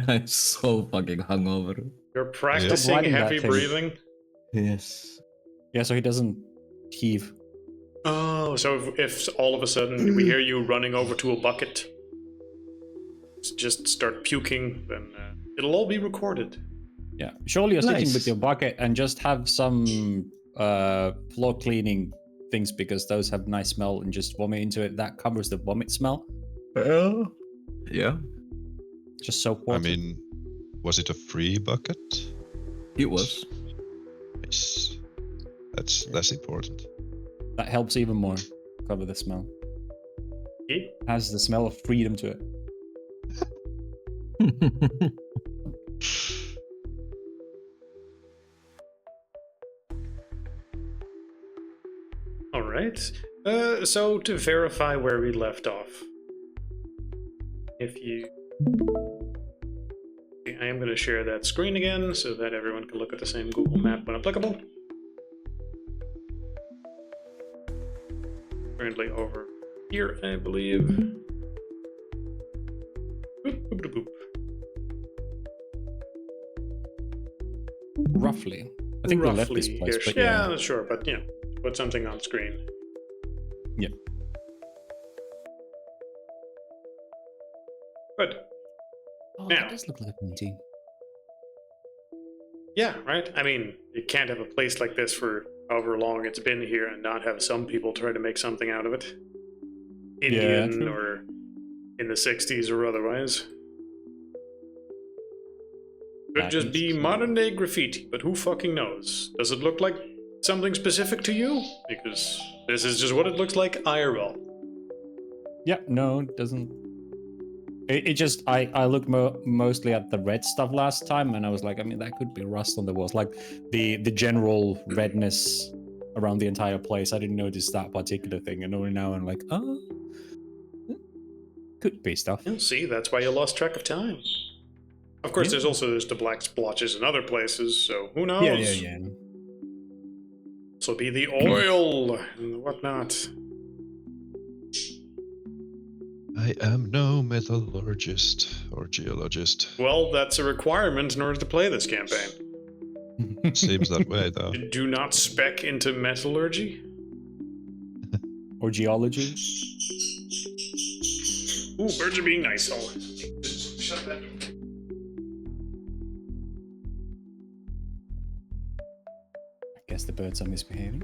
I'm so fucking hungover. You're Stop practicing riding that heavy thing. breathing? Yes. Yeah, so he doesn't heave. Oh, so if all of a sudden we hear you running over to a bucket, just start puking, then it'll all be recorded. Yeah, surely you're sitting with Nice. your bucket and just have some floor cleaning things because those have nice smell and just vomit into it. That covers the vomit smell. Yeah, Just soap I water. mean, was it a free bucket? it was. Nice. That's important. That helps even more cover the smell. Eh? Has the smell of freedom to it. All right. So to verify where we left off, if you, I am going to share that screen again so that everyone can look at the same Google map when applicable. Currently over here, I believe. Boop, boop, boop, boop. Roughly. I think we left this place, Roughly-ish. but Yeah, sure, but you know, put something on screen. Yeah. Good. Oh, Now. that does look like a painting. Yeah, right? I mean, you can't have a place like this for however long it's been here and not have some people try to make something out of it. Indian true. or in the 60s or otherwise. Could just That be is true. modern day graffiti, but who fucking knows? Does it look like something specific to you? Because this is just what it looks like IRL. Yeah, no, it doesn't. It just, I looked mostly at the red stuff last time, and I was like, I mean, that could be rust on the walls. Like, the general redness around the entire place, I didn't notice that particular thing, and only now I'm like, oh, could be stuff. You'll see, that's why you lost track of time. Of course, Yeah. there's the black splotches in other places, so who knows? Yeah. This will be the oil and whatnot. I am no metallurgist or geologist. Well, that's a requirement in order to play this campaign. Seems that way, though. Do not spec into metallurgy. Or geology. Ooh, birds are being nice. Oh, shut that door. I guess the birds are misbehaving.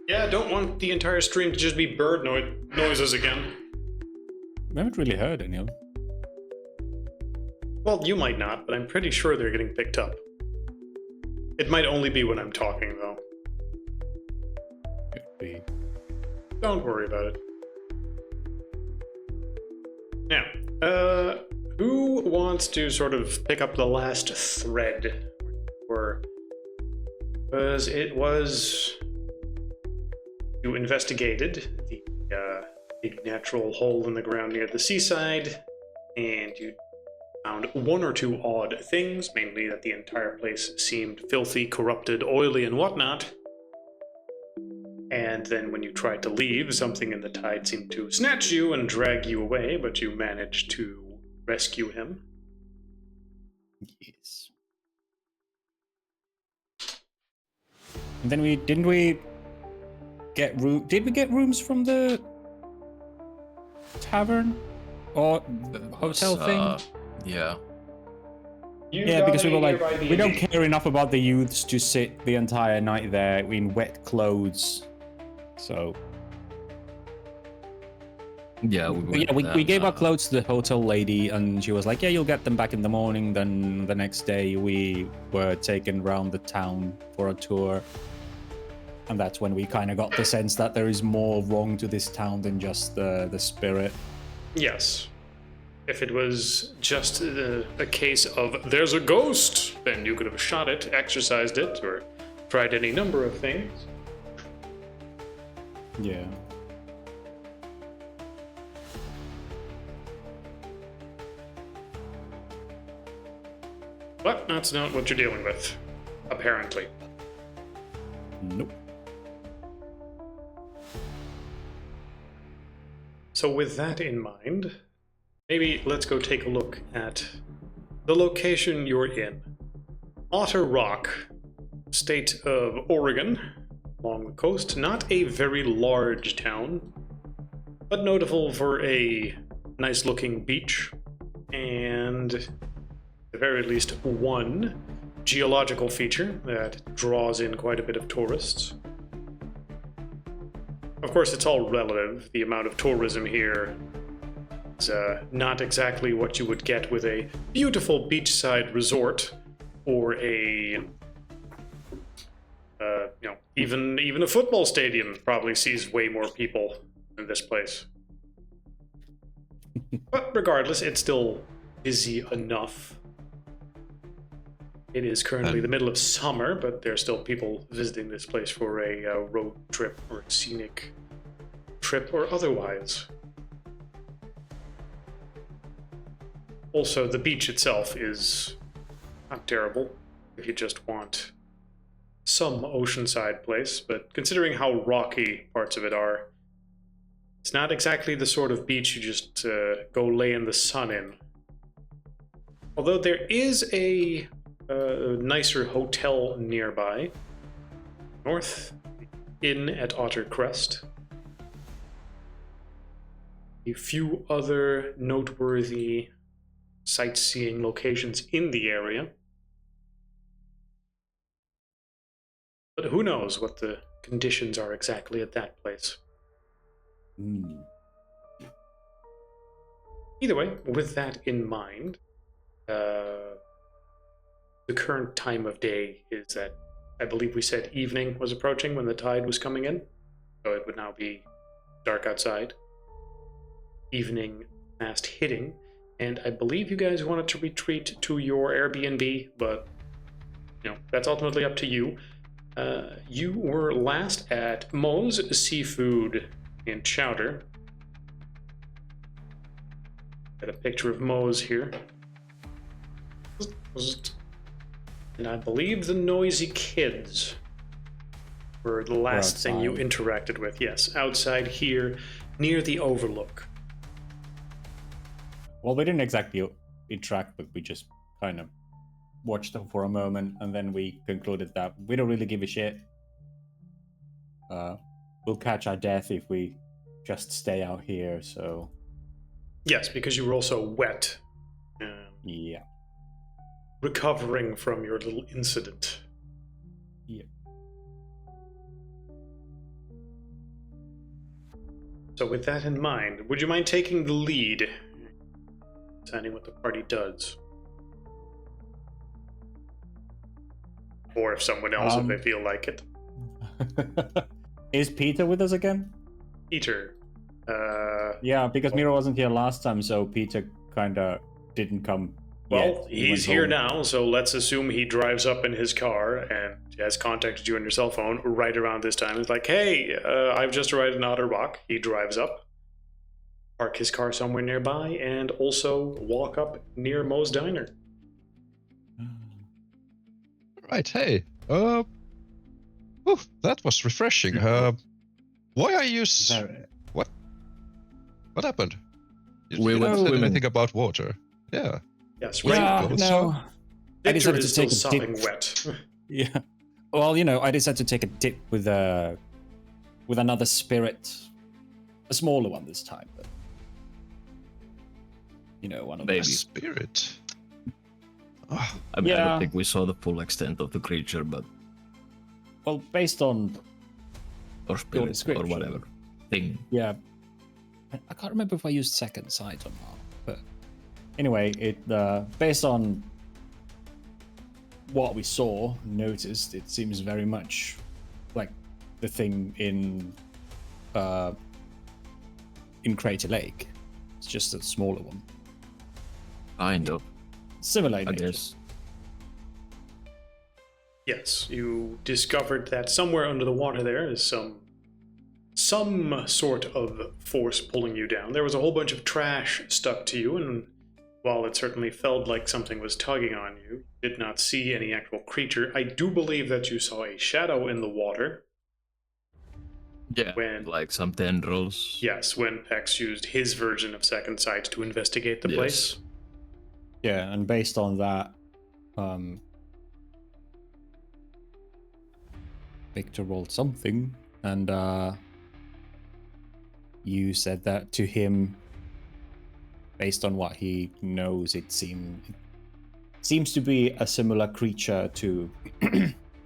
Yeah, I don't want the entire stream to just be bird noises again. We haven't really heard any of them. Well, you might not, but I'm pretty sure they're getting picked up. It might only be when I'm talking, though. Could be. Don't worry about it. Now, who wants to sort of pick up the last thread? Or, because it was, you investigated the big natural hole in the ground near the seaside, and you found one or two odd things, mainly that the entire place seemed filthy, corrupted, oily, and whatnot. And then when you tried to leave, something in the tide seemed to snatch you and drag you away, but you managed to rescue him. Yes. And then did we get rooms from the tavern or hotel thing? Yeah. Yeah, because we were like, we don't care enough about the youths to sit the entire night there in wet clothes. So Yeah, we gave our clothes to the hotel lady, and she was like, yeah, you'll get them back in the morning. Then the next day we were taken around the town for a tour. And that's when we kind of got the sense that there is more wrong to this town than just the spirit. Yes. If it was just a case of there's a ghost, then you could have shot it, exorcised it, or tried any number of things. Yeah. But that's not what you're dealing with, apparently. Nope. So with that in mind, maybe let's go take a look at the location you're in. Otter Rock, state of Oregon, along the coast. Not a very large town, but notable for a nice-looking beach and, at the very least, one geological feature that draws in quite a bit of tourists. Of course, it's all relative. The amount of tourism here is not exactly what you would get with a beautiful beachside resort or a, even a football stadium probably sees way more people than this place. But regardless, it's still busy enough. It is currently the middle of summer, but there are still people visiting this place for a road trip or a scenic trip or otherwise. Also, the beach itself is not terrible if you just want some oceanside place, but considering how rocky parts of it are, it's not exactly the sort of beach you just go lay in the sun in. Although there is a nicer hotel nearby, North Inn at Otter Crest. A few other noteworthy sightseeing locations in the area. But who knows what the conditions are exactly at that place. Either way, with that in mind, the current time of day is that I believe we said evening was approaching when the tide was coming in, so it would now be dark outside. Evening fast hitting, and I believe you guys wanted to retreat to your Airbnb, but that's ultimately up to you. You were last at Moe's Seafood and Chowder. Got a picture of Moe's here. And I believe the Noisy Kids were the last thing you interacted with. Yes, outside here, near the Overlook. Well, we didn't exactly interact, but we just kind of watched them for a moment, and then we concluded that we don't really give a shit. We'll catch our death if we just stay out here, so... Yes, because you were also wet. Yeah. Recovering from your little incident. Yeah. So with that in mind, would you mind taking the lead? Deciding what the party does. Or if someone else, if they feel like it. Is Peter with us again? Peter. Yeah, because Miro wasn't here last time, so Peter kind of didn't come. Well, yet. he's here now, so let's assume he drives up in his car and has contacted you on your cell phone right around this time. It's like, hey, I've just arrived in Otter Rock. He drives up, park his car somewhere nearby, and also walk up near Moe's Diner. Right, hey. That was refreshing. Why are you... What happened? We You went didn't say swimming. anything about water. Yeah. Yes, Wait, right. go. No. I Victor decided is to still take a sopping dip. wet. Yeah. Well, I decided to take a dip with another spirit, a smaller one this time, but one of Baby. A spirit. Ah, I mean, I Yeah. don't think we saw the full extent of the creature, but Well, based on or spirit or description. whatever thing. yeah, I can't remember if I used second sight or not, but anyway, it based on what we saw, noticed, it seems very much like the thing in Crater Lake. It's just a smaller one. Kind of, Similar in I nature. guess. Yes, you discovered that somewhere under the water there is some sort of force pulling you down. There was a whole bunch of trash stuck to you, and while it certainly felt like something was tugging on you, you did not see any actual creature. I do believe that you saw a shadow in the water. Yeah, When- like some tendrils. Yes, when Pex used his version of Second Sight to investigate the Yes. place. Yeah, and based on that, Victor rolled something, and you said that to him. Based on what he knows, it seems to be a similar creature to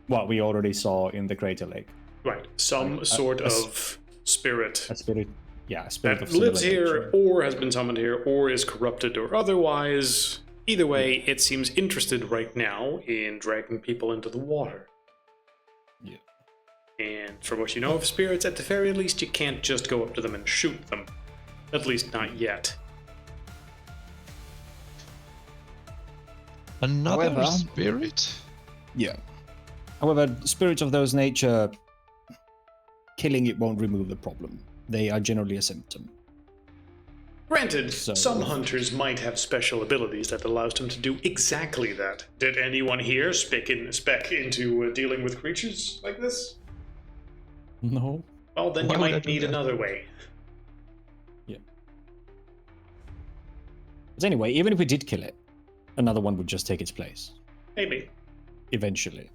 what we already saw in the Crater Lake. Right, some sort of spirit A spirit, yeah, a spirit that of similar lives here, nature. or has been summoned here, or is corrupted, or otherwise. Either way, it seems interested right now in dragging people into the water. Yeah. And from what you know of spirits, at the very least, you can't just go up to them and shoot them. At least not yet. Another However- spirit? Yeah. However, spirits of those nature, killing it won't remove the problem. They are generally a symptom. Granted, So- some hunters might have special abilities that allows them to do exactly that. Did anyone here spec into dealing with creatures like this? No. Well, then Why you would I might do need that? another way. But anyway, even if we did kill it, another one would just take its place. Maybe. Eventually.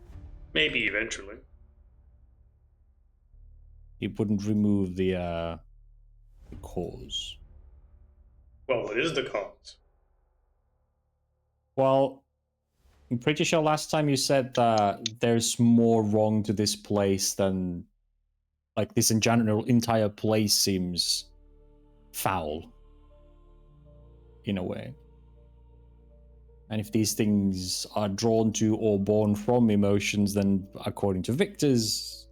Maybe eventually. It wouldn't remove the cause. Well, what is the cause? Well, I'm pretty sure last time you said that there's more wrong to this place than, like, this in general entire place seems foul in a way. And if these things are drawn to or born from emotions, then according to Victor's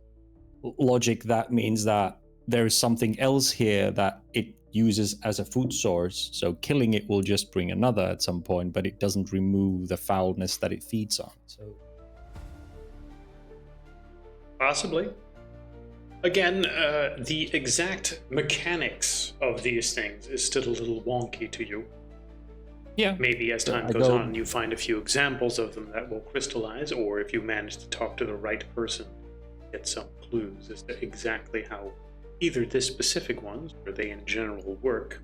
logic, that means that there is something else here that it uses as a food source. So killing it will just bring another at some point, but it doesn't remove the foulness that it feeds on. So Possibly. Again, the exact mechanics of these things is still a little wonky to you. yeah, Maybe as time I goes go- on, you find a few examples of them that will crystallize, or if you manage to talk to the right person, get some clues as to exactly how either this specific ones or they in general work.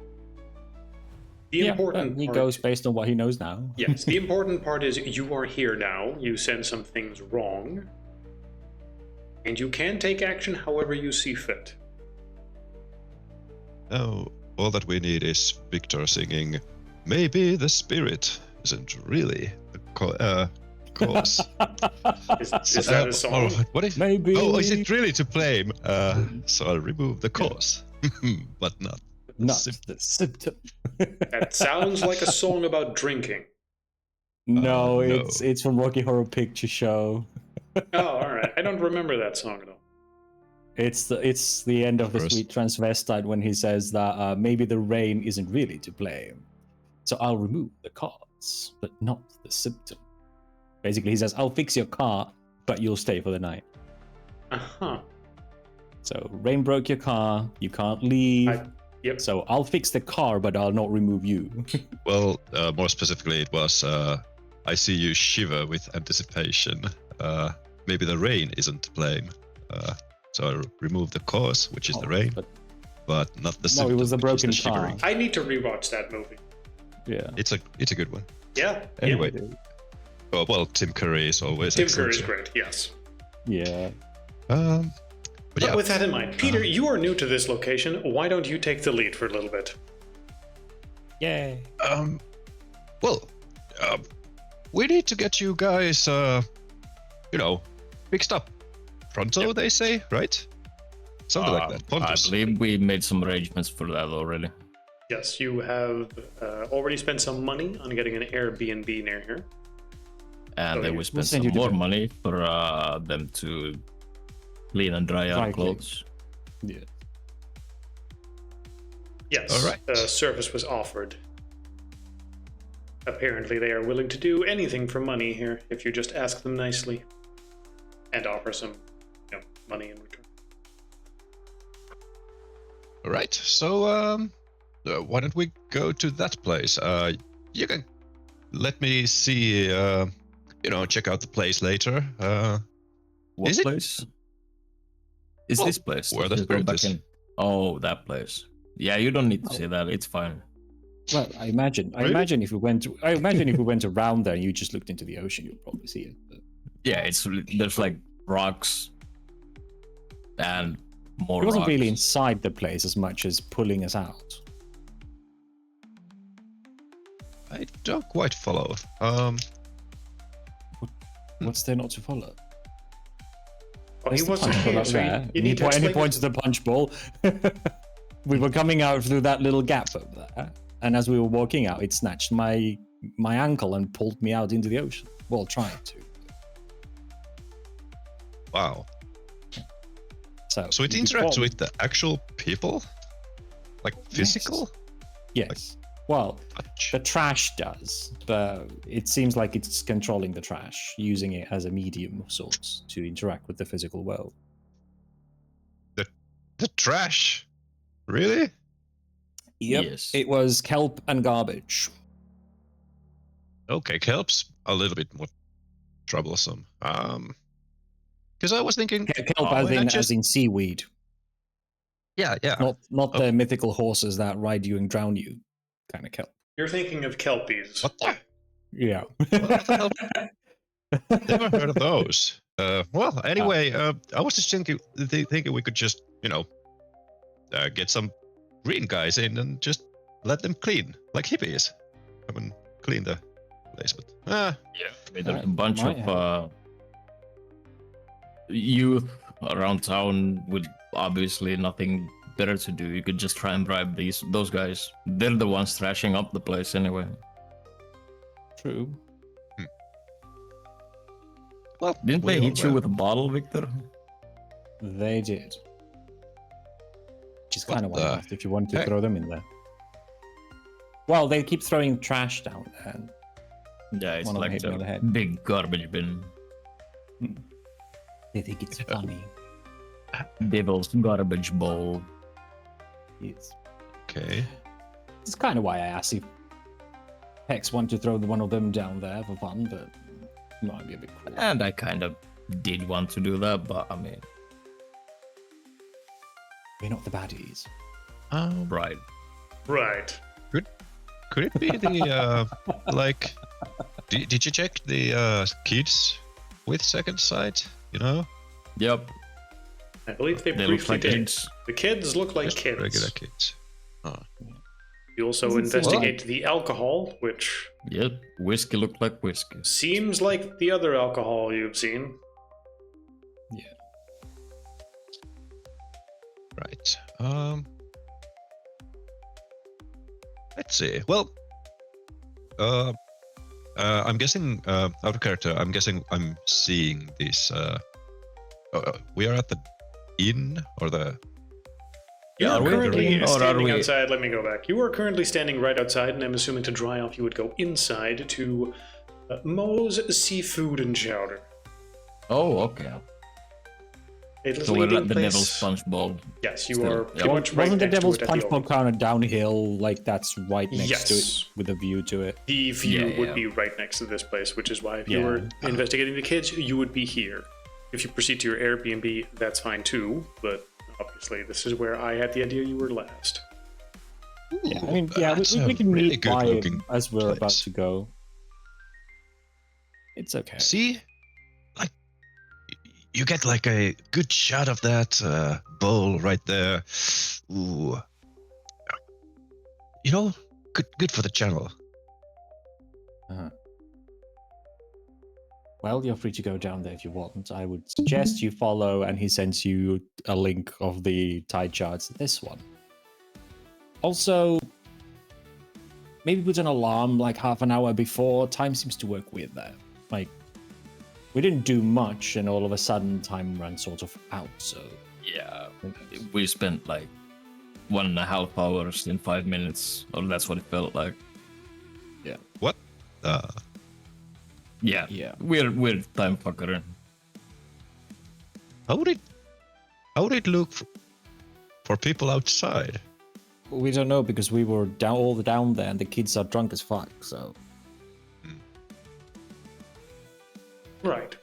The yeah, important he part, goes based on what he knows now. yes, the important part is you are here now. You said some things wrong, and you can take action however you see fit. No, all that we need is Victor singing, "Maybe the spirit isn't really the cause." Is that a song? What is? Maybe. Oh, is it really to blame? So I'll remove the cause, but not. the Not symptom. the symptom. That sounds like a song about drinking. No, No. it's from Rocky Horror Picture Show. Oh, all right. I don't remember that song at all. It's the end of the First- Sweet Transvestite when he says that maybe the rain isn't really to blame. So I'll remove the cause, but not the symptom. Basically, he says, I'll fix your car, but you'll stay for the night. Uh-huh. So rain broke your car, you can't leave. Yep. So I'll fix the car, but I'll not remove you. Well, more specifically, it was I see you shiver with anticipation. Maybe the rain isn't to blame. So I remove the cause, which is the rain, but not the No, symptom, it was the which is broken shivering. car. I need to rewatch that movie. Yeah. It's a good one. Yeah. Anyway, yeah. oh, well, Tim Curry is always Tim excellent. Curry is great, yes. Yeah. But But yeah, with that in mind, Peter, you are new to this location. Why don't you take the lead for a little bit? Yay. well, we need to get you guys, fixed up. Pronto, they say, right? Something like that. I Pontus. believe we made some arrangements for that already. Yes, you have already spent some money on getting an Airbnb near here. And Oh, then you- we spent send some you to more the- money for them to clean and dry our Dry clean. clothes. Yeah. Yes, All right. service was offered. Apparently, they are willing to do anything for money here if you just ask them nicely and offer some money in return. All right. So, why don't we go to that place? You can let me see. Check out the place later. What Is it- place? Is Well, this place? where the Just go spirit back is. in. Oh, that place. Yeah, you don't need to say that. It's fine. Well, I imagine if we went around there and you just looked into the ocean, you'd probably see it. But Yeah, there's like rocks and more it wasn't rocks. really inside the place as much as pulling us out. I don't quite follow. What's there not to follow? Oh, he There's the wasn't punch bowl here, up so there. you And need to and he explain. points to the punch bowl. We were coming out through that little gap over there, and as we were walking out, it snatched my ankle and pulled me out into the ocean. Well, trying to. Wow. So So it you could interacts call- with the actual people? Like physical? Yes. Well, Touch. the trash does, but it seems like it's controlling the trash, using it as a medium of sorts to interact with the physical world. The trash? Really? Yes. It was kelp and garbage. Okay, kelp's a little bit more troublesome. Because I was thinking, Kelp why not as in seaweed, yeah, not the mythical horses that ride you and drown you kind of kelp. You're thinking of kelpies. What the? Yeah. What the hell? Never heard of those. Well, anyway, I was just thinking we could just, get some green guys in and just let them clean, like hippies. Come and clean the place, but Yeah, there's a bunch might of youth around town with obviously nothing better to do. You could just try and bribe those guys. They're the ones thrashing up the place anyway. True. well, Didn't they we hit all you with a bottle, Victor? They did. Which is What kind of why I the asked if you want to heck? throw them in there. Well, they keep throwing trash down there. And Yeah, it's One of them like hit me on the head. a big garbage bin. they think it's funny. Devil's garbage bowl. It's Okay. It's kind of why I asked if Hex wanted to throw one of them down there for fun, but it might be a bit cruel. And I kind of did want to do that, but I mean, We're not the baddies. right. Right. Could it be the like? Did you check the kids with second sight? Yep. I believe they They look briefly like did. kids. The kids look like Just kids. regular kids. You also Doesn't seem investigate the alcohol, which Yep. Whiskey looked like whiskey. seems like the other alcohol you've seen. Yeah. Right. Let's see. Well, I'm guessing out of character. I'm guessing I'm seeing this. We are at the inn or the. You Yeah, are are we currently in, or are standing we- outside. Let me go back. You are currently standing right outside, and I'm assuming to dry off, you would go inside to Moe's Seafood and Chowder. Oh, okay. A So little we're eating at the place. Devil's Punch Bowl. Yes, you Still, are yeah. pretty much right Wasn't the next Devil's to it at Punch the Bowl opening. kind of downhill, like that's right next to Yes. it with a view to it? The view Yeah, would yeah. be right next to this place, which is why if you Yeah. were investigating the kids, you would be here. If you proceed to your Airbnb, that's fine too, but obviously this is where I had the idea you were last. Yeah, I mean, yeah, That's we a can really meet by it good-looking as we're about place. to go. It's okay. See, like you get like a good shot of that bowl right there. Ooh, good for the channel. Well, you're free to go down there if you want. I would suggest you follow, and he sends you a link of the tide charts. This one. Also, maybe put an alarm like half an hour before. Time seems to work weird there. Like, we didn't do much, and all of a sudden, time ran sort of out. So, Yeah. We spent like 1.5 hours in 5 minutes, or that's what it felt like. What? Yeah. yeah. We're time fucker. How would it look for people outside? We don't know because we were down there, and the kids are drunk as fuck. So, Right.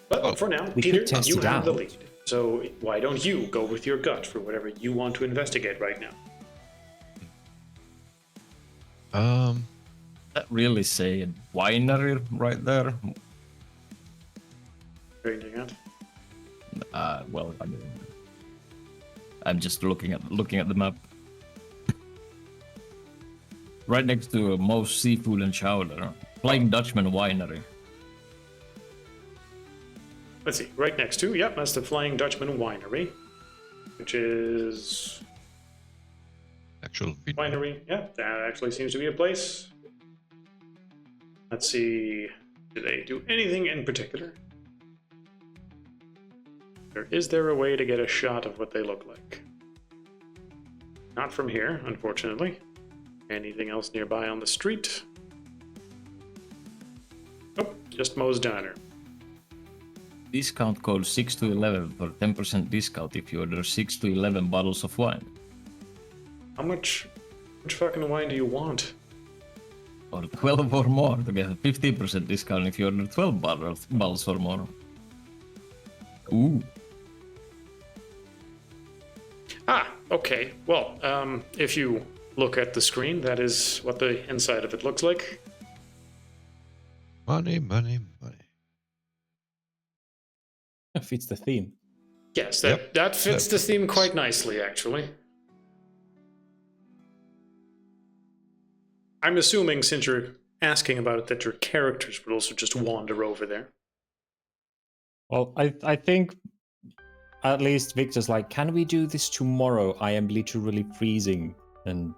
But Oh, for now, we Peter, could test you it have the out. lead. So why don't you go with your gut for whatever you want to investigate right now? That really say a winery right there? Anything else? Well, I mean, I'm just looking at the map. Right next to Most Seafood and Chowder, Flying Dutchman Winery. Let's see, right next to, yep, that's the Flying Dutchman Winery, which is Actual winery. Yeah, that actually seems to be a place. Let's see, do they do anything in particular? Is there a way to get a shot of what they look like? Not from here, unfortunately. Anything else nearby on the street? Nope, just Moe's Diner. Discount code 6 to 11 for 10% discount if you order 6 to 11 bottles of wine. How much fucking wine do you want? Or 12 or more to get a 15% discount if you order 12 bottles or more. Ooh. Ah, okay. Well, if you look at the screen, that is what the inside of it looks like. Money, money, money. That fits the theme. Yes, Yep. that fits Yep. the theme quite nicely, actually. I'm assuming, since you're asking about it, that your characters would also just wander over there. Well, I think at least Victor's like, can we do this tomorrow? I am literally freezing and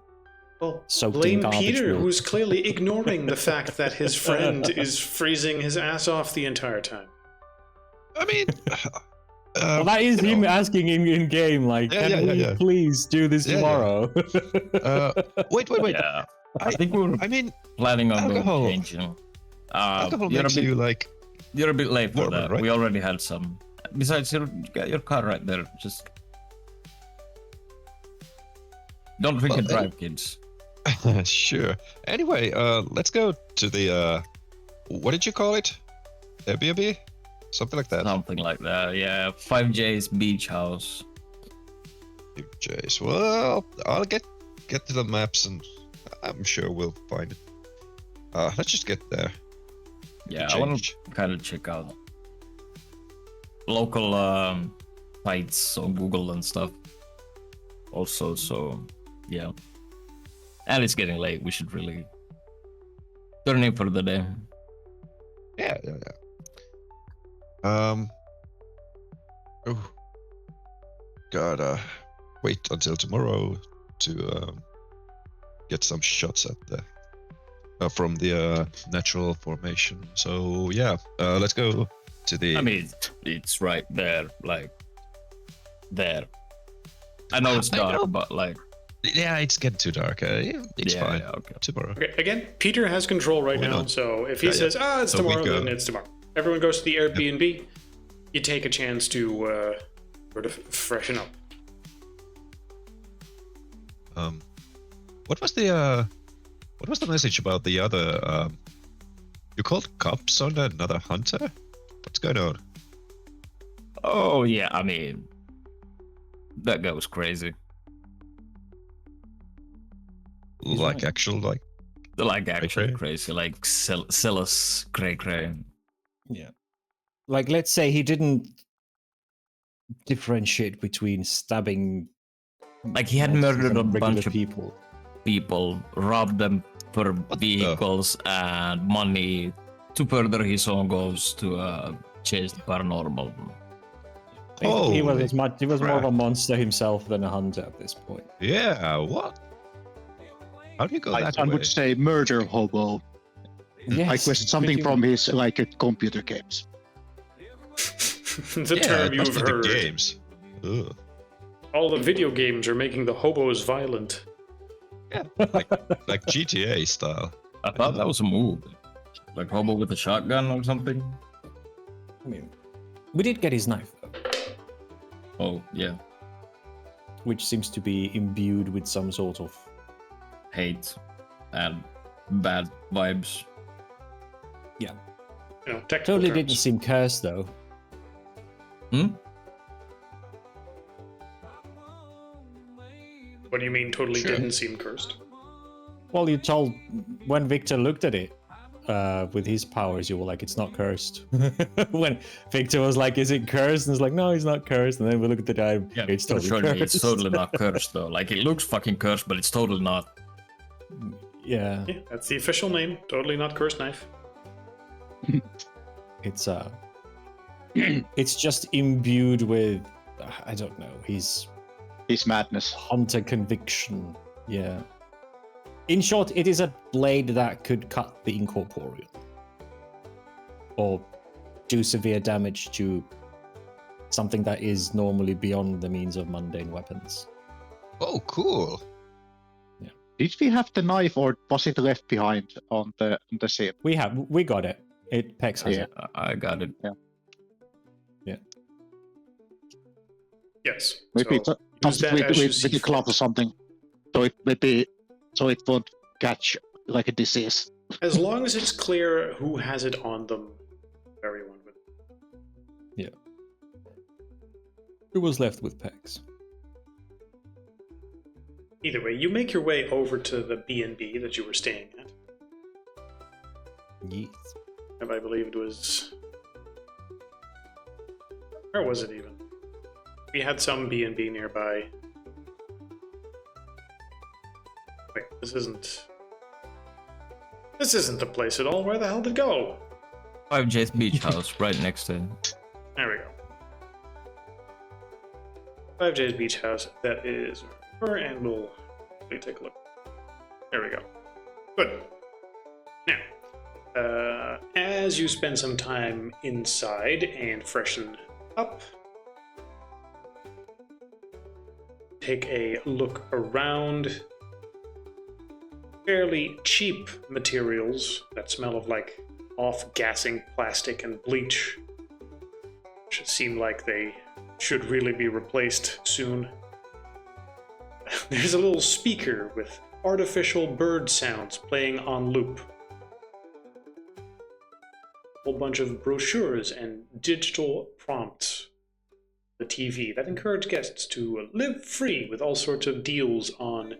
Well, soaked in blame garbage Peter, milk. who's clearly ignoring the fact that his friend is freezing his ass off the entire time. I mean, Well, that is you him know, asking in game, like, Yeah, can yeah, we yeah. please do this Yeah, yeah. tomorrow? wait. Yeah. I think we were I mean, planning on alcohol- going changing. alcohol You're a makes bit, you like. you're a bit late for warmer, that. right? We already had some. Besides, you got your car right there. Just don't drink Well, and drive, kids. Sure. Anyway, let's go to the. What did you call it? Airbnb? Something like that. Something like that. Yeah, 5J's beach house. Jays. Well, I'll get to the maps and I'm sure we'll find it. Let's just get there. Yeah, I want Change. to kind of check out local sites on Google and stuff. Also, so yeah. And it's getting late. We should really turn in for the day. Yeah. Oh. Gotta wait until tomorrow to get some shots at the from the natural formation. So yeah, let's go to the. I mean, it's right there, like there. I know it's I dark, know. but like, Yeah, it's getting too dark. It's yeah, fine. yeah, okay. Tomorrow. Okay, again, Peter has control right Why now, not? so if he Yeah, says, it's So we tomorrow, go. then it's tomorrow. Everyone goes to the Airbnb. You take a chance to sort of freshen up. What was the message about the other? You called cops on another hunter? What's going on? Oh yeah, I mean, that guy was crazy. He's Like right. actual like. Like actually Cray-cray? crazy, like sell us cray. Yeah. Like, let's say he didn't differentiate between stabbing. Like he had monsters murdered a and regular bunch of people, robbed them for vehicles and money to further his own goals to chase the paranormal. He was Holy as much. He was more of a crap. monster himself than a hunter at this point. Yeah. What? How do you go that I way? would say murder hobo. Yes, I guess something pretty from his computer games. The term it must you've be the heard. games. Ugh. All the video games are making the hobos violent. Yeah, like GTA style. I thought that was a move, like hobo with a shotgun or something. I mean, we did get his knife, though, Oh yeah, which seems to be imbued with some sort of. hate and bad vibes. You know, technical Totally terms. didn't seem cursed though. Hmm? What do you mean totally Sure. didn't seem cursed? Well, you told when Victor looked at it with his powers, you were like, it's not cursed. When Victor was like, is it cursed? And it's like, no, it's not cursed. And then we look at the die, Yeah, it's totally showed cursed. me it's totally not cursed though. Like it looks fucking cursed, but it's totally not. Yeah, Yeah, that's the official name. Totally not cursed knife. it's it's just imbued with, I don't know, his madness. hunter conviction. Yeah. In short, it is a blade that could cut the incorporeal. Or do severe damage to something that is normally beyond the means of mundane weapons. Oh, cool. Did we have the knife, or was it left behind on the ship? We got it. Pex has Yeah. it. I got it. Yes. Maybe so use something that as you see with the glove or something, so it won't catch like a disease. As long as it's clear who has it on them, everyone would. Who was left with Pex? Either way, you make your way over to the B&B that you were staying at. Yes. And I believe it was... Where was it even? We had some B&B nearby. Wait, this isn't the place at all. Where the hell did it go? 5J's beach house, right next to it. There we go. 5J's Beach House. That is where, and we'll take a look. There we go. Good. Now, as you spend some time inside and freshen up, take a look around. Fairly cheap materials that smell of like off-gassing plastic and bleach, which seem like they should really be replaced soon. There's a little speaker with artificial bird sounds playing on loop. A whole bunch of brochures and digital prompts. The TV that encourage guests to live free with all sorts of deals on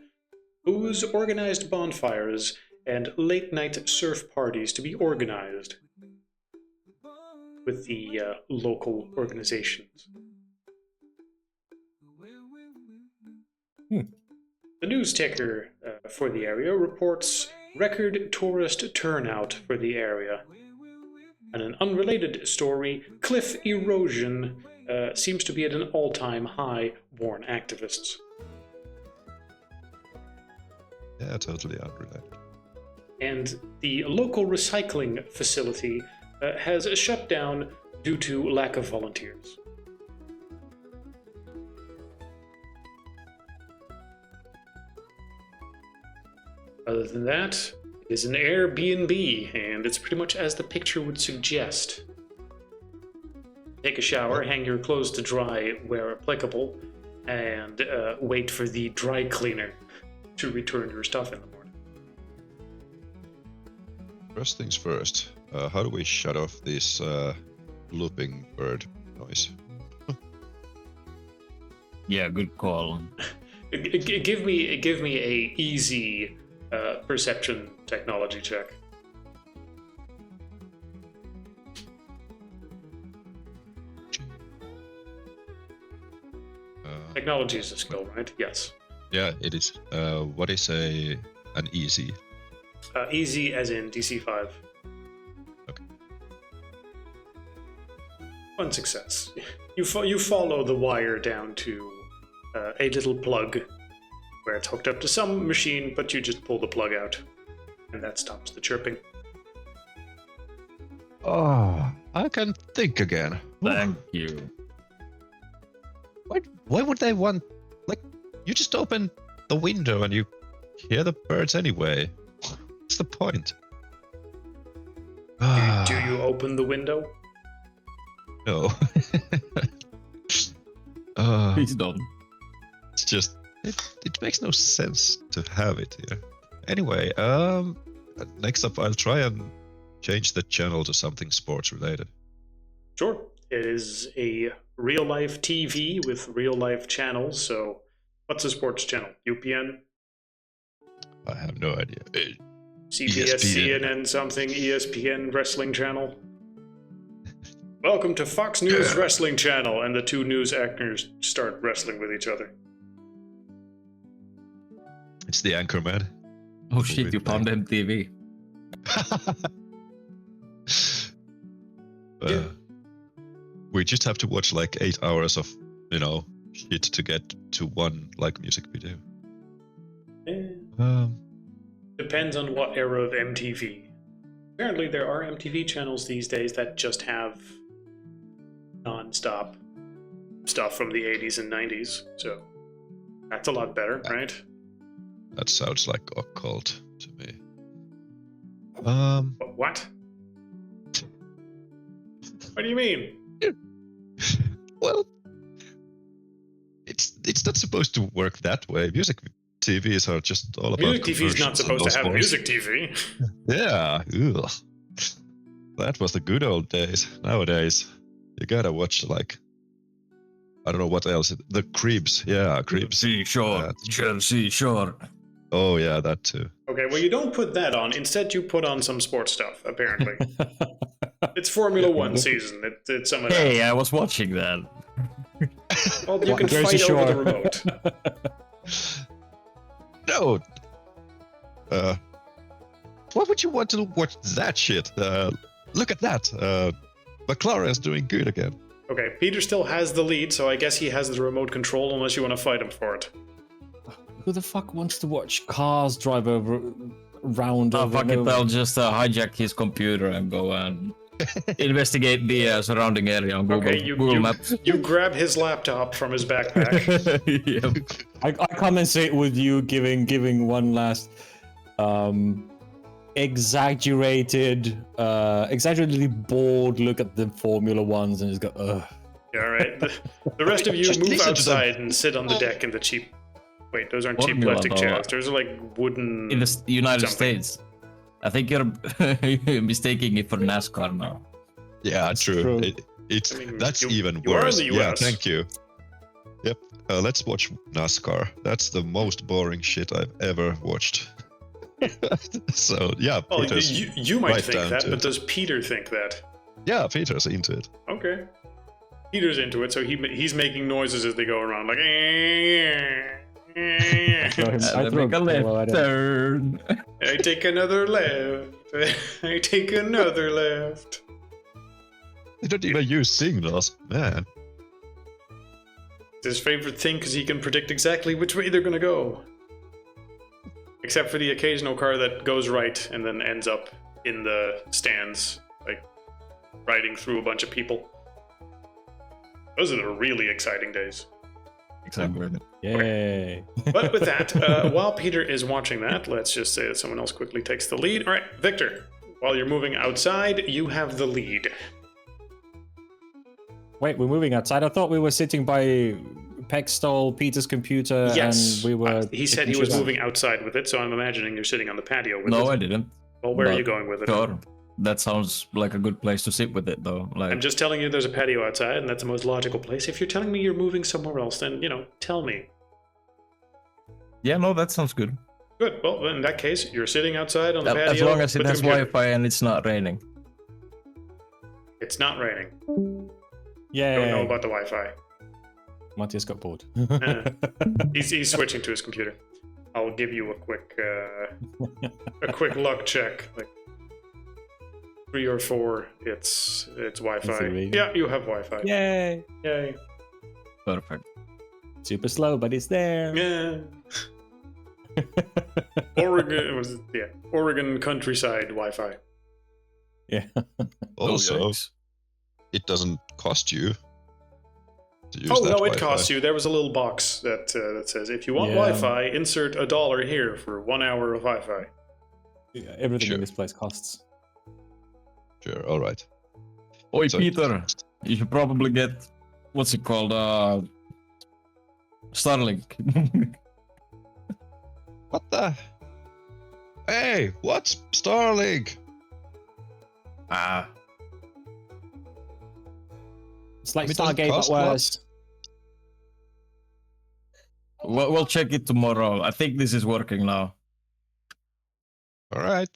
booze, organized bonfires, and late-night surf parties to be organized with the local organizations. The news ticker for the area reports record tourist turnout for the area. And an unrelated story, cliff erosion seems to be at an all-time high, warn activists. Yeah, totally unrelated. And the local recycling facility has shut down due to lack of volunteers. Other than that, it is an Airbnb, and it's pretty much as the picture would suggest. Take a shower, hang your clothes to dry where applicable, and wait for the dry cleaner to return your stuff in the morning. First things first, how do we shut off this looping bird noise? Yeah, good call. Give me a easy perception technology check. Technology is a skill, right? Yes. Yeah, it is. What is an easy? Easy as in DC 5. Okay. One success. You follow the wire down to a little plug where it's hooked up to some machine, but you just pull the plug out, and that stops the chirping. Oh, I can think again. Thank you. Why would they want? Like, you just open the window and you hear the birds anyway. What's the point? Do you open the window? No. Please don't. It's just it makes no sense to have it here. Anyway, next up I'll try and change the channel to something sports related. Sure. It is a real-life TV with real-life channels, so What's the sports channel? UPN? I have no idea. CBS, ESPN. CNN, something, ESPN wrestling channel. Welcome to Fox News Wrestling Channel, and the two news anchors start wrestling with each other. It's the Anchorman. Oh shit, you found MTV. We just have to watch like 8 hours of, shit to get to one like music video. Depends on what era of MTV. Apparently there are MTV channels these days that just have non-stop stuff from the 80s and 90s, so that's a lot better, right? That sounds like occult to me. What? What do you mean? Well, it's not supposed to work that way. Music TVs are just all about Music TV is not supposed to have music TV. Yeah, ugh. That was the good old days. Nowadays, you gotta watch like, I don't know what else. The Cribs, yeah, Cribs. Seashore, Chelsea Shore. Oh yeah, that too. Okay, well you don't put that on. Instead, you put on some sports stuff. Apparently, it's Formula One season. It's some of that. Hey, I was watching that. Well, you can fight over the remote. No. Why would you want to watch that shit? Look at that. McLaren's doing good again. Okay, Peter still has the lead, so I guess he has the remote control unless you want to fight him for it. Who the fuck wants to watch cars drive around? Oh, over fuck and it, over? I'll just hijack his computer and go and investigate the surrounding area on Google, Okay, Google Maps. you grab his laptop from his backpack. Yep. I come and sit with you, giving one last exaggeratedly bored look at the Formula Ones, and just go, ugh. Yeah, all right. The rest of you Just move listen to them. outside and sit on the deck in the cheap. Wait, those aren't cheap Formula plastic One. chairs. Those are like wooden. In the United something. States. I think you're mistaking it for NASCAR now. Yeah, true. true. It's I mean, that's you- even you are in worse. the Yeah, US. thank you. Yep. Let's watch NASCAR. That's the most boring shit I've ever watched. So yeah, Oh, Peter's you might right think down that, to but it. does Peter think that? Yeah, Peter's into it. Okay. Peter's into it, so he's making noises as they go around, like. I throw him- I Let throw me go him- well, I left don't- turn. I take another left. I take another left. They don't even use signals, man. It's his favorite thing because he can predict exactly which way they're gonna go. Except for the occasional car that goes right and then ends up in the stands, like riding through a bunch of people. Those are the really exciting days. Exactly. Yay. But with that, while Peter is watching that, let's just say that someone else quickly takes the lead. All right, Victor, while you're moving outside, you have the lead. Wait, we're moving outside. I thought we were sitting by Peck stole Peter's computer, Yes, and we were. he said he was moving outside with it, so I'm imagining you're sitting on the patio with No, I it. didn't. Well, where are but you going with it? Sure. That sounds like a good place to sit with it, though. Like, I'm just telling you there's a patio outside, and that's the most logical place. If you're telling me you're moving somewhere else, then, tell me. yeah, no, that sounds good. Good. Well, in that case, you're sitting outside on the patio. As long as it with the has computer. Wi-Fi and it's not raining. It's not raining. Yeah. Don't know about the Wi-Fi. Matthias got bored. He's switching to his computer. I'll give you a quick luck check. Like 3 or 4, it's Wi-Fi. 3. Yeah, you have Wi-Fi. Yay. Yay. Perfect. Super slow, but it's there. Yeah. Oregon countryside Wi-Fi. Yeah. Also, yikes. it doesn't cost you to use Oh that no, it Wi-Fi. costs you. There was a little box that says, if you want Yeah. Wi-Fi, insert $1 here for 1 hour of Wi-Fi. Yeah, everything Sure. in this place costs. Sure, all right. Oi, So- Peter, you should probably get, what's it called, Starlink. What the? Hey, what's Starlink? Ah, It's like It doesn't Stargate, but cost much. worse. We'll check it tomorrow. I think this is working now. All right.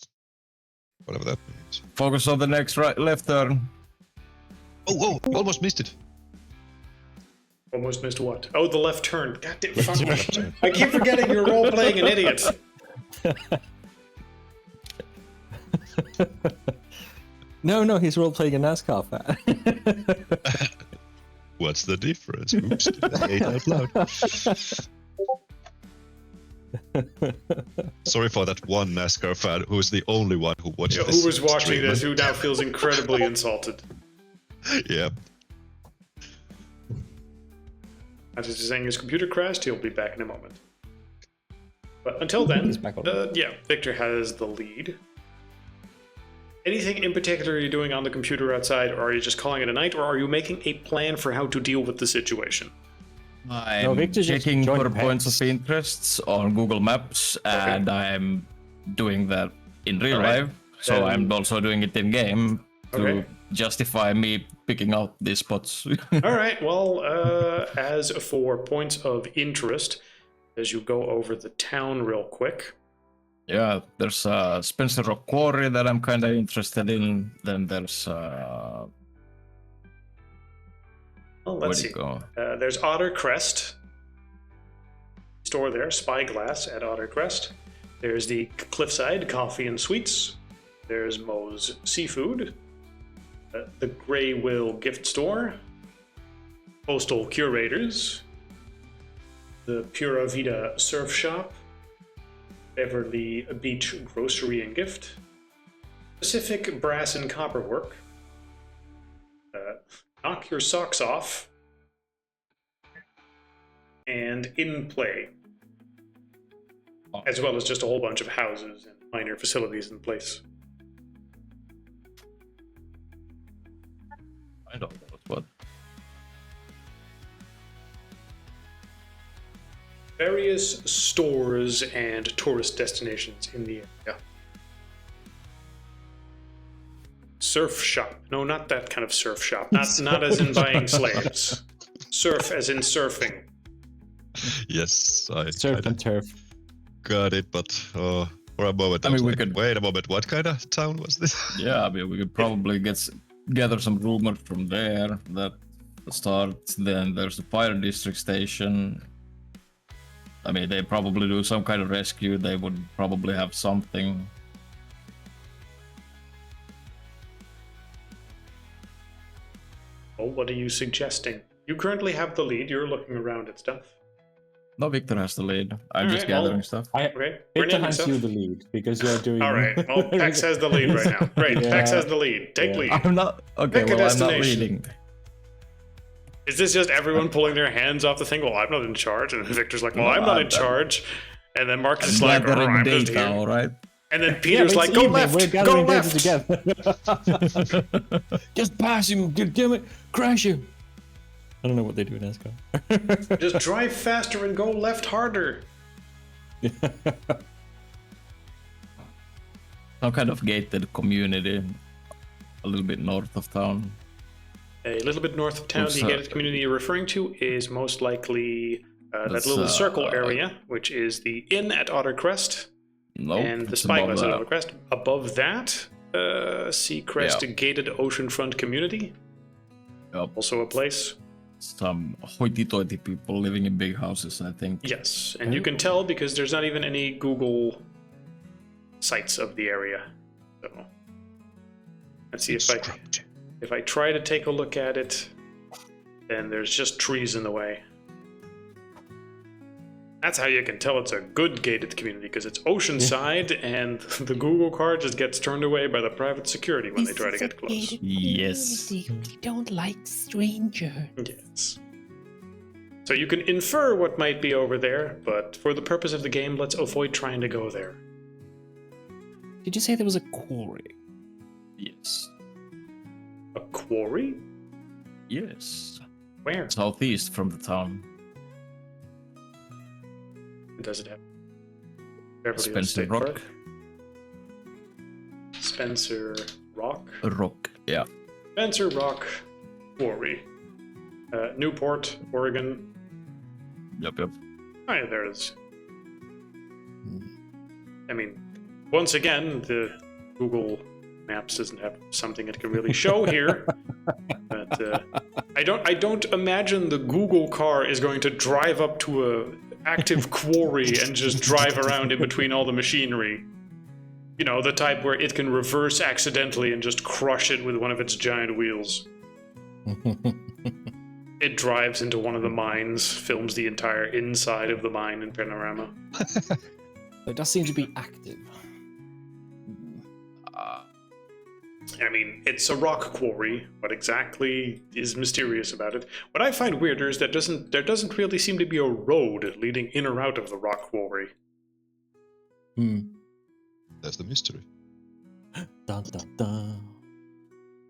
Whatever that means. Focus on the next left turn. Oh, you almost missed it. Almost missed what? Oh, the left turn. God damn, fuck. I keep forgetting you're role-playing an idiot. No, he's role playing a NASCAR fan. What's the difference? Oops, I ate out loud. Sorry for that one NASCAR fan who's the only one who watched this. Who was watching stream. this, who now feels incredibly insulted. Yeah. As he's saying his computer crashed, he'll be back in a moment. But until then, He's back on. Victor has the lead. Anything in particular you're doing on the computer outside, or are you just calling it a night, or are you making a plan for how to deal with the situation? I'm Victor just checking joined for points Hex. of interests on Google Maps, and I'm doing that in real life. So Then- I'm also doing it in game to Okay. justify me picking out these spots. All right, well, as for points of interest, as you go over the town real quick, Yeah, there's Spencer Rock Quarry that I'm kind of interested in. Then there's well, where let's do see. you go? There's Otter Crest. Store there, Spyglass at Otter Crest. There's the Cliffside Coffee and Sweets. There's Moe's Seafood. The Grey Will Gift Store. Postal Curators. The Pura Vida Surf Shop. Beverly Beach Grocery and Gift. Pacific Brass and Copper Work. Knock Your Socks Off. And In Play. As well as just a whole bunch of houses and minor facilities in place. I don't know what. Various stores and tourist destinations in the area. Surf shop. No, not that kind of surf shop. Not as in buying slaves. Surf as in surfing. Yes, I Surf and turf. got it, but for a moment I I mean, was we like, could- wait a moment, what kind of town was this? Yeah, I mean, we could probably gather some rumors from there that starts. Then there's the fire district station. I mean, they probably do some kind of rescue. They would probably have something. Well, what are you suggesting? You currently have the lead. You're looking around at stuff. No, Victor has the lead. I'm All just right, well- gathering stuff. Okay. Victor Brilliant hands stuff. you the lead because you're doing. All right. Well, Pex has the lead right now. Great. Yeah. Pex has the lead. Take Yeah. lead. I'm not. Okay, Pick a well, I'm not destination. leading. Is this just everyone pulling their hands off the thing? Well, I'm not in charge. And Victor's like, well, I'm not in charge. And then Marcus is like, oh, Gathering I'm just data, here. all right? And then Yeah, Peter's but like, it's go evening, left, we're go gathering data left. together. Just pass him, damn it, crash him. I don't know what they do in NASCAR. Just drive faster and go left harder. Some kind of gated community, a little bit north of town. A little bit north of town, What's the that? gated community you're referring to is most likely that That's, little circle area, which is the inn at Otter Crest Nope, and the it's above Spyglass at that. Otter Crest. Above that, Seacrest Yeah. Gated Oceanfront Community, Yep. also a place. Some hoity-toity people living in big houses, I think. Yes, and you can tell because there's not even any Google sites of the area. So let's see if I try to take a look at it, then there's just trees in the way. That's how you can tell it's a good gated community, because it's oceanside and the Google card just gets turned away by the private security when they try to get close. Yes. We don't like strangers. Yes. So you can infer what might be over there, but for the purpose of the game, let's avoid trying to go there. Did you say there was a quarry? Yes. A quarry? Yes. Where? Southeast from the town. Does it have Beverly Hills Spencer State Rock. Park? Spencer Rock? A rock, yeah. Spencer Rock Quarry. Newport, Oregon. Yep, yep. Hi, there's. I mean, once again, the Google Maps doesn't have something it can really show here. But I don't imagine the Google car is going to drive up to a active quarry and just drive around in between all the machinery. You know, the type where it can reverse accidentally and just crush it with one of its giant wheels. It drives into one of the mines, films the entire inside of the mine in panorama. It does seem to be active. I mean, it's a rock quarry. What exactly is mysterious about it? What I find weirder is that there doesn't really seem to be a road leading in or out of the rock quarry. That's the mystery. Dun, dun, dun.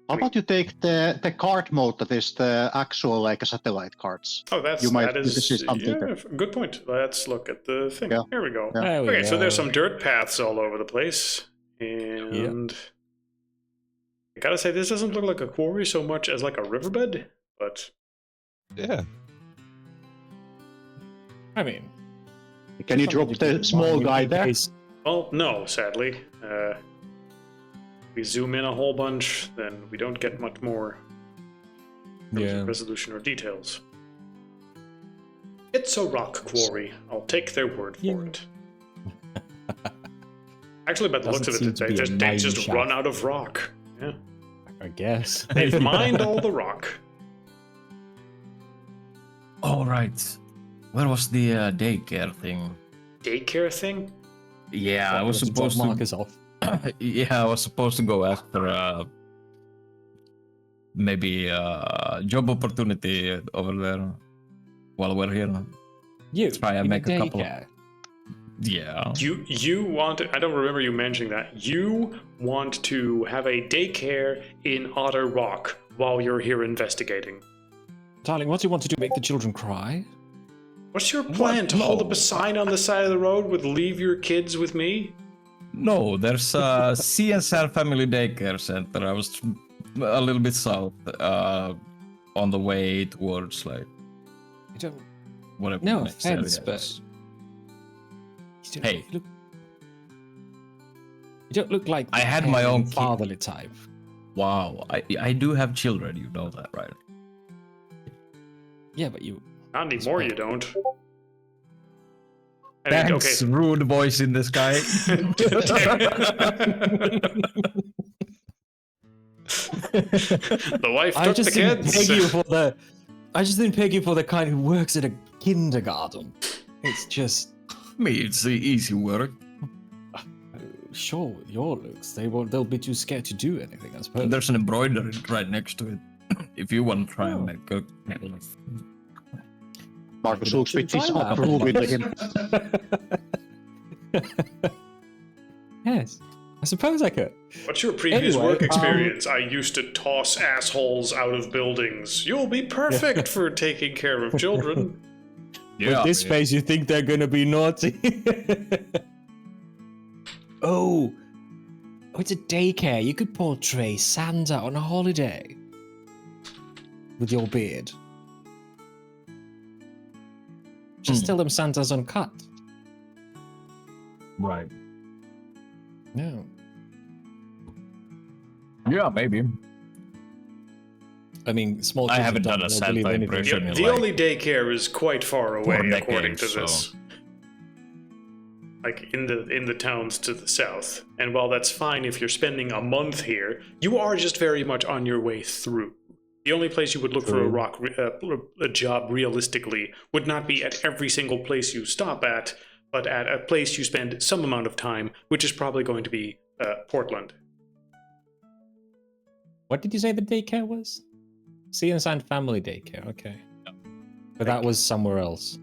How about you take the card mode that is the actual like satellite cards? Oh, You might see something yeah, there. good point. Let's look at the thing. Yeah. Here we go. Yeah. There we Okay, so go. there's some dirt paths all over the place, and I gotta say, this doesn't look like a quarry so much as like a riverbed, but Yeah. I mean, Can you drop the small guy there? well, no, sadly. We zoom in a whole bunch, then we don't get much more resolution or details. It's a rock quarry. I'll take their word for it. Actually, by the looks of it, they just run out of rock. Yeah. I guess. They've mined all the rock. All right. Where was the daycare thing? Daycare thing? Yeah, I was supposed to. Mark us off. Yeah, I was supposed to go after maybe job opportunity over there while we're here. Try and make a couple. Yeah. You want to, I don't remember you mentioning that. You want to have a daycare in Otter Rock while you're here investigating. Darling, what do you want to do? Make the children cry? What's your plan? To hold up a sign on the side of the road with "Leave your kids with me"? No, there's a CSR Family Daycare Center. I was a little bit south on the way towards like You don't. whatever. No the next area offense, but is. Hey, you don't look like I the had my own caring, fatherly type. Wow, I do have children. You know that, right? Yeah, but you. Not anymore, you don't. I mean, Thanks, rude voice in the sky. The wife I took the just didn't kids. peg you for the. I just didn't peg you for the kind who works at a kindergarten. It's just. Me, it's the easy work. Sure, with your looks, they'll be too scared to do anything, I suppose. There's an embroidery right next to it. If you want to try and make a. Marcus looks with disapproval to him. Yes, I suppose I could. What's your previous Anyway, work experience? I used to toss assholes out of buildings. You'll be perfect for taking care of children. With this face, you think they're gonna be naughty? Oh, it's a daycare. You could portray Santa on a holiday with your beard. Just tell them Santa's uncut. Right. No. Yeah, maybe. I mean, small. I children haven't done don't a believe Santa anything. impression. The only daycare is quite far away, 4 according to decades, this. so- Like in the towns to the south. And while that's fine if you're spending a month here, you are just very much on your way through. The only place you would look for a job realistically would not be at every single place you stop at, but at a place you spend some amount of time, which is probably going to be Portland. What did you say the daycare was? CNSand Family Daycare. Okay. But that was somewhere else.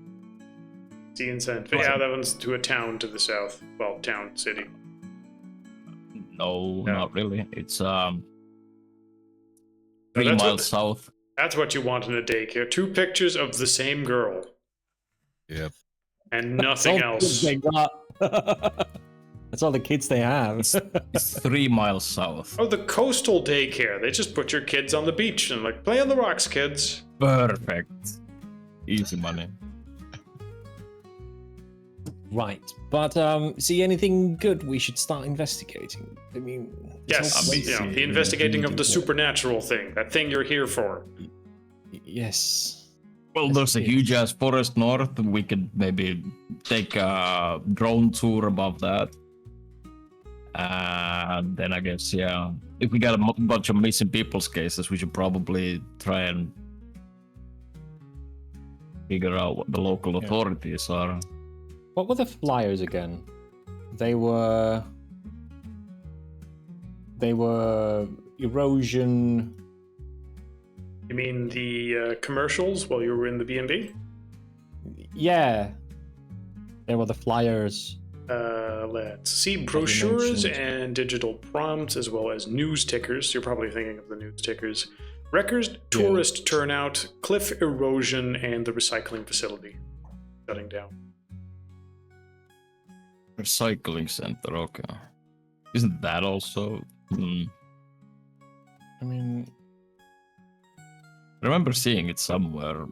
Yeah, that one's to a town to the south. Well, town, city. No, No. not really. It's 3 that's miles what- south. That's what you want in a daycare. 2 pictures of the same girl. Yep. And nothing else. They got. That's all the kids they have. It's 3 miles south. Oh, the coastal daycare. They just put your kids on the beach and like, play on the rocks, kids. Perfect. Easy money. Right, but see anything good we should start investigating? I mean, there's Yes, no you place know, in the investigating of the Sweden. supernatural thing, that thing you're here for. Yes. Well, Yes, there's a yes. huge ass forest north. We could maybe take a drone tour above that. And then I guess, yeah, if we got a bunch of missing people's cases, we should probably try and figure out what the local Yeah. authorities are. What were the flyers again? They were erosion. You mean the commercials while you were in the B&B? Yeah, they were the flyers. Let's see, brochures mentioned. and digital prompts, as well as news tickers. You're probably thinking of the news tickers. Record tourist turnout, cliff erosion, and the recycling facility shutting down. Recycling center, okay. Isn't that also? I mean, I remember seeing it somewhere.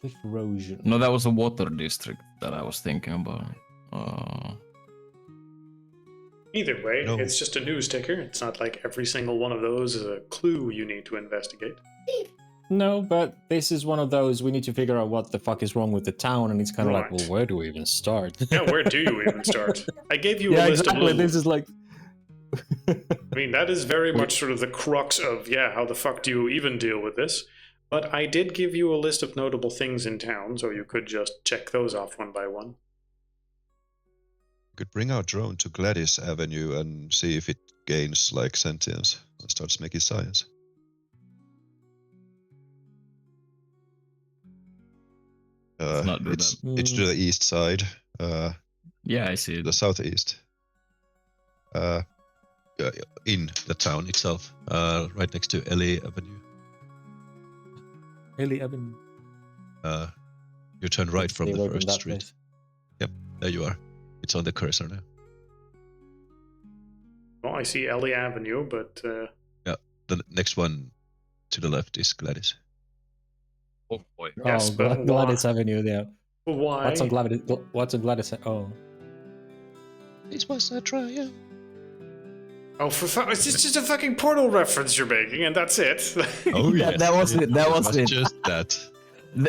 cliff erosion. No, that was a water district that I was thinking about. Either way, No. it's just a news ticker. It's not like every single one of those is a clue you need to investigate. No, but this is one of those we need to figure out what the fuck is wrong with the town, and it's kind of like, Right. well, where do we even start? Yeah, where do you even start? I gave you a Yeah, list exactly. of little... This is like. I mean, that is very much sort of the crux of, yeah, how the fuck do you even deal with this? But I did give you a list of notable things in town, so you could just check those off one by one. We could bring our drone to Gladys Avenue and see if it gains like sentience and starts making science. Let's not do It's that. it's to the east side, Yeah, I see it. the southeast. In the town itself, right next to Ellie Avenue. Ellie Avenue. You turn right from Stay the away from first that street. place. Yep, there you are. It's on the cursor now. Well, I see Ellie Avenue, but The next one to the left is Gladys. Oh boy. Yes, Oh, but Gladys Avenue. Yeah. why? What's on Gladys? What's on Gladys? Oh. It was a trial. Oh, it's just a fucking portal reference you're making, and that's it. Oh yes, that was it. That was it. Just that.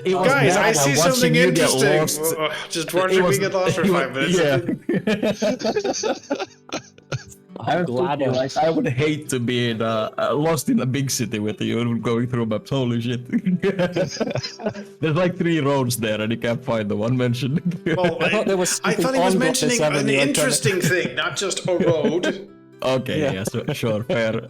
It was Guys, that I and see watching something you get interesting. lost. Just It watching was- me get lost for it 5 was- minutes. Yeah. I'm glad thinking, like, I would hate to be in lost in a big city with you going through maps. Holy shit! There's like 3 roads there, and you can't find the one mentioned. Well, I thought there was I thought he something was on mentioning Gladys an Avenue. interesting thing, not just a road. Okay, Yeah. yeah, so, sure, fair.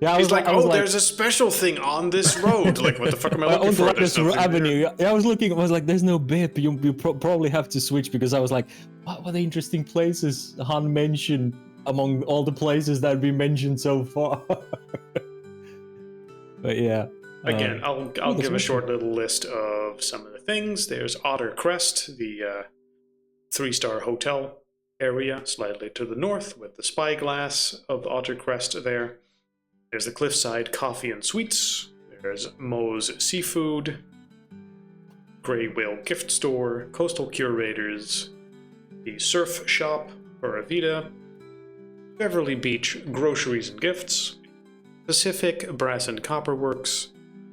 Yeah, He's like, oh, there's a special thing on this road. Like, what the fuck am I looking on for? Gladys There's nothing Avenue. there. Yeah, I was looking. I was like, "There's no bip. You probably have to switch," because I was like, "What were the interesting places Han mentioned among all the places that have been mentioned so far?" But yeah. Again, I'll that's give a awesome. short little list of some of the things. There's Otter Crest, the 3-star hotel area, slightly to the north, with the spyglass of Otter Crest there. There's the Cliffside Coffee and Sweets. There's Moe's Seafood, Grey Whale Gift Store, Coastal Curators, the Surf Shop, Pura Vida, Beverly Beach Groceries and Gifts, Pacific Brass and Copper Works,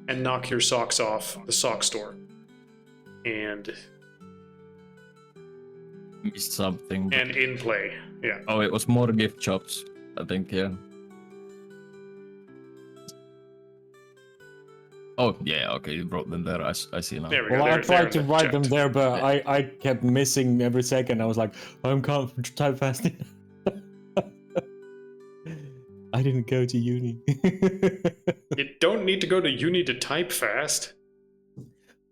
and Knock Your Socks Off, the sock store. And Missed something. In play, yeah. Oh, it was more gift shops, I think, yeah. Oh, yeah, okay, you brought them there. I see now. There we go. Well, I There- tried there, to write them checked. there, but I kept missing every second. I was like, I'm can't type fast. I didn't go to uni. You don't need to go to uni to type fast.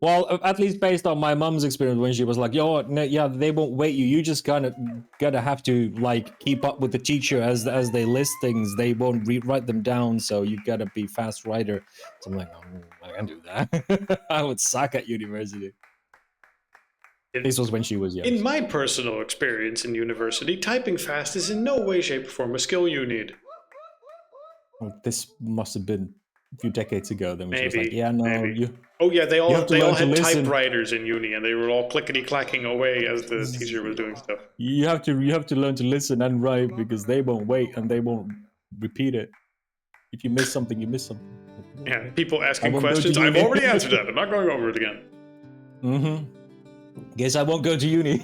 Well, at least based on my mom's experience when she was like, "Yo, no, yeah, they won't wait you. You just gotta have to like keep up with the teacher as they list things. They won't write them down, so you gotta be fast writer." So I'm like, oh, I can do that. I would suck at university. This was when she was young. In my personal experience in university, typing fast is in no way, shape, or form a skill you need. Well, this must have been few decades ago. Then was just like, Maybe, yeah, no, maybe. you Oh yeah, they all have to learn to had listen. typewriters in uni, and they were all clickety clacking away as the teacher was doing stuff. you have to learn to listen and write because they won't wait and they won't repeat it. If you miss something, you miss something. Yeah, people I asking won't go to questions. I've uni. already answered that. I'm not going over it again. Guess I won't go to uni.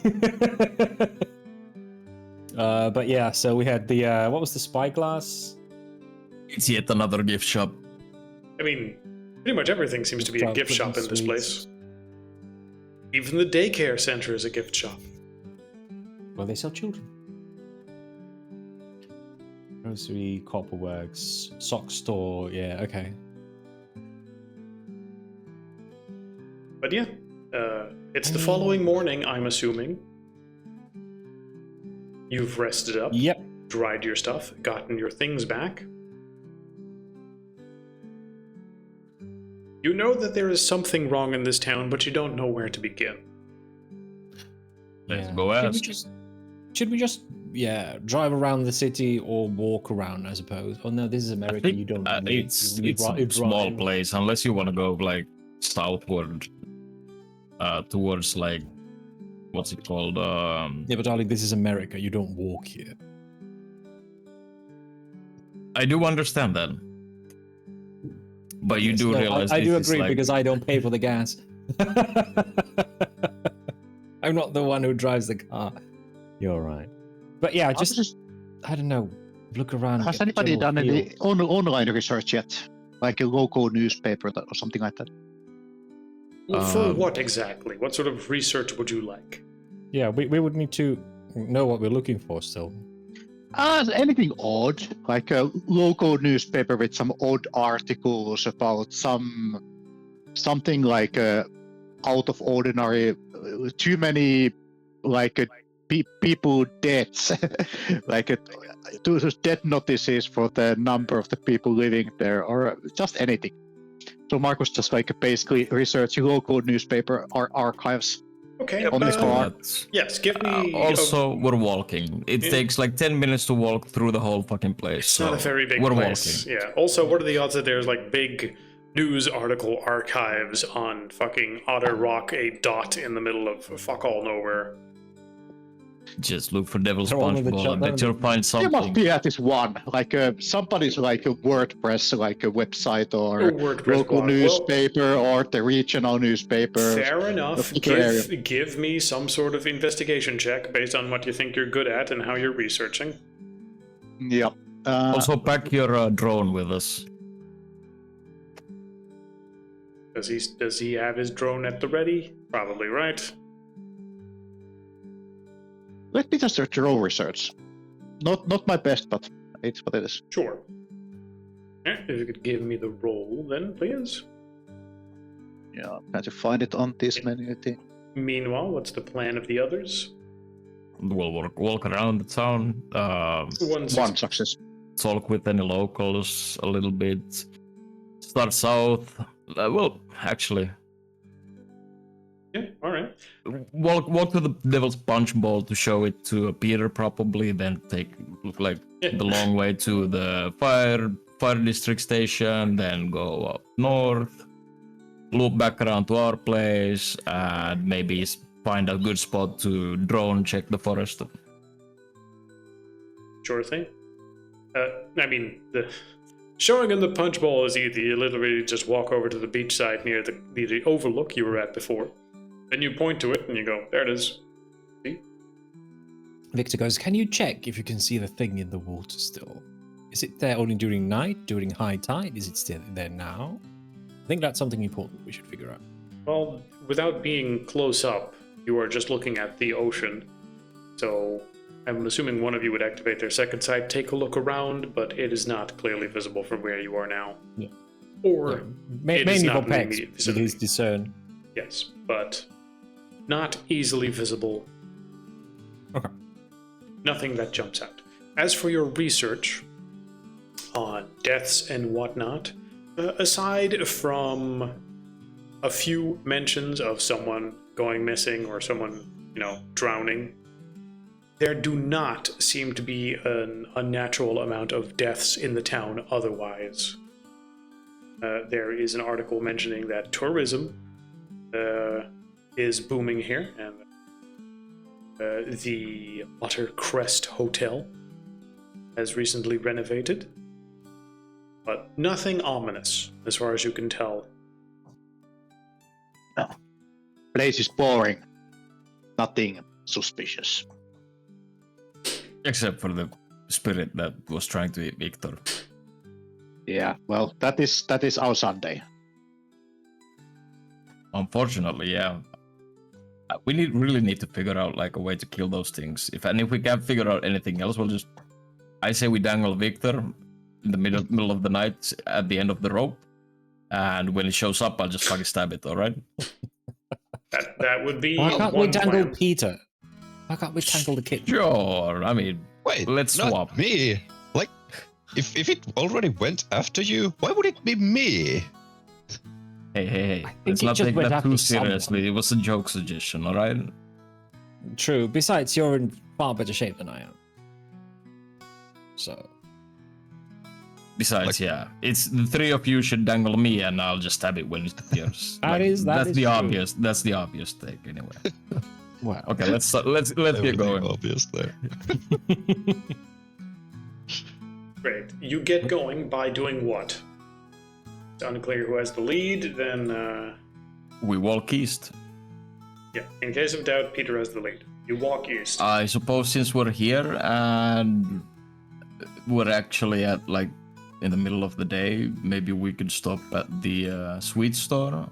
But yeah, so we had the what was the spyglass? It's yet another gift shop. I mean, pretty much everything seems to be a gift shop in this place. Even the daycare center is a gift shop. Well, they sell children. Grocery, copperworks, sock store. Yeah, okay. But yeah, it's the following morning, I'm assuming. You've rested up, Yep. dried your stuff, gotten your things back. You know that there is something wrong in this town, but you don't know where to begin. Let's go Should ask. we just drive around the city or walk around? I suppose. Oh no, this is I America. think You don't. it's a drive. small place unless you want to go like southward, towards like what's it called? Yeah, but darling, this is America. You don't walk here. I do understand that, but you do realize I do this is agree like, because I don't pay for the gas. I'm not the one who drives the car. You're right. But yeah, just I don't know. Look around. Has get a anybody general done feel. any online research yet? Like a local newspaper or something like that? For what exactly? What sort of research would you like? Yeah, we would need to know what we're looking for still. Anything odd, like a local newspaper with some odd articles about something like out of ordinary, too many like people deaths, like death notices for the number of the people living there, or just anything. So Marcus just like basically research local newspaper archives. Okay. On the car. Yes, give me. Also, we're walking. It takes like 10 minutes to walk through the whole fucking place. It's not a very big we're place. walking. Yeah. Also, what are the odds that there's like big news article archives on fucking Otter Rock, a dot in the middle of fuck all nowhere? Just look for Devil's They're all in Punch the Bowl. chat- I bet you'll find There must something. be at least one, like somebody's like a WordPress, like a website or Oh, WordPress local blog. newspaper or the regional newspaper. Fair enough. particular Give me some sort of investigation check based on what you think you're good at and how you're researching. Yeah. Also, pack your drone with us. Does he have his drone at the ready? Probably right. Let me just search your own research. Not my best, but it's what it is. Sure. Yeah, if you could give me the roll, then please. Yeah, I'm trying to find it on this menu thing. Meanwhile, what's the plan of the others? We'll walk around the town. One One success. Talk with any locals a little bit. Start south. Well, actually, Yeah, all right. walk to the Devil's Punch Bowl to show it to Peter probably. Then look like Yeah. the long way to the fire district station. Then go up north, loop back around to our place, and maybe find a good spot to drone check the forest. Sure thing. I mean, the showing in the punch bowl is easy. You literally just walk over to the beachside near the overlook you were at before. Then you point to it and you go, there it is. See? Victor goes, can you check if you can see the thing in the water still? Is it there only during night, during high tide? Is it still there now? I think that's something important we should figure out. Well, without being close up, you are just looking at the ocean. So I'm assuming one of you would activate their second sight, take a look around, but it is not clearly visible from where you are now. Yeah. Or it is Mainly not for in the Pex immediate with vicinity. his discern. Yes, but not easily visible. Okay. Nothing that jumps out. As for your research on deaths and whatnot, aside from a few mentions of someone going missing or someone, drowning, there do not seem to be an unnatural amount of deaths in the town otherwise. there is an article mentioning that tourism is booming here, and the Watercrest Hotel has recently renovated, but nothing ominous as far as you can tell. No. Place is boring. Nothing suspicious. Except for the spirit that was trying to eat Victor. Yeah, well, that is our Sunday. Unfortunately, yeah. We really need to figure out like a way to kill those things. If we can't figure out anything else, I say we dangle Victor in the middle of the night at the end of the rope, and when he shows up, I'll just fucking stab it. All right? That would be Why can't we one dangle plan. Peter? Why can't we tangle the kitten? Sure. I mean, Wait, let's not swap. me. Like, if it already went after you, why would it be me? Hey. think Let's it not just take went that after too someone. seriously. It was a joke suggestion, all right? True. Besides, you're in far better shape than I am. So. Besides, yeah, it's the three of you should dangle me, and I'll just stab it when it appears. That is that's the true. obvious. That's the obvious take, anyway. Well. Okay, let's get Everything going. obvious there. Great. You get going by doing what? It's unclear who has the lead, then, We walk east. yeah, in case of doubt, Peter has the lead. You walk east. I suppose since we're here and we're actually at like in the middle of the day, maybe we could stop at the sweet store.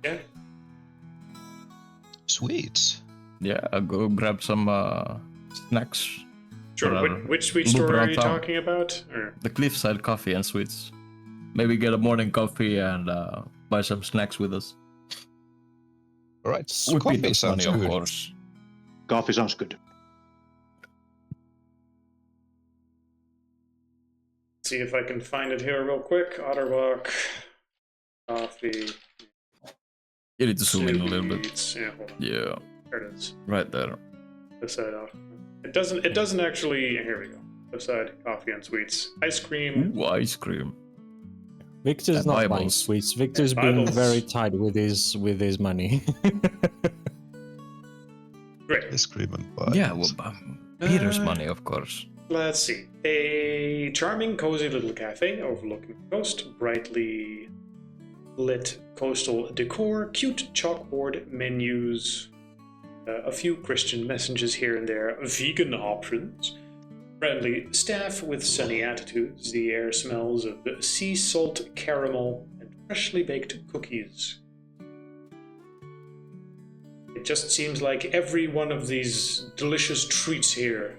Yeah. Sweets. Yeah, I'll go grab some snacks. Sure. Whatever. Which sweet Loop store are around you town. talking about? Or, The Cliffside Coffee and Sweets. Maybe get a morning coffee and buy some snacks with us. All right. With Coffee Peter's sounds money, of good. course. Coffee sounds good. see if I can find it here real quick. Otterwalk, coffee. You need to zoom in a little bit. sweets. Yeah, hold on. Yeah, There it is. right there. This side off. It doesn't actually. Here we go. This side, coffee and sweets. Ice cream. Ooh, ice cream. Victor's And not buying Bibles. sweets. Victor's And being Bibles. very tight with his money. Great. Ice cream and pie. Yeah, well, Peter's Uh, money, of course. Let's see. A charming, cozy little cafe overlooking the coast, brightly lit coastal decor, cute chalkboard menus, a few Christian messages here and there, vegan options, friendly staff with sunny attitudes. The air smells of sea salt caramel and freshly baked cookies. It just seems like every one of these delicious treats here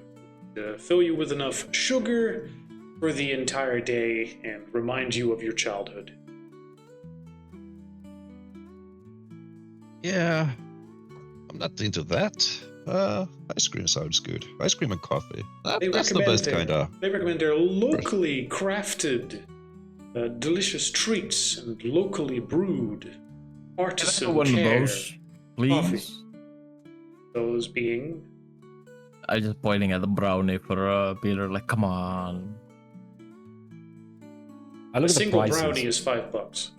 fill you with enough sugar for the entire day and remind you of your childhood. Yeah, I'm not into that. Ice cream sounds good. Ice cream and coffee. That's the best kind of. They recommend their locally crafted, delicious treats and locally brewed Can I artisan have one of care. those, please? Coffee. Those being I just pointing at the brownie for Peter, like, come on. I a look at the single prices. brownie is $5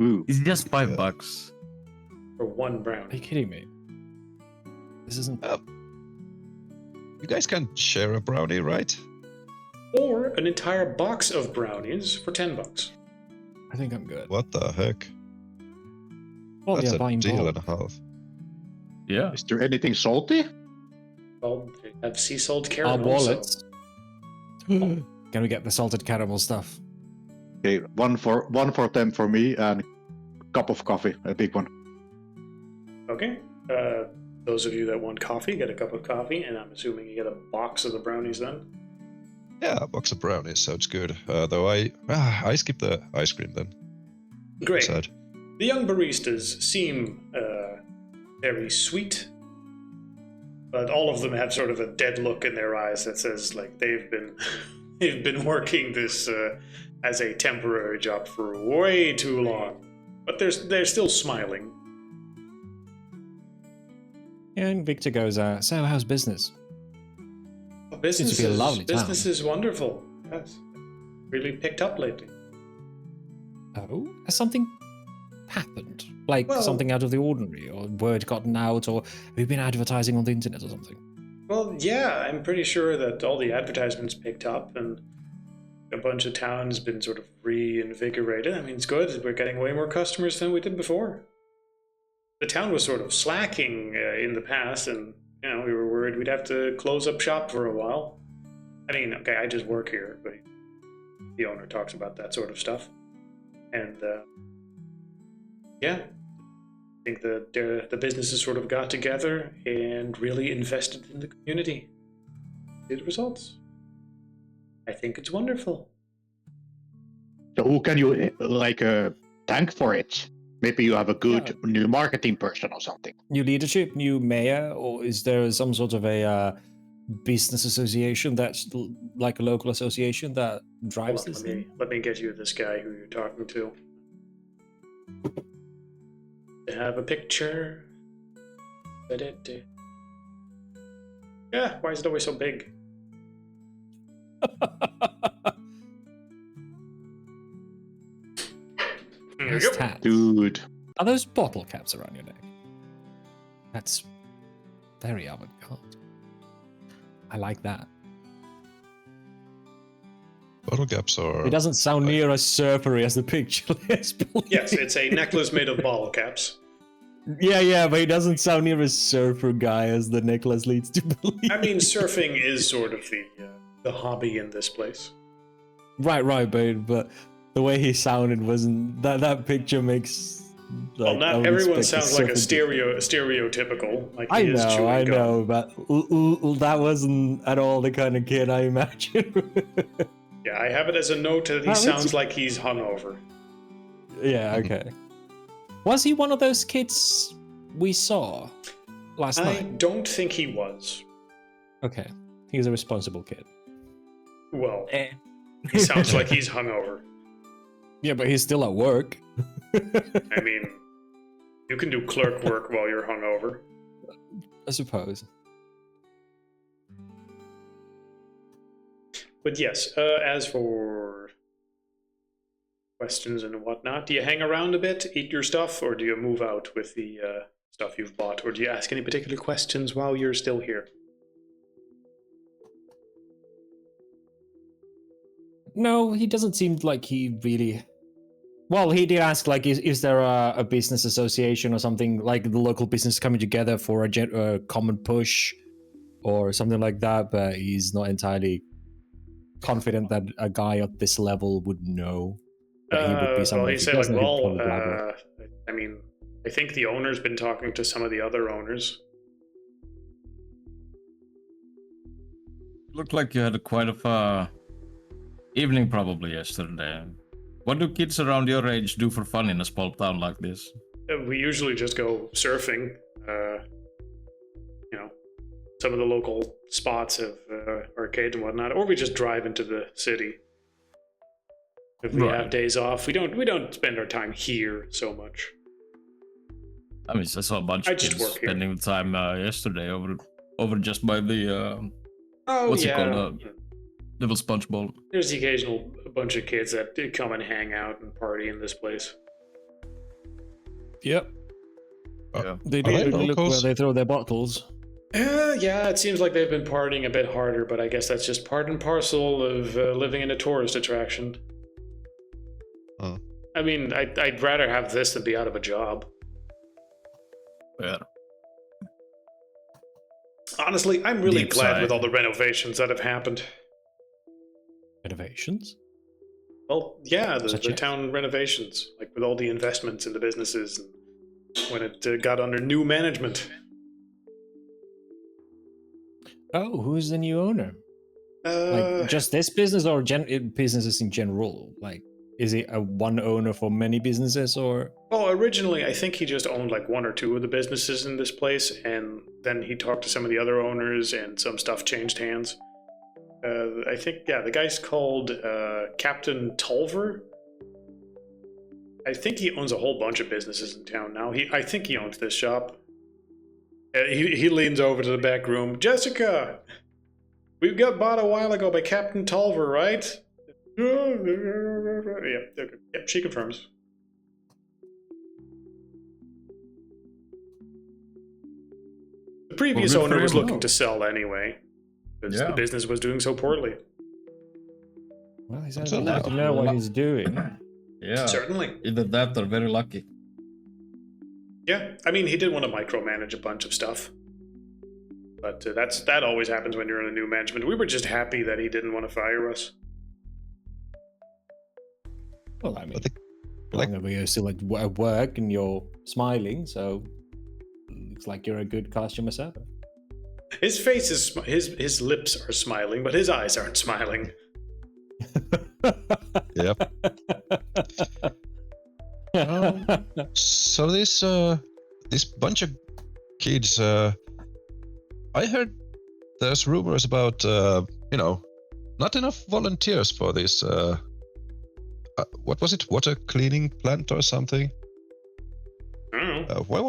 Ooh. It's just $5. for one Are you brownie. kidding me? This isn't. You guys can share a brownie, right? Or an entire box of brownies for $10. I think I'm good. What the heck? Well, That's yeah, a buying deal bulk. and a half. Yeah. Is there anything salty? Well, they have sea salt Our caramel. wallets. Can we get the salted caramel stuff? Okay, one for them for me and cup of coffee, a big one. Okay. Those of you that want coffee, get a cup of coffee, and I'm assuming you get a box of the brownies then. Yeah, a box of brownies sounds good. Though I skip the ice cream then. Great. Sad. The young baristas seem very sweet, but all of them have sort of a dead look in their eyes that says like they've been working this as a temporary job for way too long. But they're still smiling. And Victor goes, so how's business? Business to be a lovely town. business is wonderful. Yes, really picked up lately. Oh, has something happened? Like Well- something out of the ordinary, or word gotten out, or have you been advertising on the internet or something? Well, yeah, I'm pretty sure that all the advertisements picked up and a bunch of towns been sort of reinvigorated. I mean, it's good. We're getting way more customers than we did before. The town was sort of slacking in the past, and we were worried we'd have to close up shop for a while. I mean, okay, I just work here, but the owner talks about that sort of stuff. And yeah, I think that the businesses sort of got together and really invested in the community. See the results. I think it's wonderful. So who can you thank for it? Maybe you have a good new marketing person or something. New leadership, new mayor, or is there some sort of a business association that's like a local association that drives Hold this on, thing? let me get you this guy who you're talking to. I have a picture. Yeah, why is it always so big? There Nice you go. tats. Dude. Are those bottle caps around your neck? That's very avant-garde. I like that. Bottle caps are. It doesn't sound near as surfery as the picture. Yes, it's a necklace made of bottle caps. Yeah, but he doesn't sound near as surfer guy as the necklace leads to believe. I mean, surfing is sort of the hobby in this place. Right, but the way he sounded wasn't that picture makes. Like, Well, not I would everyone expect sounds like a surfer stereotypical. Like I he is chewing I gum. know, but that wasn't at all the kind of kid I imagine. Yeah, I have it as a note that he Well, it's- sounds like he's hungover. Yeah, okay. Was he one of those kids we saw last I night? don't think he was. Okay, he's a responsible kid. Well, he sounds like he's hungover. Yeah, but he's still at work. I mean, you can do clerk work while you're hungover. I suppose. But yes, as for questions and whatnot, do you hang around a bit, eat your stuff, or do you move out with the stuff you've bought? Or do you ask any particular questions while you're still here? No, he doesn't seem like he really. Well, he did ask, like, is there a business association or something, like the local business coming together for a common push or something like that, but he's not entirely confident that a guy at this level would know that he would be Well, someone. he If said, does like, know, he'd well, probably elaborate. I mean, I think the owner's been talking to some of the other owners. Looked like you had quite a evening probably yesterday. What do kids around your age do for fun in a small town like this? We usually just go surfing. Some of the local spots have arcades and whatnot, or we just drive into the city. If we have days off, we don't spend our time here so much. I mean, I saw a bunch I of just kids work here. spending time yesterday over just by the Oh, what's yeah. it called? Little sponge bowl. There's the occasional bunch of kids that come and hang out and party in this place. Yep, Yeah. they Are do they look where locals? they throw their bottles. Yeah, it seems like they've been partying a bit harder, but I guess that's just part and parcel of living in a tourist attraction. Oh. I mean, I'd rather have this than be out of a job. Yeah. Honestly, I'm really Deep glad sigh. with all the renovations that have happened. Innovations? Well, yeah, Such the as? town renovations, like with all the investments in the businesses, and when it got under new management. Oh, who's the new owner? Like just this business or businesses in general? Like, is it a one owner for many businesses or? Well, originally, I think he just owned like one or two of the businesses in this place, and then he talked to some of the other owners, and some stuff changed hands. I think, yeah, the guy's called Captain Tulver. I think he owns a whole bunch of businesses in town now. I think he owns this shop. He leans over to the back room. Jessica, we got bought a while ago by Captain Tulver, right? Yep, she confirms. The previous Well, good owner for was him. looking to sell anyway, because the Yeah. business was doing so poorly. Well, he's So allowed to lucky. know what he's doing. Yeah. Certainly. Either that or very lucky. Yeah, I mean, he did want to micromanage a bunch of stuff. But that always happens when you're in a new management. We were just happy that he didn't want to fire us. Well, I mean, But the- long as you're still at work and you're smiling, so looks like you're a good customer service. His face is his lips are smiling, but his eyes aren't smiling. Yep. So this bunch of kids, I heard there's rumors about not enough volunteers for this. What was it? Water cleaning plant or something? I don't know. Why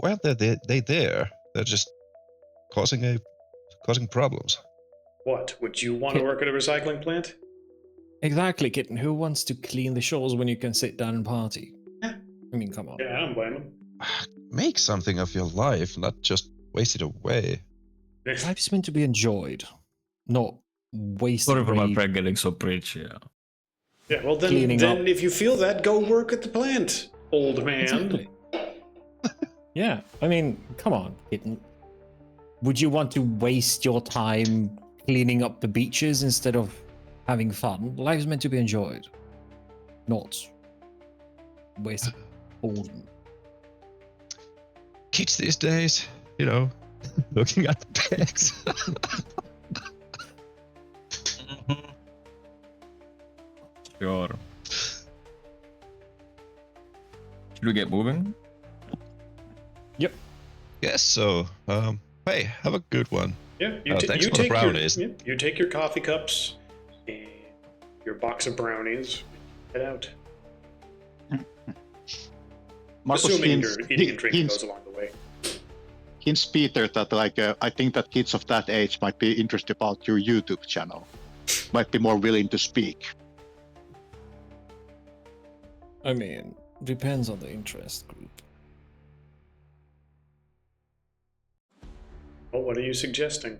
aren't they there? They're just causing problems. What? Would you want to work at a recycling plant? Exactly, kitten. Who wants to clean the shores when you can sit down and party? Yeah. I mean, come on. Yeah, I don't blame him. Make something of your life, not just waste it away. Life's meant to be enjoyed, not wasted. Sorry for my away. friend getting so preachy. Yeah. Yeah, well then Cleaning up. if you feel that, go work at the plant, old man. Exactly. Yeah, I mean, come on, kitten. Would you want to waste your time cleaning up the beaches instead of having fun? Life's meant to be enjoyed, not wasted. Boredom. Kids these days, looking at the pegs. Sure. Should we get moving? Guess so. Hey, have a good one. Yeah, Thanks for the brownies. You take your coffee cups and your box of brownies, head out. Marcus Assuming hints, your eating and drinking hints, goes along the way. hints Peter that I think that kids of that age might be interested about your YouTube channel. Might be more willing to speak. I mean, depends on the interest group. Well, what are you suggesting?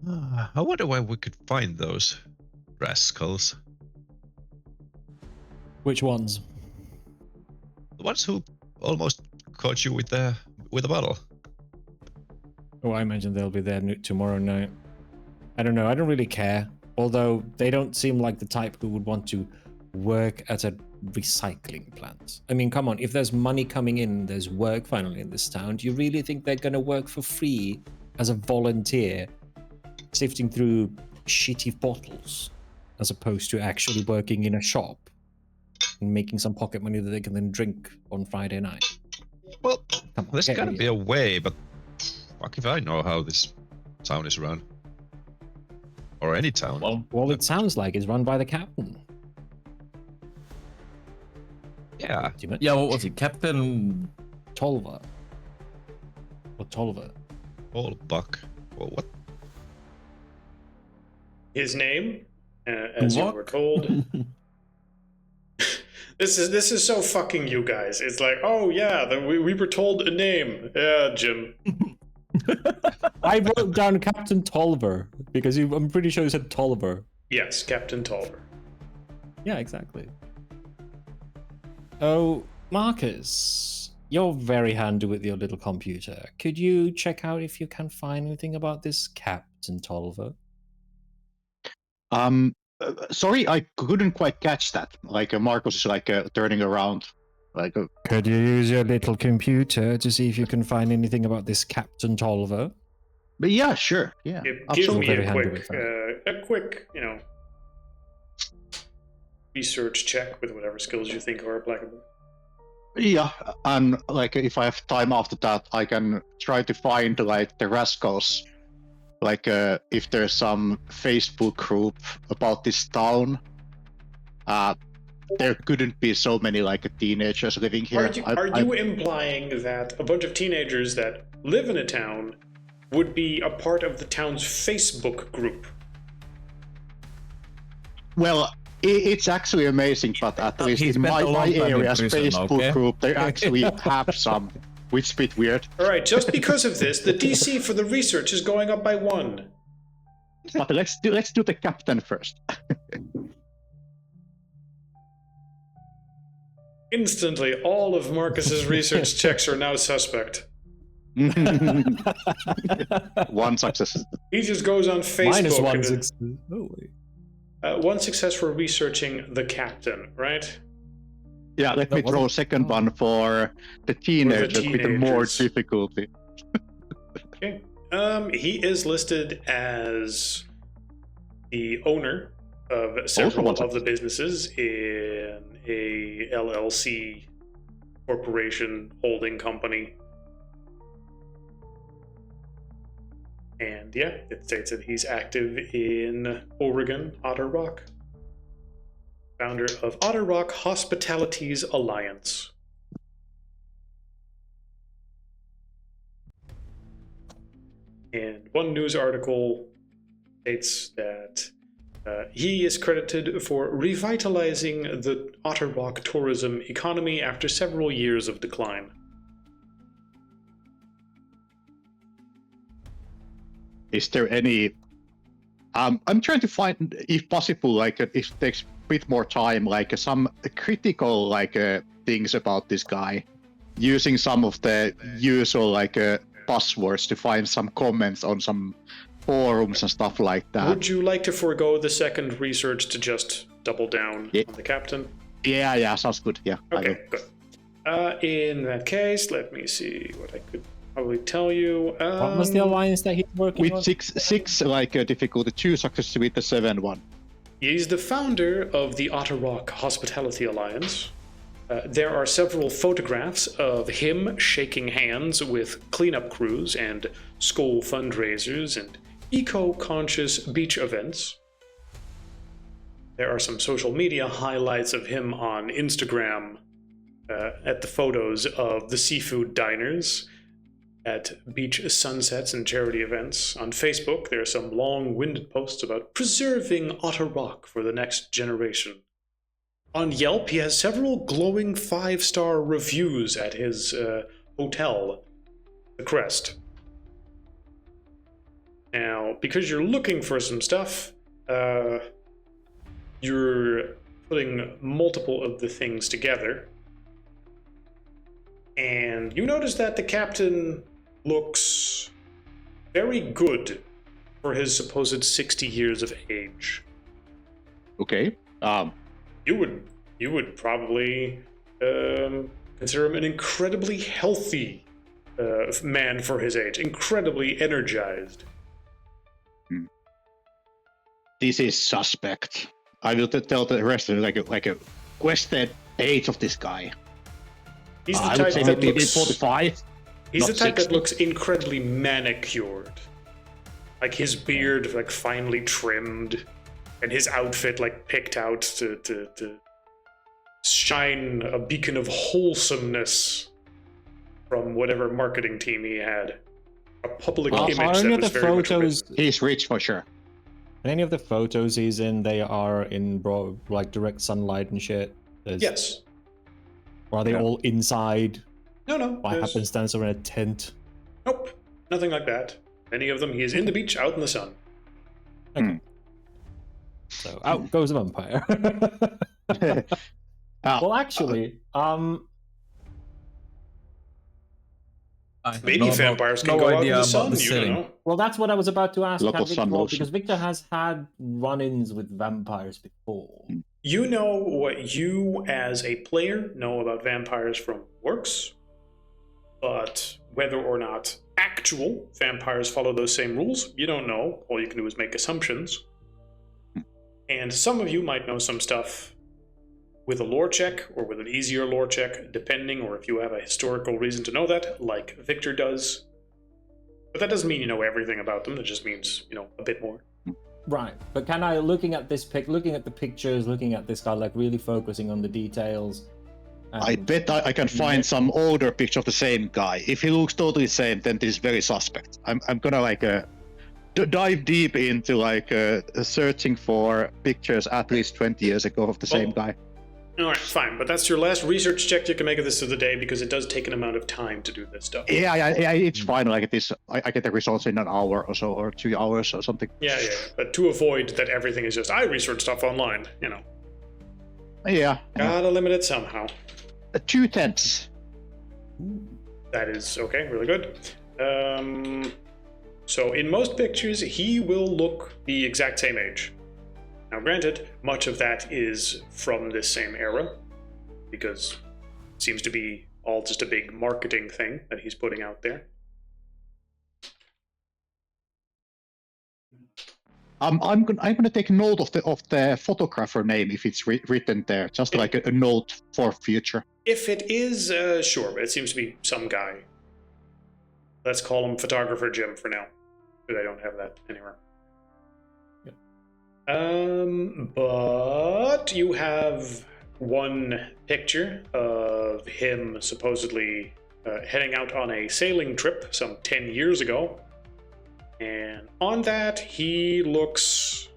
I wonder where we could find those rascals. Which ones? The ones who almost caught you with a bottle. Oh, I imagine they'll be there tomorrow night. I don't know. I don't really care. Although they don't seem like the type who would want to work at a recycling plant. I mean, come on. If there's money coming in, there's work finally in this town. Do you really think they're going to work for free as a volunteer, sifting through shitty bottles, as opposed to actually working in a shop and making some pocket money that they can then drink on Friday night? Well, Come on, there's get gotta real. be a way, but fuck if I know how this town is run. Or any town. Well, it sounds like it's run by the captain. Yeah. Do you mean Yeah, what was it? Captain. Tolver? Or Tolver? All buck. Well, what? His name, as you What? were told. This is so fucking you guys. It's like, oh yeah, we were told a name. Yeah, Jim. I wrote down Captain Tolver because I'm pretty sure you said Tolver. Yes, Captain Tolver. Yeah, exactly. Oh, Marcus, you're very handy with your little computer. Could you check out if you can find anything about this Captain Tolver? Sorry, I couldn't quite catch that. Marcus is turning around. Could you use your little computer to see if you can find anything about this Captain Tolver? But yeah, sure. Yeah, Give absolutely. me Very a handy quick, with that. research check with whatever skills you think are applicable. Yeah, and if I have time after that, I can try to find the rascals. If there's some Facebook group about this town, there couldn't be so many teenagers living here. Are you implying that a bunch of teenagers that live in a town would be a part of the town's Facebook group? Well, it's actually amazing, but at least He's in spent a my long time in area's prison, Facebook okay? group, they actually have some, which is a bit weird. All right, just because of this, the DC for the research is going up by 1. But let's do the captain first. Instantly, all of Marcus's research checks are now suspect. One success. He just goes on Facebook. Minus one and- success. Oh, wait. one success for researching the captain, right? Yeah, let me That throw a wasn't- second one for the teenagers with the more teenagers. difficulty. Okay. He is listed as the owner of several one of the businesses in a LLC corporation holding company. And yeah, it states that he's active in Oregon, Otter Rock. Founder of Otter Rock Hospitalities Alliance. And one news article states that he is credited for revitalizing the Otter Rock tourism economy after several years of decline. Is there any? I'm trying to find, if possible, like if it takes a bit more time, like some critical things about this guy, using some of the usual buzzwords to find some comments on some forums and stuff like that. Would you like to forego the second research to just double down Yeah. on the captain? Yeah, sounds good. Yeah. I Okay, good. In that case, let me see what I could probably tell you. What was the alliance that he's working with on? six difficulty, 2 successes with the 7-1. He's the founder of the Otter Rock Hospitality Alliance. There are several photographs of him shaking hands with cleanup crews and school fundraisers and eco-conscious beach events. There are some social media highlights of him on Instagram at the photos of the seafood diners, at beach sunsets and charity events. On Facebook, there are some long-winded posts about preserving Otter Rock for the next generation. On Yelp, he has several glowing 5-star reviews at his hotel, The Crest. Now, because you're looking for some stuff, you're putting multiple of the things together, and you notice that the captain looks very good for his supposed 60 years of age. Okay. You would probably consider him an incredibly healthy man for his age, incredibly energized. This is suspect. I will tell the rest of it, like a question age of this guy. He's the I type would say that maybe looks 45. He's the not type that 60. looks incredibly manicured. Like his beard like finely trimmed, and his outfit like picked out to shine a beacon of wholesomeness from whatever marketing team he had. A public Are image any that of was the very much photos? written. He's rich for sure. Any of the photos he's in, they are in like direct sunlight and shit. Yes. Or are they Yeah. all inside No. by there's- happenstance or in a tent? Nope. Nothing like that. Many of them, he is in the beach, out in the sun. So out goes the vampire. Well, actually, I have Maybe no- vampires can no go out in idea the about sun, the you setting. know. well, that's what I was about to ask. Local Victor, sun lotion. because Victor has had run-ins with vampires before. You know what you, as a player, know about vampires from works, but whether or not actual vampires follow those same rules, you don't know. All you can do is make assumptions. And some of you might know some stuff with a lore check or with an easier lore check, depending, or if you have a historical reason to know that, like Victor does. But that doesn't mean you know everything about them. It just means, you know, a bit more. Right, but can I, looking at this looking at the pictures, looking at this guy, like really focusing on the details? I bet I can find some older picture of the same guy. If he looks totally the same, then this is very suspect. I'm gonna dive deep into like searching for pictures at least 20 years ago of the same guy. All right, fine, but that's your last research check you can make of this of the day because it does take an amount of time to do this stuff. Yeah, it's fine. Like it is, I get the results in an hour or so, or 2 hours or something. Yeah, but to avoid that everything is just I research stuff online, you know. Yeah. Gotta limit it somehow. 2/10. That is okay, really good. So in most pictures, he will look the exact same age. Now, granted, much of that is from this same era, because it seems to be all just a big marketing thing that he's putting out there. I'm gonna take note of the photographer name if it's written there, just like a note for future. If it is, sure, but it seems to be some guy. Let's call him Photographer Jim for now, because I don't have that anywhere. But you have one picture of him supposedly heading out on a sailing trip some 10 years ago. And on that, he looks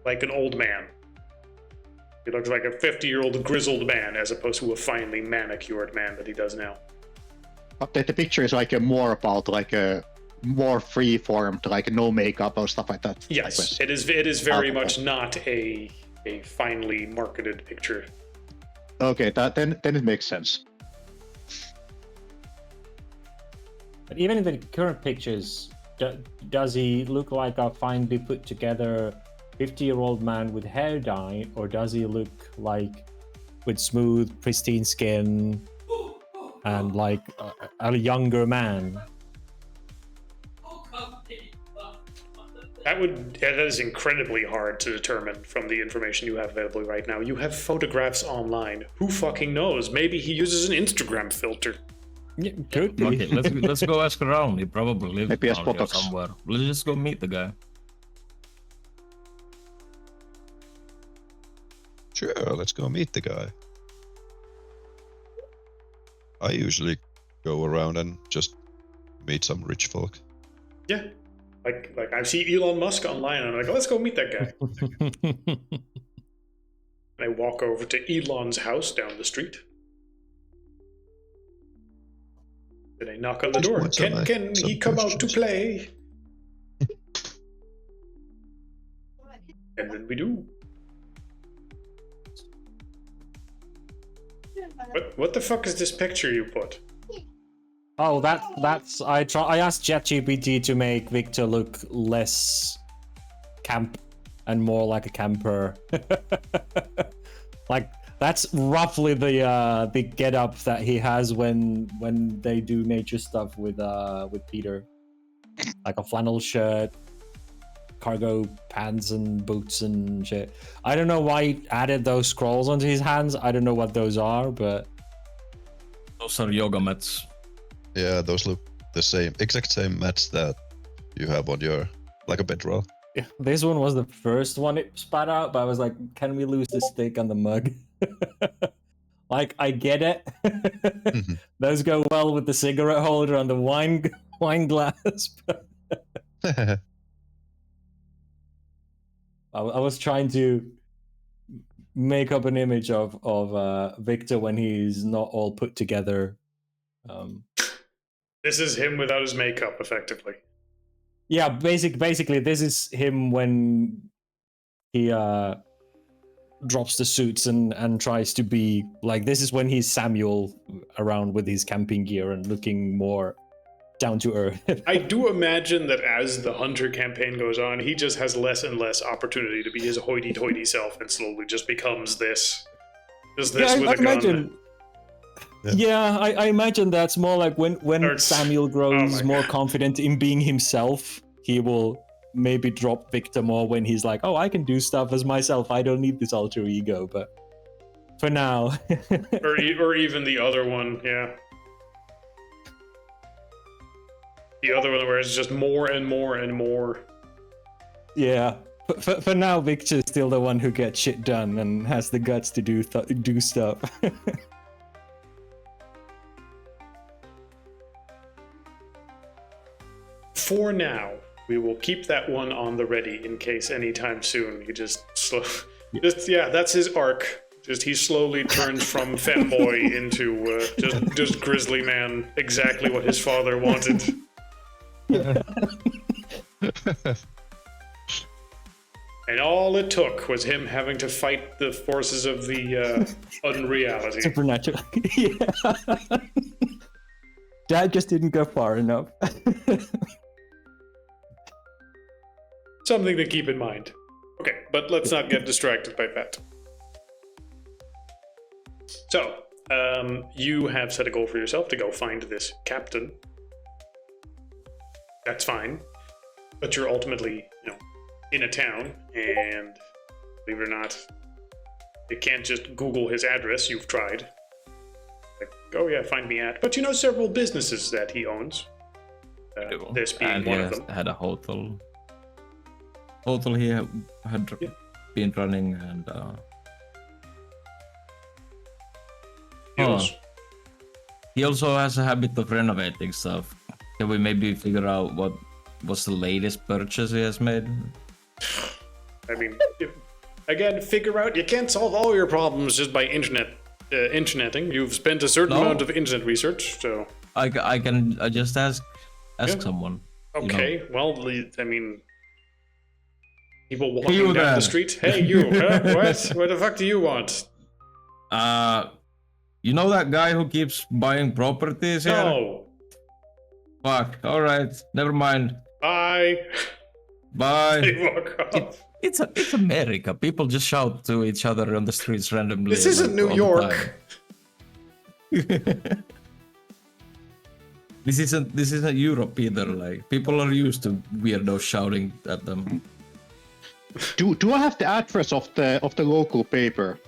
like an old man. He looks like a 50-year-old grizzled man as opposed to a finely manicured man that he does now. But the picture is like more about like a more free formed, like no makeup or stuff like that. Yes, it is very much not a finely marketed picture. Okay, then it makes sense. But even in the current pictures, does he look like a finely put together 50-year-old man with hair dye, or does he look like with smooth, pristine skin and like a younger man? That is incredibly hard to determine from the information you have available right now. You have photographs online. Who fucking knows? Maybe he uses an Instagram filter. Yeah, could be. Okay, let's go ask around. He probably lives Maybe around here Botox. somewhere. Let's just go meet the guy. Sure, let's go meet the guy. I usually go around and just meet some rich folk. Yeah. Like I see Elon Musk online and I'm like, let's go meet that guy. And I walk over to Elon's house down the street. Then I knock on the door. Can he come out to play? And then we do. What the fuck is this picture you put? Oh, that's I asked ChatGPT to make Victor look less camp and more like a camper. Like that's roughly the get up that he has when they do nature stuff with Peter. Like a flannel shirt, cargo pants and boots and shit. I don't know why he added those scrolls onto his hands. I don't know what those are, but Those are yoga mats. Yeah, those look the same, exact same mats that you have on your, like a bedroll. yeah, this one was the first one it spat out, but I was like, can we lose the stick on the mug? Like, I get it. Those go well with the cigarette holder and the wine glass. I was trying to make up an image of Victor when he's not all put together. This is him without his makeup, effectively. Yeah, basically, this is him when he drops the suits and tries to be like. This is when he's Samuel around with his camping gear and looking more down to earth. I do imagine that as the Hunter campaign goes on, he just has less and less opportunity to be his hoity-toity self and slowly just becomes this. Just this Yeah, with I a gun. imagine. Yeah, I imagine that's more like when Or- Samuel oh grows my more God. confident in being himself, he will maybe drop Victor more when he's like, oh, I can do stuff as myself. I don't need this alter ego. But for now, or even the other one, yeah. The other one where it's just more and more and more. yeah. For now, Victor's still the one who gets shit done and has the guts to do stuff. For now. We will keep that one on the ready in case anytime soon he that's his arc. Just he slowly turns from femboy into just grizzly man, exactly what his father wanted. And all it took was him having to fight the forces of the unreality. Supernatural. Yeah. Dad just didn't go far enough. Something to keep in mind. Okay, but let's not get distracted by that. So, you have set a goal for yourself to go find this captain. That's fine. But you're ultimately, in a town, and believe it or not, you can't just Google his address. You've tried. Like, oh yeah, find me at. But you know several businesses that he owns. This being and one he of them. had a hotel. Hotel he had been running, and he also has a habit of renovating stuff. Can we maybe figure out what was the latest purchase he has made? I mean, again, figure out. You can't solve all your problems just by interneting. You've spent a certain amount of internet research, so I just ask someone. Okay, well, I mean, people walking You down there. the street. Hey, you! What? What the fuck do you want? You know that guy who keeps buying properties here? No. Fuck. All right. Never mind. Bye. Bye. They walk off. It's America. People just shout to each other on the streets randomly. This isn't New all the York. time. This isn't Europe either. Like, people are used to weirdos shouting at them. Do I have the address of the local paper?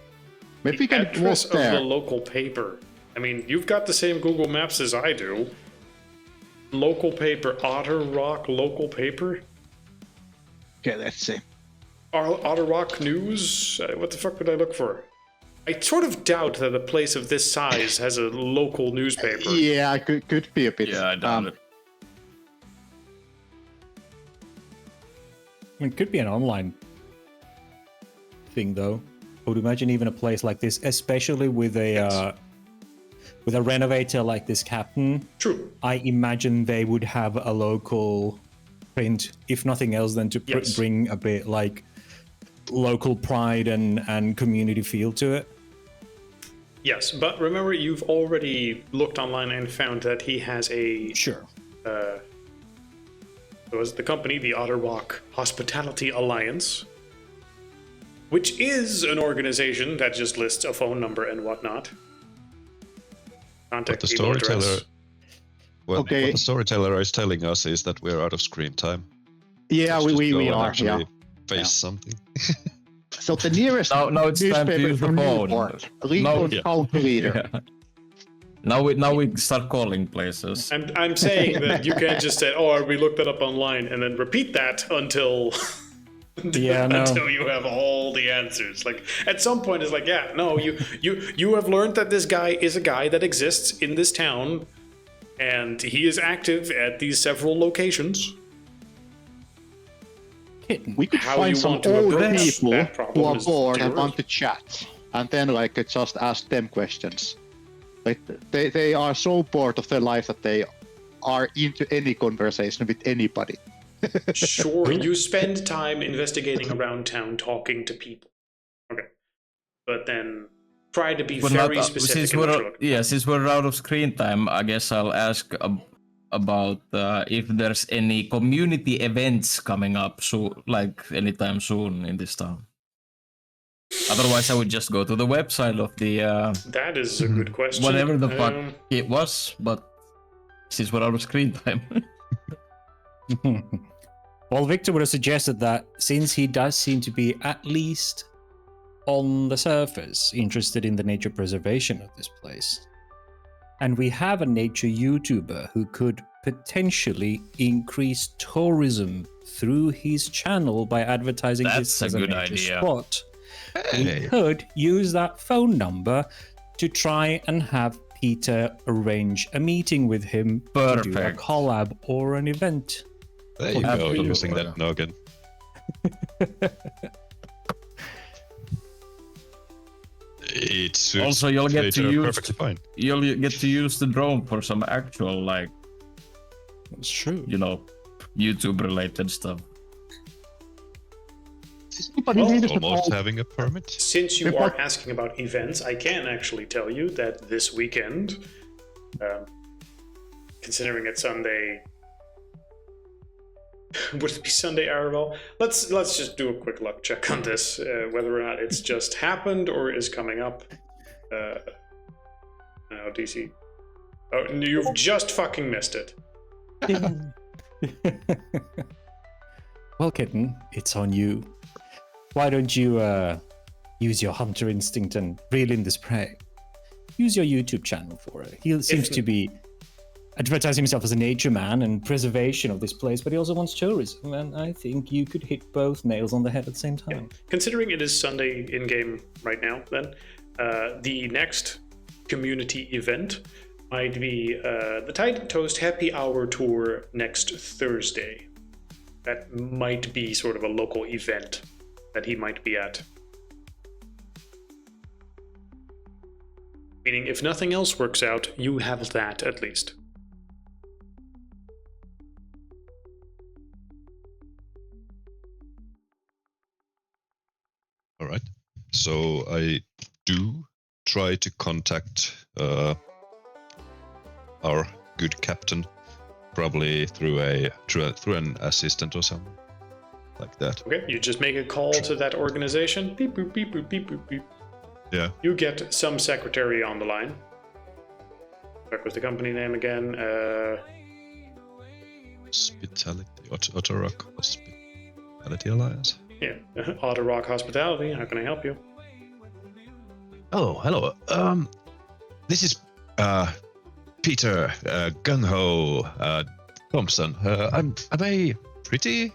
Maybe we can Address walk of there. the local paper. I mean, you've got the same Google Maps as I do. Local paper, Otter Rock local paper. Okay, let's see. Otter Rock News? What the fuck would I look for? I sort of doubt that a place of this size has a local newspaper. Yeah, could be a bit. Yeah, I doubt it. I mean, it could be an online thing, though. I would imagine even a place like this, especially with a renovator like this captain. True. I imagine they would have a local print, if nothing else, than to bring a bit like local pride and community feel to it. Yes, but remember, you've already looked online and found that he has a Sure. it was the company, the Otter Rock Hospitality Alliance, which is an organization that just lists a phone number and whatnot. Contact But the email storyteller, address. what the storyteller is telling us is that we're out of screen time. Yeah, Let's just we go and are. actually Yeah. face something. So the nearest Now it's time to newspaper use the from phone. Newport, Lincoln yeah. County Leader. Yeah. Now we start calling places. I'm saying that you can't just say, "Oh, we looked that up online," and then repeat that until until you have all the answers. Like at some point, it's like, yeah, no, you have learned that this guy is a guy that exists in this town, and he is active at these several locations. We could How find you some want to old approach people that problem who are is bored and yours. want to chat, and then just ask them questions. Like they are so bored of their life that they are into any conversation with anybody. Sure, you spend time investigating around town, talking to people. Okay, but then try to be very specific. Since we're out of screen time, I guess I'll ask about if there's any community events coming up, so like anytime soon in this town. Otherwise, I would just go to the website of the that is a good question. whatever the fuck it was. But since we're out of screen time. Well, Victor would have suggested that since he does seem to be, at least on the surface, interested in the nature preservation of this place, and we have a nature YouTuber who could potentially increase tourism through his channel by advertising this as a good nature idea. spot, we could use that phone number to try and have Peter arrange a meeting with him to do a Perfect. collab or an event. There you go, Absolutely. using that noggin. It suits Also, you'll get to Twitter use perfectly fine. you'll get to use the drone for some actual like It's true. YouTube related stuff. Does anybody Well, need us to Almost pause? having a permit. Since you Report- are asking about events, I can actually tell you that this weekend, considering it's Sunday, would it be Sunday, Aravel? Let's just do a quick luck check on this, whether or not it's just happened or is coming up. No, DC. Oh, you've just fucking missed it. Well, kitten, it's on you. Why don't you use your hunter instinct and reel in this prey? Use your YouTube channel for it. He seems to be advertising himself as a nature man and preservation of this place, but he also wants tourism, and I think you could hit both nails on the head at the same time. Considering it is Sunday in-game right now, then, the next community event might be the Titan Toast Happy Hour Tour next Thursday. That might be sort of a local event that he might be at. Meaning, if nothing else works out, you have that at least. All right. So I do try to contact our good captain, probably through an assistant or something like that. Okay, you just make a call to that organization. Beep boop beep boop beep boop beep. Yeah. You get some secretary on the line. What was the company name again? Hospitality, Otorock Hospitality Alliance. Yeah, Otter Rock Hospitality. How can I help you? Oh, hello. This is Peter Gung Ho Thompson. I'm a pretty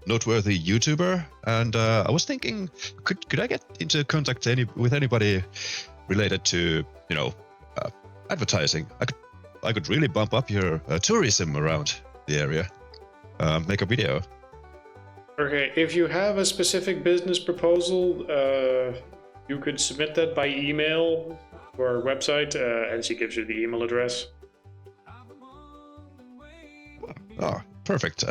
noteworthy YouTuber, and I was thinking, could I get into contact with anybody related to advertising? I could really bump up your tourism around the area. Make a video. Okay, if you have a specific business proposal, you could submit that by email to our website, and she gives you the email address. Oh, perfect.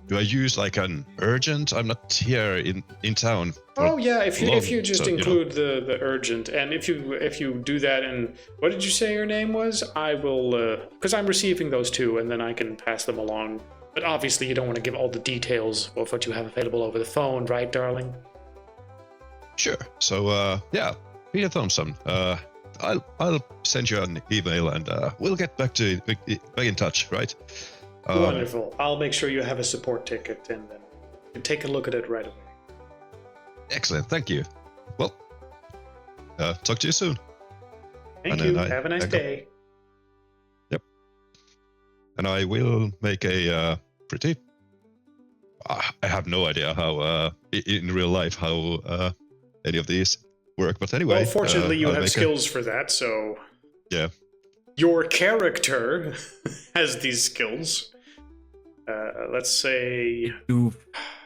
Do I use like an urgent? I'm not here in town. Oh yeah, if you just so, include the urgent, and if you do that, and what did you say your name was? I will, because I'm receiving those too, and then I can pass them along. But obviously, you don't want to give all the details of what you have available over the phone, right, darling? Sure. So yeah, Peter Thompson. I'll send you an email, and we'll get back in touch, right? Wonderful. I'll make sure you have a support ticket, and then you can take a look at it right away. Excellent. Thank you. Well, talk to you soon. Thank And you. then Have a nice I go. day. Yep. And I will make a pretty. I have no idea how in real life how any of these work, but anyway. Well, fortunately, you I'll have make skills for that, so Yeah. your character has these skills. Let's say, I do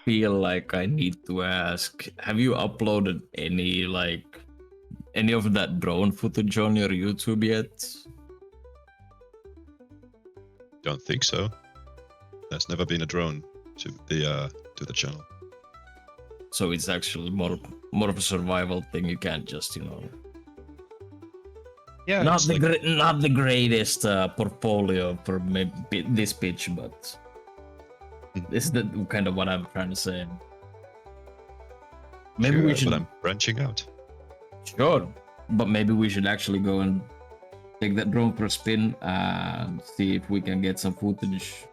feel like I need to ask, have you uploaded any of that drone footage on your YouTube yet? Don't think so. There's never been a drone to the channel. So it's actually more of a survival thing. You can't just, Yeah. not it's the like- not the greatest portfolio for maybe this pitch, but this is the kind of what I'm trying to say. Maybe Sure, we should. But I'm branching out. Sure, but maybe we should actually go and take that drone for a spin and see if we can get some footage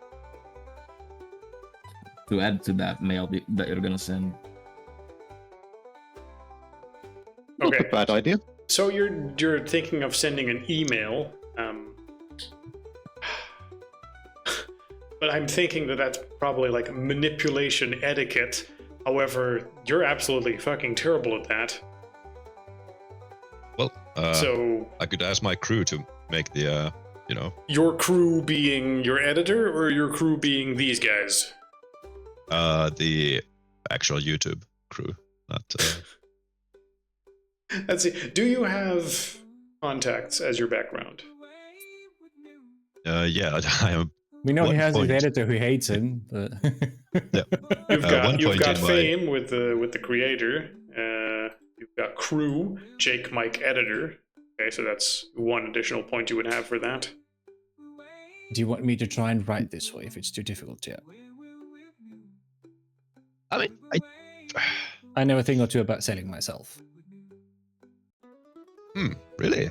to add to that mail that you're gonna send. Not a okay. bad idea. So you're thinking of sending an email, but I'm thinking that that's probably like manipulation etiquette. However, you're absolutely fucking terrible at that. Well, So I could ask my crew to make the you know. Your crew being your editor, or your crew being these guys? The actual YouTube crew, not. Let's see. Do you have contacts as your background? Yeah, I am. We know he has point. his editor who hates him, but Yeah. You've got fame with the creator. You've got crew, Jake, Mike, editor. Okay, so that's one additional point you would have for that. do you want me to try and write this way if it's too difficult yet? I mean, I know a thing or two about selling myself. Really?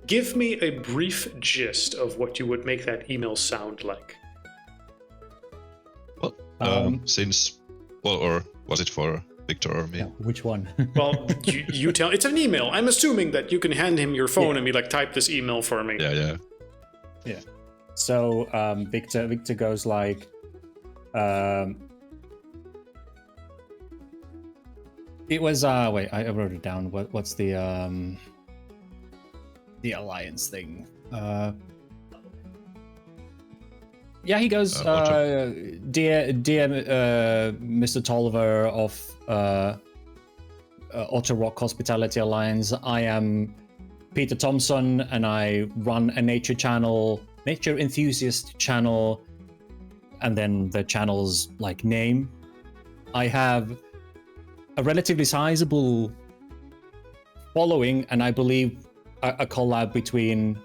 Give me a brief gist of what you would make that email sound like. Well, or was it for Victor or me? Yeah, which one? Well, you tell. It's an email. I'm assuming that you can hand him your phone and be like, type this email for me. Yeah. So Victor goes like, it was wait, I wrote it down. What's the alliance thing? Yeah, he goes, dear Mr. Tolliver of Otter Rock Hospitality Alliance, I am Peter Thompson, and I run a nature enthusiast channel, and then the channel's like name. I have a relatively sizable following, and I believe a collab between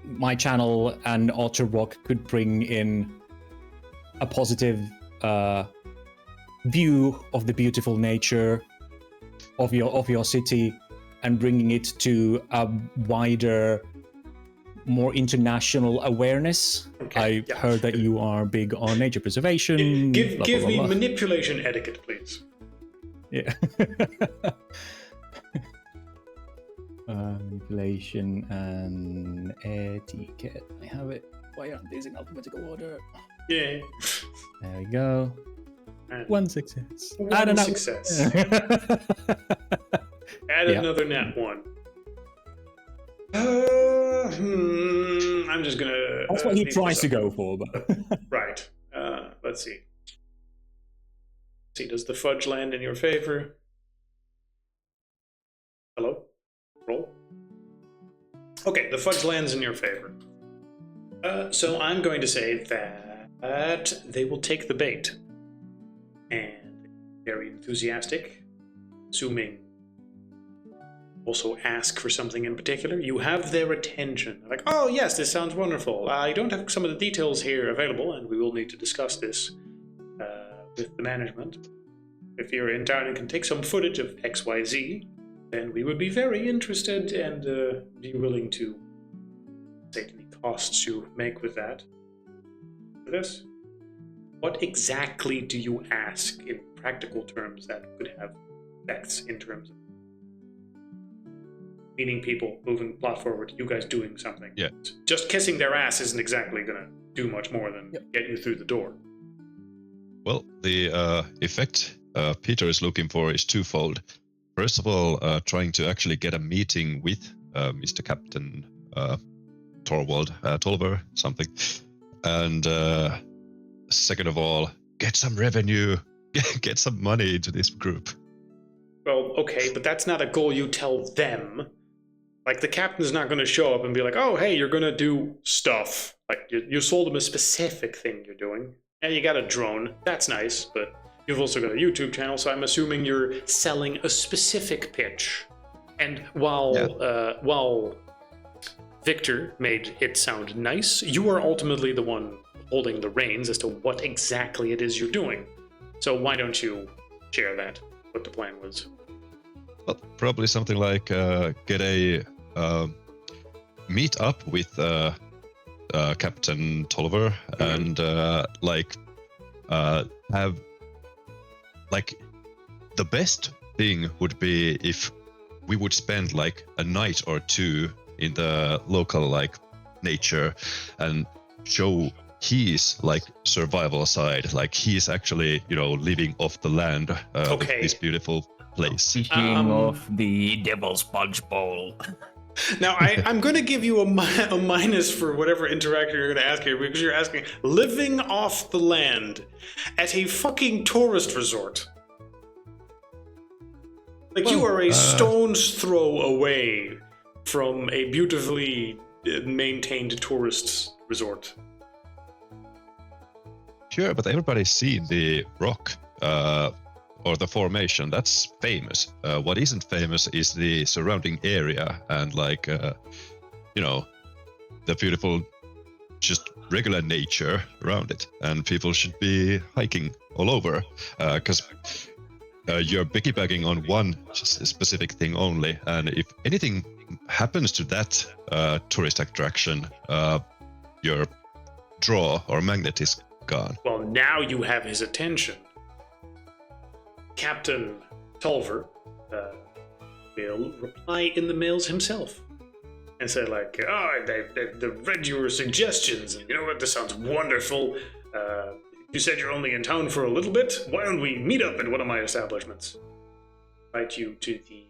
my channel and Otter Rock could bring in a positive view of the beautiful nature of your city, and bringing it to a wider, more international awareness. Okay, I heard that you are big on nature preservation. Give me blah. manipulation etiquette, please. Yeah. Manipulation and etiquette. I have it. Why aren't these in alphabetical order? Yeah. There we go. And One success. one success. Add another nat one. I'm just gonna. That's what he tries to go for, but right. Let's see. Does the fudge land in your favor? Hello? Roll. Okay, the fudge lands in your favor. So I'm going to say that they will take the bait. And very enthusiastic, assuming also ask for something in particular. You have their attention. Like, oh yes, this sounds wonderful. I don't have some of the details here available, and we will need to discuss this with the management. If you're in town and can take some footage of XYZ, then we would be very interested and be willing to take any costs you make with that. For this, what exactly do you ask in practical terms that could have effects in terms of meeting people, moving the plot forward, you guys doing something? Yeah. Just kissing their ass isn't exactly going to do much more than get you through the door. Well, the effect Peter is looking for is twofold. First of all, trying to actually get a meeting with Mr. Captain Tolliver, something. And second of all, get some revenue, get some money into this group. Well, okay, but that's not a goal you tell them. Like, the captain's not going to show up and be like, oh, hey, you're going to do stuff. Like, you sold him a specific thing you're doing. And you got a drone. That's nice, but you've also got a YouTube channel, so I'm assuming you're selling a specific pitch. And while Victor made it sound nice, you are ultimately the one holding the reins as to what exactly it is you're doing. So why don't you share that, what the plan was? Well, probably something like get a meet up with Captain Tolliver and have like the best thing would be if we would spend like a night or two in the local like nature and show his like survival side, like he's actually, you know, living off the land with this beautiful place. Speaking of the Devil's Punch Bowl. Now, I'm going to give you a minus for whatever interaction you're going to ask here, because you're asking living off the land at a fucking tourist resort. Like, you are a stone's throw away from a beautifully maintained tourist resort. Sure, but everybody's seen the rock or the formation. That's famous. What isn't famous is the surrounding area and the beautiful, just regular nature around it. And people should be hiking all over because you're piggybacking on one specific thing only. And if anything happens to that tourist attraction, your draw or magnet is gone. Well, now you have his attention. Captain Tolver will reply in the mails himself and say like, they've read your suggestions, and you know what, this sounds wonderful. You said you're only in town for a little bit. Why don't we meet up at one of my establishments? Invite you to the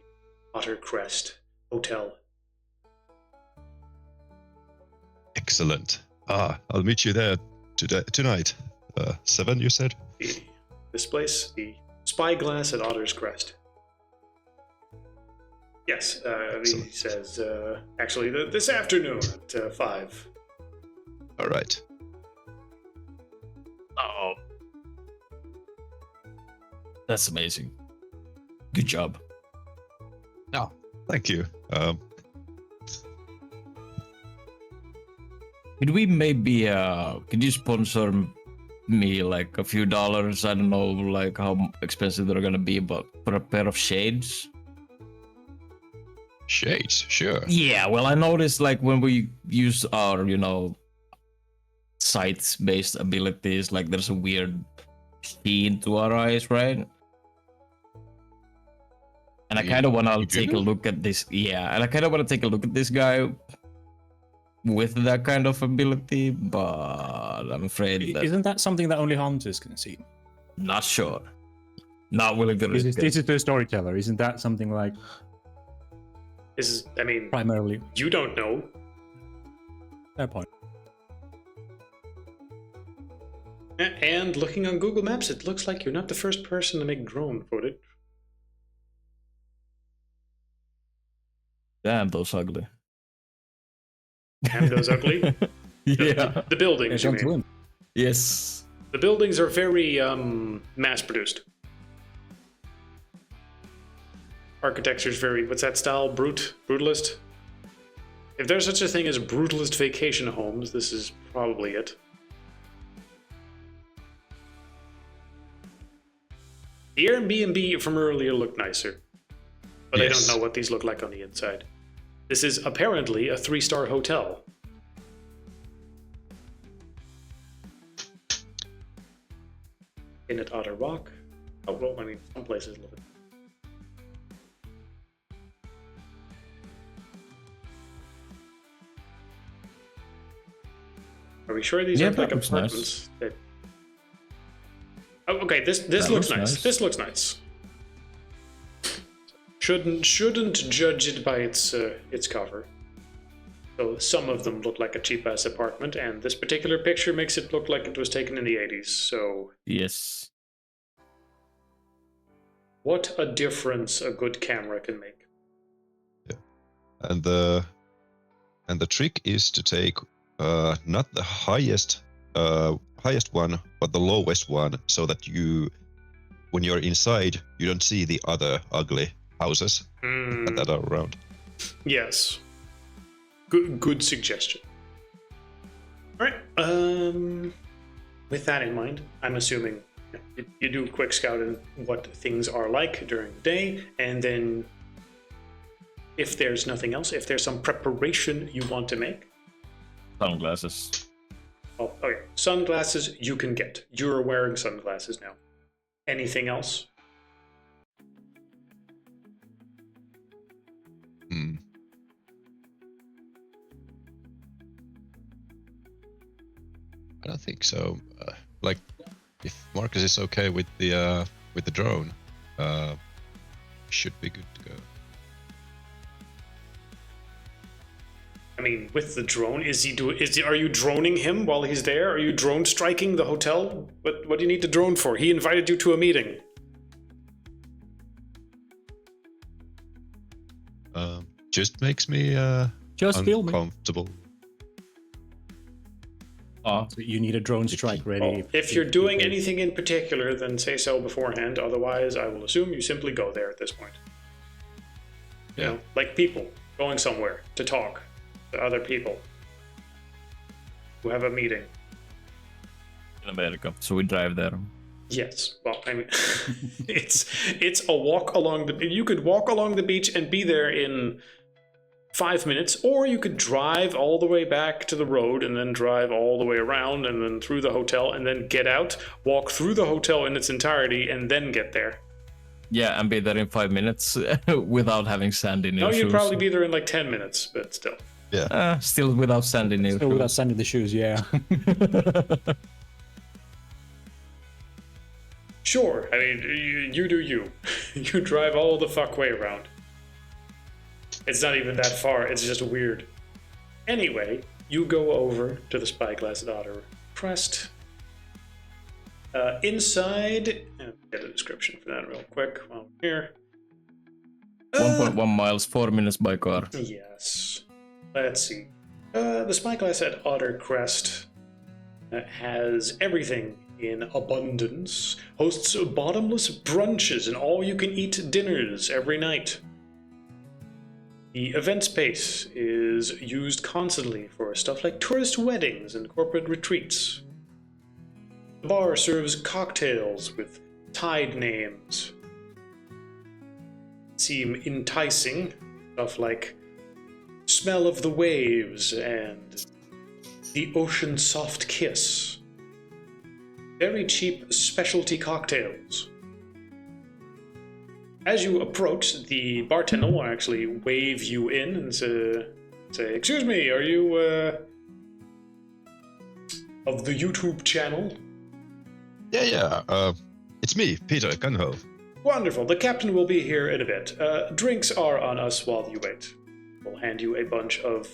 Otter Crest Hotel. Excellent. I'll meet you there tonight. 7, you said? This place, the Spyglass at Otter's Crest. Yes, he says, actually, this afternoon at 5. All right. Oh. That's amazing. Good job. Oh, thank you. Could we maybe, could you sponsor me like a few dollars? I don't know, like how expensive they're gonna be, but for a pair of shades? Shades, sure. Yeah, well, I noticed like when we use our, sight-based abilities, like there's a weird sheen to our eyes, right? And I kind of want to take a look at this. Yeah, and I kind of want to take a look at this guy with that kind of ability, but I'm afraid that... Isn't that something that only hunters can see? Not sure. Not willing to risk it. This is the storyteller. Isn't that something like... primarily. You don't know. Fair point. And looking on Google Maps, it looks like you're not the first person to make drone footage. Damn, those ugly. Damn, those ugly? Yeah. The buildings, you mean? Yes. The buildings are very mass-produced. Architecture's very, what's that style? Brutalist? If there's such a thing as brutalist vacation homes, this is probably it. The Airbnb from earlier looked nicer, but I don't know what these look like on the inside. This is apparently a 3-star hotel. In at Otter Rock. Oh, well, I mean, some places look at. Are we sure these aren't like apartments? Nice. Oh, okay. This looks nice. This looks nice. Shouldn't judge it by its cover. So some of them look like a cheap ass apartment, and this particular picture makes it look like it was taken in the 80s. So yes. What a difference a good camera can make. Yeah, and the trick is to take not the highest one, but the lowest one, so that when you're inside, you don't see the other ugly houses that are around. Yes. Good suggestion. All right. With that in mind, I'm assuming you do a quick scout in what things are like during the day, and then if there's nothing else, if there's some preparation you want to make. Sunglasses. Oh, okay. Sunglasses you can get. You're wearing sunglasses now. Anything else? I don't think so. If Marcus is okay with the drone, should be good to go. I mean, with the drone, are you droning him while he's there? Are you drone striking the hotel? What do you need the drone for? He invited you to a meeting. Just makes me Just film me. uncomfortable. So you need a drone strike ready. Well, if you're doing anything in particular, then say so beforehand. Otherwise, I will assume you simply go there at this point. You know, like people going somewhere to talk to other people who have a meeting. In America, so we drive there. Yes, well, I mean, it's a walk along the. You could walk along the beach and be there in 5 minutes, or you could drive all the way back to the road and then drive all the way around and then through the hotel and then get out, walk through the hotel in its entirety, and then get there. Yeah, and be there in 5 minutes without having sand in your No, shoes. you'd probably be there in like 10 minutes, but still. Yeah. Still without sand in your Still shoes. without sand in the shoes, yeah. Sure, I mean, you do you. You drive all the fuck way around. It's not even that far, it's just weird. Anyway, you go over to the Spyglass Otter Crest. Inside, get a description for that real quick while I'm here. 1.1 miles, 4 minutes by car. Yes. Let's see. The Spyglass at Otter Crest has everything in abundance, hosts bottomless brunches and all-you-can-eat dinners every night. The event space is used constantly for stuff like tourist weddings and corporate retreats. The bar serves cocktails with tide names. Seem enticing, stuff like Smell of the Waves and The Ocean Soft Kiss. Very cheap specialty cocktails. As you approach, the bartender will actually wave you in and say, "Excuse me, are you of the YouTube channel?" Yeah. It's me, Peter Gunho. Wonderful. The captain will be here in a bit. Drinks are on us while you wait. We'll hand you a bunch of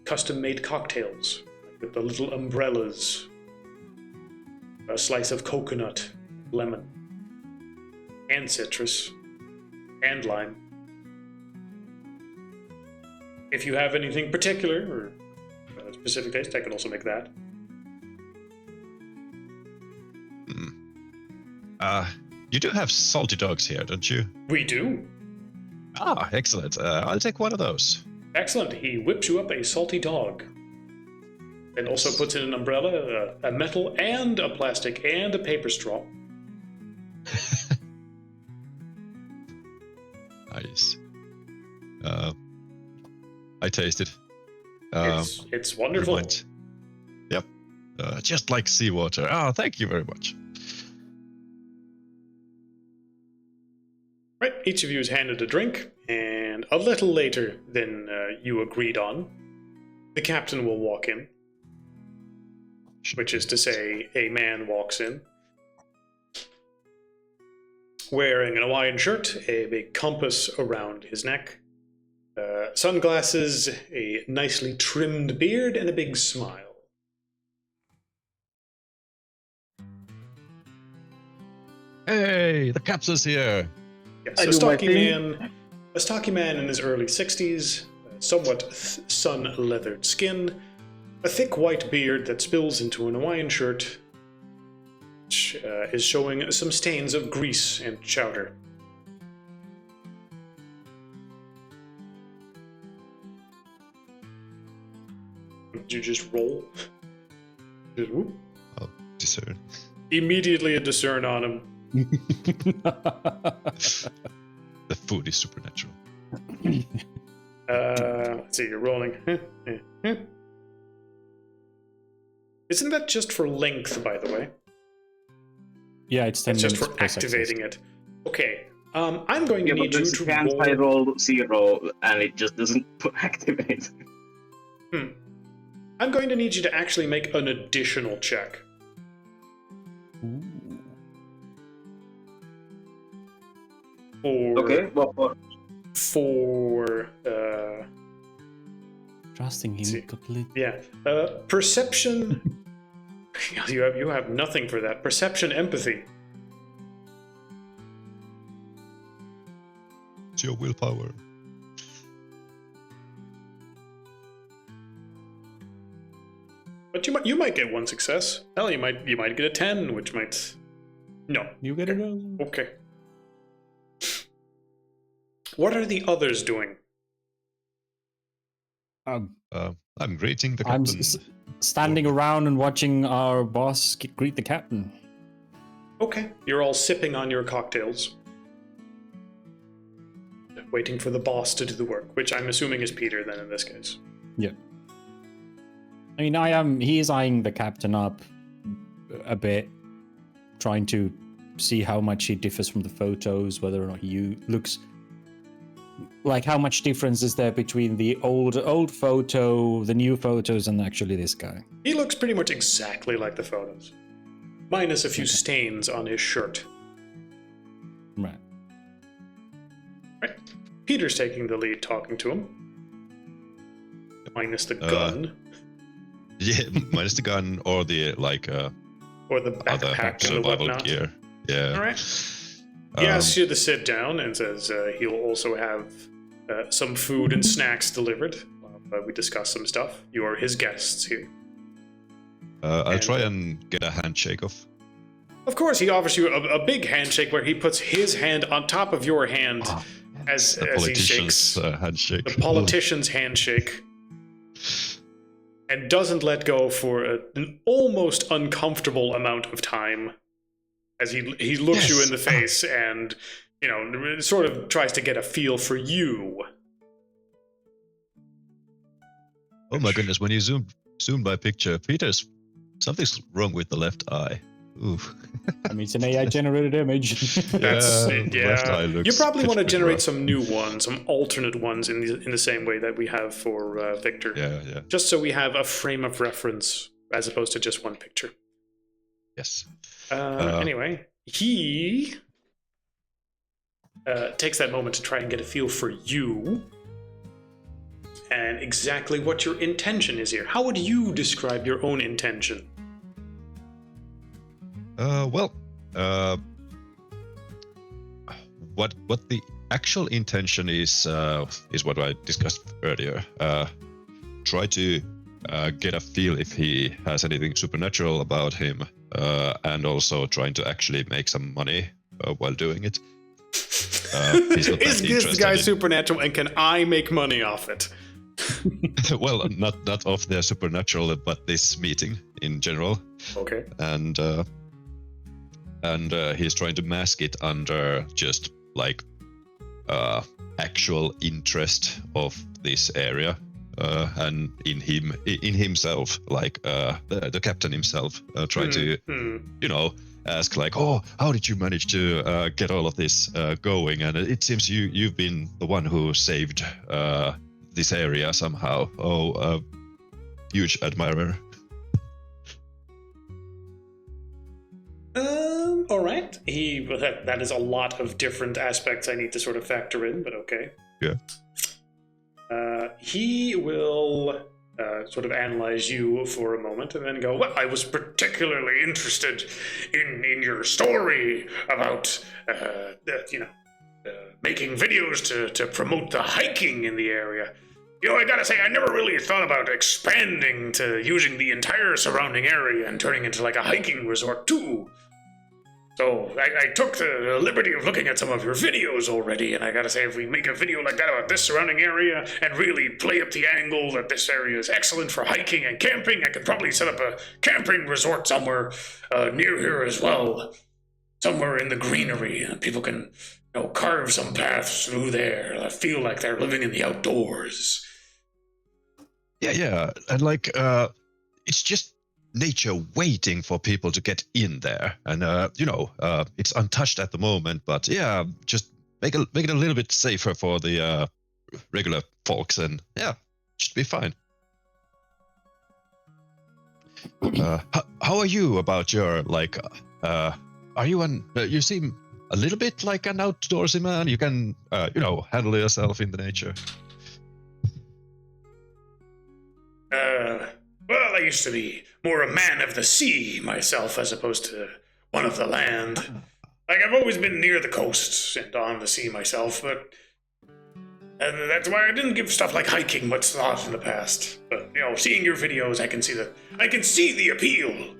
custom-made cocktails, like with the little umbrellas, a slice of coconut, lemon, and citrus, and lime. If you have anything particular or a specific taste, I can also make that. You do have salty dogs here, don't you? We do. Ah, excellent. I'll take one of those. Excellent. He whips you up a salty dog. And also puts in an umbrella, a metal, and a plastic, and a paper straw. Nice. I tasted. It's wonderful. Yep. Just like seawater. Ah, thank you very much. Right, each of you is handed a drink, and a little later than you agreed on, the captain will walk in. Which is to say, a man walks in, wearing an Hawaiian shirt, a big compass around his neck, sunglasses, a nicely trimmed beard, and a big smile. Hey, the captain's here. Yes, a stocky man in his early 60s, somewhat sun-leathered skin, a thick white beard that spills into an Hawaiian shirt, which is showing some stains of grease and chowder. Did you just roll? Just whoop. Oh, discern. Immediately a discern on him. The food is supernatural. Let's see, you're rolling. Isn't that just for length, by the way? Yeah, it's 10 It's minutes. just for plus activating it. Okay, I'm going to need you to can't roll... I roll 0 and it just doesn't activate. I'm going to need you to actually make an additional check. Okay, well, for Trusting see. him completely. yeah, perception. You have nothing for that. Perception, empathy. It's your willpower. But you might get one success. Hell, you might get a 10, which might. No. You get it all. Okay. What are the others doing? I'm greeting the I'm captain. standing around and watching our boss greet the captain. Okay, you're all sipping on your cocktails, waiting for the boss to do the work, which I'm assuming is Peter then in this case. Yeah. I mean, he is eyeing the captain up a bit, trying to see how much he differs from the photos, whether or not he looks like how much difference is there between the old photo, the new photos, and actually this guy. He looks pretty much exactly like the photos, minus a few stains on his shirt. Right. Right. Peter's taking the lead, talking to him. Minus the gun. Yeah, minus the gun or the Or the other backpack and the survival whatnot. gear. Yeah. All right. He asks you to sit down and says he'll also have some food and snacks delivered. We discuss some stuff. You are his guests here. I'll try and get a handshake off. Of course, he offers you a big handshake where he puts his hand on top of your hand as The he shakes. politician's handshake. The politician's handshake. And doesn't let go for an almost uncomfortable amount of time as he looks you in the face and, sort of tries to get a feel for you. Oh my goodness! When you zoom by picture, something's wrong with the left eye. Ooh. I mean, it's an AI-generated image. That's the left eye looks You probably want to pitch generate rough. some new ones, some alternate ones in the same way that we have for Victor. Yeah. Just so we have a frame of reference as opposed to just one picture. Yes. Anyway, he takes that moment to try and get a feel for you and exactly what your intention is here. How would you describe your own intention? What the actual intention is what I discussed earlier. Try to get a feel if he has anything supernatural about him, and also trying to actually make some money while doing it. He's not that Is this interested guy in- supernatural and can I make money off it? Well, not of the supernatural, but this meeting in general. Okay. And he's trying to mask it under just like actual interest of this area, and in himself, like the captain himself, try to ask like, oh, how did you manage to get all of this going? And it seems you've been the one who saved this area somehow. Oh, huge admirer. All right. That is a lot of different aspects I need to sort of factor in, but okay. Yeah. He will sort of analyze you for a moment and then go, well, I was particularly interested in your story about, making videos to promote the hiking in the area. I gotta say, I never really thought about expanding to using the entire surrounding area and turning into like a hiking resort too. So I took the liberty of looking at some of your videos already, and I gotta say, if we make a video like that about this surrounding area and really play up the angle that this area is excellent for hiking and camping, I could probably set up a camping resort somewhere near here as well. Somewhere in the greenery, and people can carve some paths through there. I feel like they're living in the outdoors. Yeah, and like it's just nature waiting for people to get in there, and it's untouched at the moment, but yeah, just make it a little bit safer for the regular folks, and yeah, should be fine. How are you about your like? Are you you seem a little bit like an outdoorsy man. You can, handle yourself in the nature. Well, I used to be more a man of the sea myself as opposed to one of the land. Like, I've always been near the coasts and on the sea myself, but that's why I didn't give stuff like hiking much thought in the past. But, seeing your videos, I can see the appeal.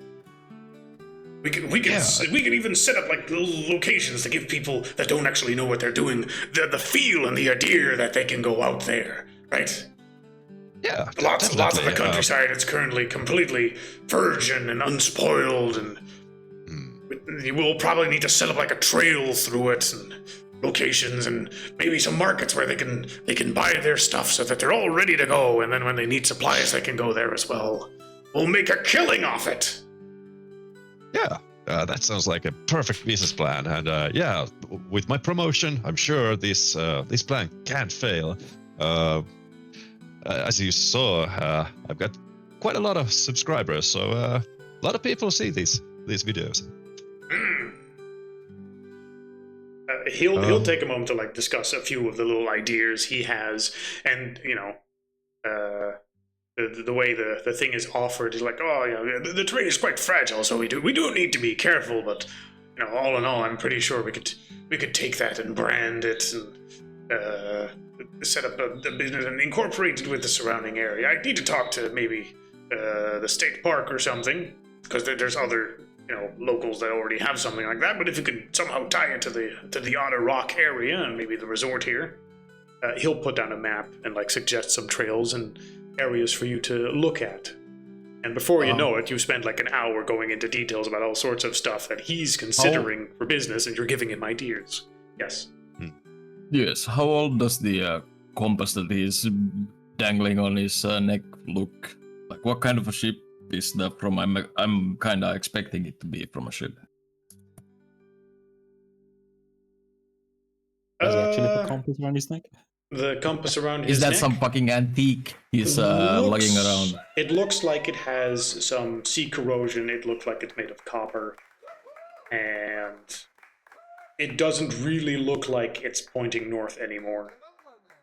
We can even set up like little locations to give people that don't actually know what they're doing the feel and the idea that they can go out there, right? Yeah, lots of the countryside it's currently completely virgin and unspoiled, and you will probably need to set up like a trail through it and locations and maybe some markets where they can buy their stuff so that they're all ready to go, and then when they need supplies they can go there as well. We'll make a killing off it. Yeah, that sounds like a perfect business plan, and with my promotion, I'm sure this plan can't fail. As you saw, I've got quite a lot of subscribers, so a lot of people see these videos. He'll take a moment to like discuss a few of the little ideas he has, and the way the thing is offered is like, the trade is quite fragile, so we do need to be careful. But all in all, I'm pretty sure we could take that and brand it and set up a business and incorporate it with the surrounding area. I need to talk to maybe the state park or something, because there's other locals that already have something like that. But if you could somehow tie it to the Otter Rock area and maybe the resort here, he'll put down a map and like suggest some trails and areas for you to look at. And before you know it, you spend like an hour going into details about all sorts of stuff that he's considering for business, and you're giving him ideas. Yes. Yes. How old does the compass that he's dangling on his neck look? Like, what kind of a ship is that from? I'm kind of expecting it to be from a ship. Does he actually have a compass around his neck? The compass around his neck? Is that neck? some fucking antique he's lugging around? It looks like it has some sea corrosion. It looks like it's made of copper. And it doesn't really look like it's pointing north anymore.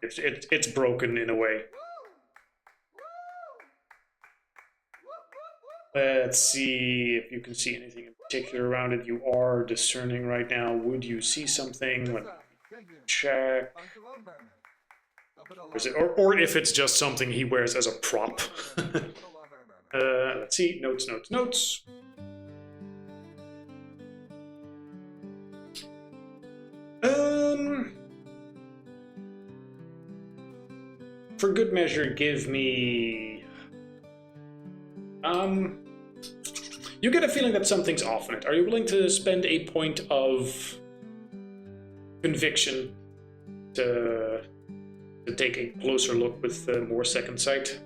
It's broken in a way. Let's see if you can see anything in particular around it. You are discerning right now. Would you see something? Let me check. Or if it's just something he wears as a prop. Let's see. Notes. For good measure, give me... You get a feeling that something's off in it. Are you willing to spend a point of conviction to take a closer look with more second sight?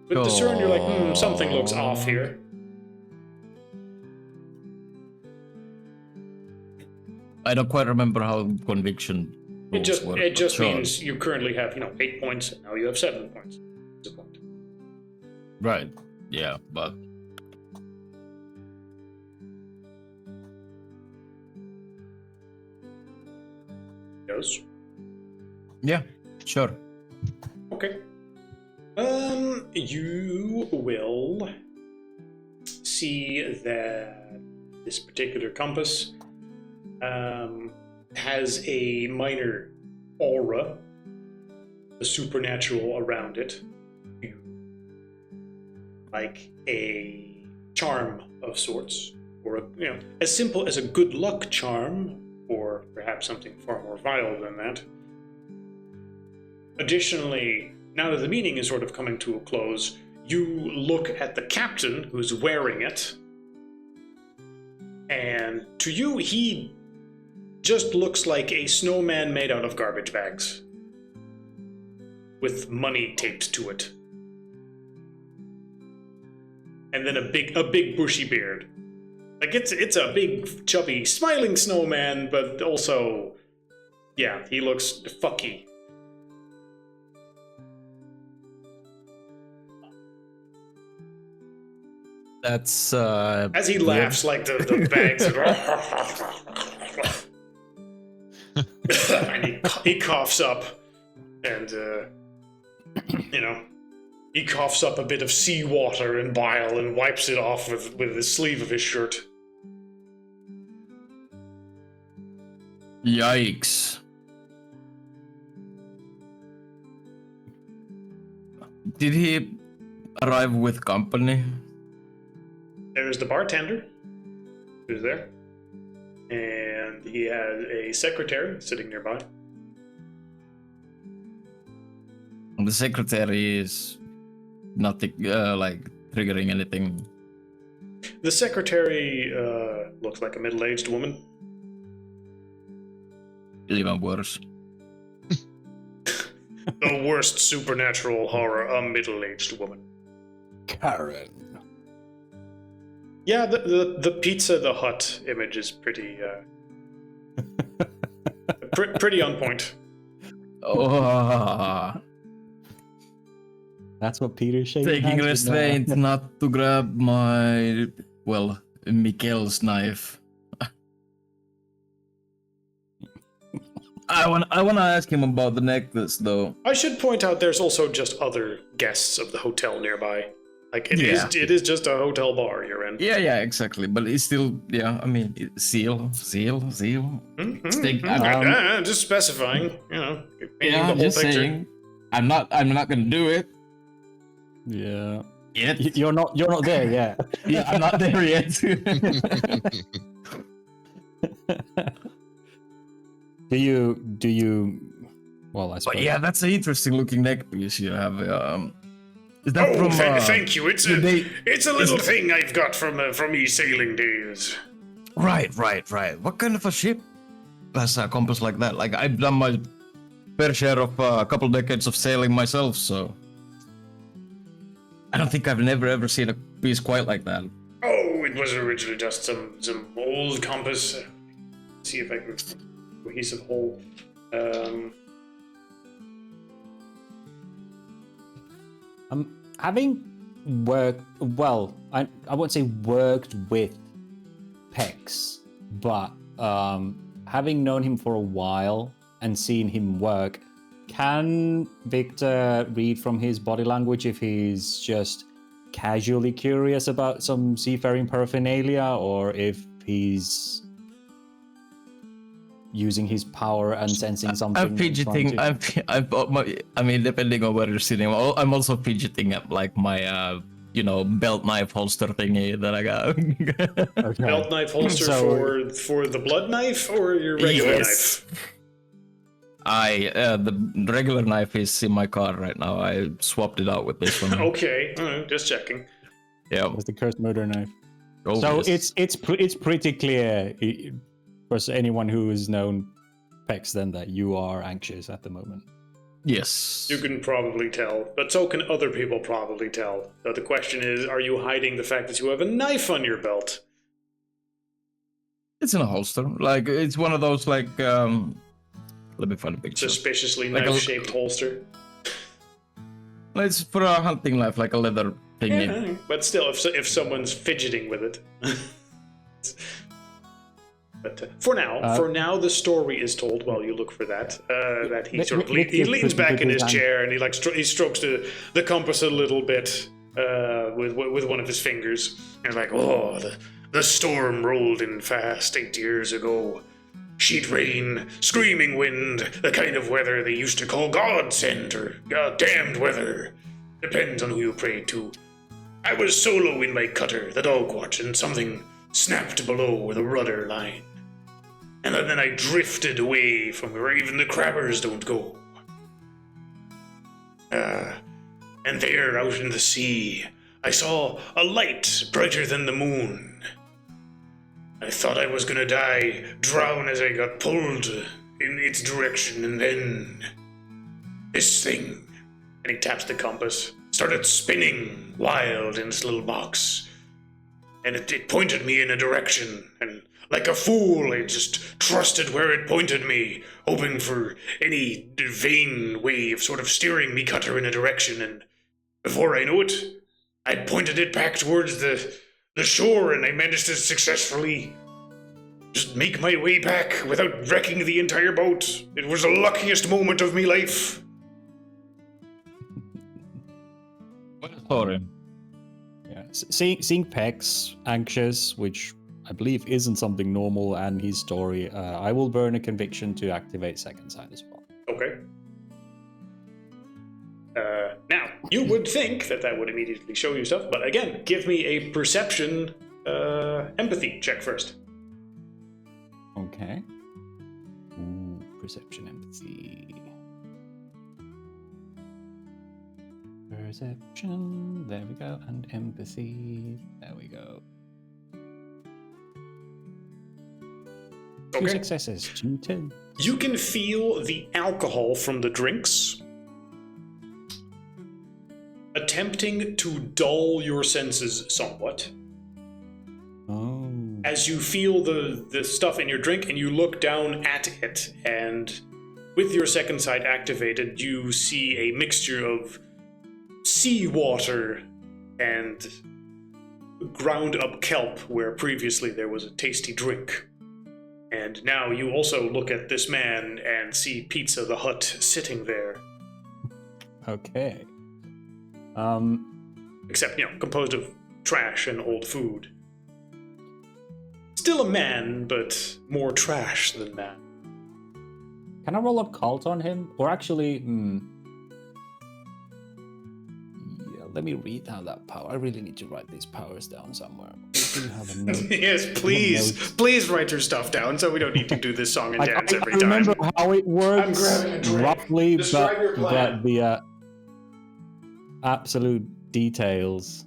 With discern, you're like, something looks off here. I don't quite remember how conviction rules work. It just means you currently have 8 points, and now you have 7 points. It's a point. Right. Yeah, but Yes. Yeah, sure. Okay. You will see that this particular compass has a minor aura, a supernatural around it, like a charm of sorts, or as simple as a good luck charm, or perhaps something far more vile than that. Additionally, now that the meeting is sort of coming to a close, you look at the captain who's wearing it, and to you, he just looks like a snowman made out of garbage bags, with money taped to it. And then a big bushy beard. Like, it's a big, chubby, smiling snowman, but also, yeah, he looks fucky. That's As he laughs, like the bags, and he coughs up, and he coughs up a bit of seawater and bile and wipes it off with the sleeve of his shirt. Yikes. Did he arrive with company? There's the bartender, who's there, and he has a secretary sitting nearby. The secretary is nothing like triggering anything. The secretary looks like a middle-aged woman. Even worse. The worst supernatural horror, a middle-aged woman. Karen. Yeah, the Pizza the Hut image is pretty pretty on point. Oh, That's what Peter's shaking taking hands with restraint now. not to grab my, well, Mikkel's knife. I want to ask him about the necklace, though. I should point out there's also just other guests of the hotel nearby. Like it is just a hotel bar you're in. Yeah, exactly. But it's still, I mean, seal. Mm-hmm. Just specifying, painting the whole just picture. saying. I'm not gonna do it Yeah. yet. You're not there yet. Yeah, I'm not there yet. Do you well, I suppose. But yeah, that's an interesting looking neck piece you have. Is that from? Thank you. It's a little thing I've got from me sailing days. Right. What kind of a ship has a compass like that? Like, I've done my fair share of a couple decades of sailing myself, so I don't think I've never ever seen a piece quite like that. Oh, it was originally just some old compass. See if I can cohesive whole. Having worked, well, I won't say worked with Pex, but having known him for a while and seen him work, can Victor read from his body language if he's just casually curious about some seafaring paraphernalia, or if he's using his power and sensing something? I'm fidgeting. I mean, depending on where you're sitting, I'm also fidgeting at like my, belt knife holster thingy that I got. Okay. Belt knife holster for the blood knife or your regular knife? The regular knife is in my car right now. I swapped it out with this one. Okay, just checking. Yeah. It's the cursed murder knife. Oh, So yes. it's pretty clear for anyone who has known Pex then that you are anxious at the moment. Yes. You can probably tell, but so can other people probably tell. So the question is, are you hiding the fact that you have a knife on your belt? It's in a holster. Like, it's one of those, like, let me find a picture. Suspiciously Like a- knife-shaped holster. It's for a hunting knife, like a leather thingy. Yeah, but still, if someone's fidgeting with it. But for now, the story is told while you look for that. That he sort of he leans back in his chair and he strokes the compass a little bit with one of his fingers. And like, oh, the storm rolled in fast 8 years ago. Sheet rain, screaming wind, the kind of weather they used to call godsend or damned weather. Depends on who you pray to. I was solo in my cutter, the dog watch, and something snapped below the rudder line. And then I drifted away from where even the crabbers don't go. And there, out in the sea, I saw a light brighter than the moon. I thought I was gonna drown as I got pulled in its direction, and then this thing, and he taps the compass, started spinning wild in this little box. And it pointed me in a direction, and like a fool, I just trusted where it pointed me, hoping for any vain way of sort of steering me cutter in a direction, and before I knew it, I'd pointed it back towards the the shore, and I managed to successfully just make my way back without wrecking the entire boat. It was the luckiest moment of my life. What a story. Yeah, seeing Pex anxious, which I believe isn't something normal, and his story, I will burn a conviction to activate second sight as well. Okay. Now, you would think that would immediately show you stuff, but again, give me a perception empathy check first. Okay. Ooh, perception, empathy. Perception, there we go, and empathy, there we go. Two Okay. successes, 2 10. You can feel the alcohol from the drinks attempting to dull your senses somewhat. Oh. As you feel the stuff in your drink and you look down at it, and with your second sight activated, you see a mixture of seawater and ground up kelp where previously there was a tasty drink. And now you also look at this man and see Pizza the Hut sitting there. Okay. Except, composed of trash and old food. Still a man, but more trash than man. Can I roll a cult on him? Or actually, yeah, let me read down that power. I really need to write these powers down somewhere. Do you have a note? Yes, please write your stuff down so we don't need to do this song and dance every time. I remember how it works I'm grabbing a drink. roughly, Describe your plan. but the absolute details.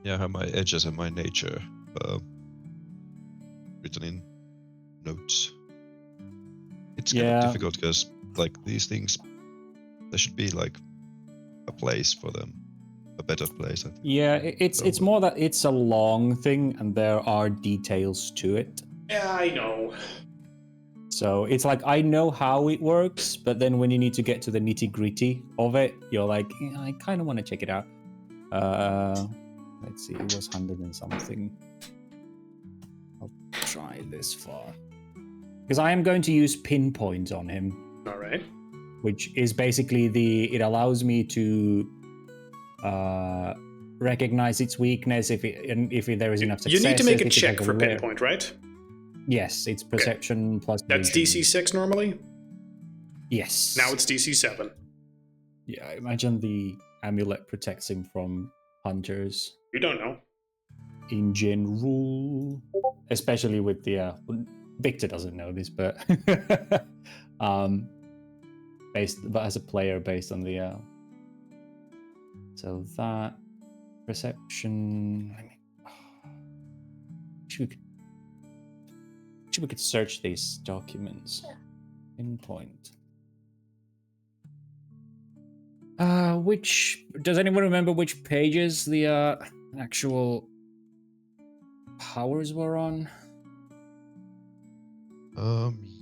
Yeah, I have my edges and my nature written in notes. It's kind of difficult because, like, these things, there should be like a place for them, a better place. I think. Yeah, it's more that it's a long thing and there are details to it. Yeah, I know. So it's like I know how it works, but then when you need to get to the nitty gritty of it, you're like, I kind of want to check it out. Let's see, it was 100 and something. I'll try this far. Because I am going to use pinpoint on him. All right. Which is basically it allows me to recognize its weakness if there is enough success. You need to make a check for pinpoint, right? Yes, it's perception plus. That's vision. DC 6 normally? Yes. Now it's DC 7. Yeah, I imagine the amulet protects him from hunters. You don't know. In general, especially with the Victor doesn't know this, but but as a player based on the so that perception. We could search these documents. Pinpoint. Which does anyone remember which pages the actual powers were on?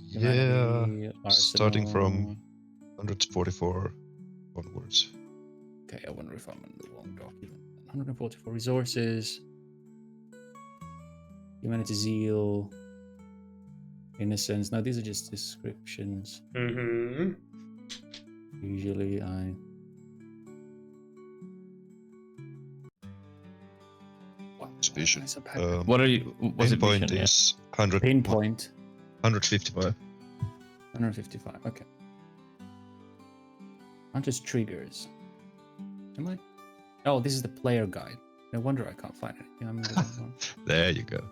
Yeah, starting from 144 onwards. Okay, I wonder if I'm in the wrong document. 144 resources. Humanity, zeal, innocence. No, these are just descriptions. Mm-hmm. Usually I... Vision. What are you? Was it Pinpoint vision? is 100. Pinpoint. 155. 155, okay. Hunter's triggers. Am I? Oh, this is the player guide. No wonder I can't find it. Yeah, I'm in the wrong one. There you go.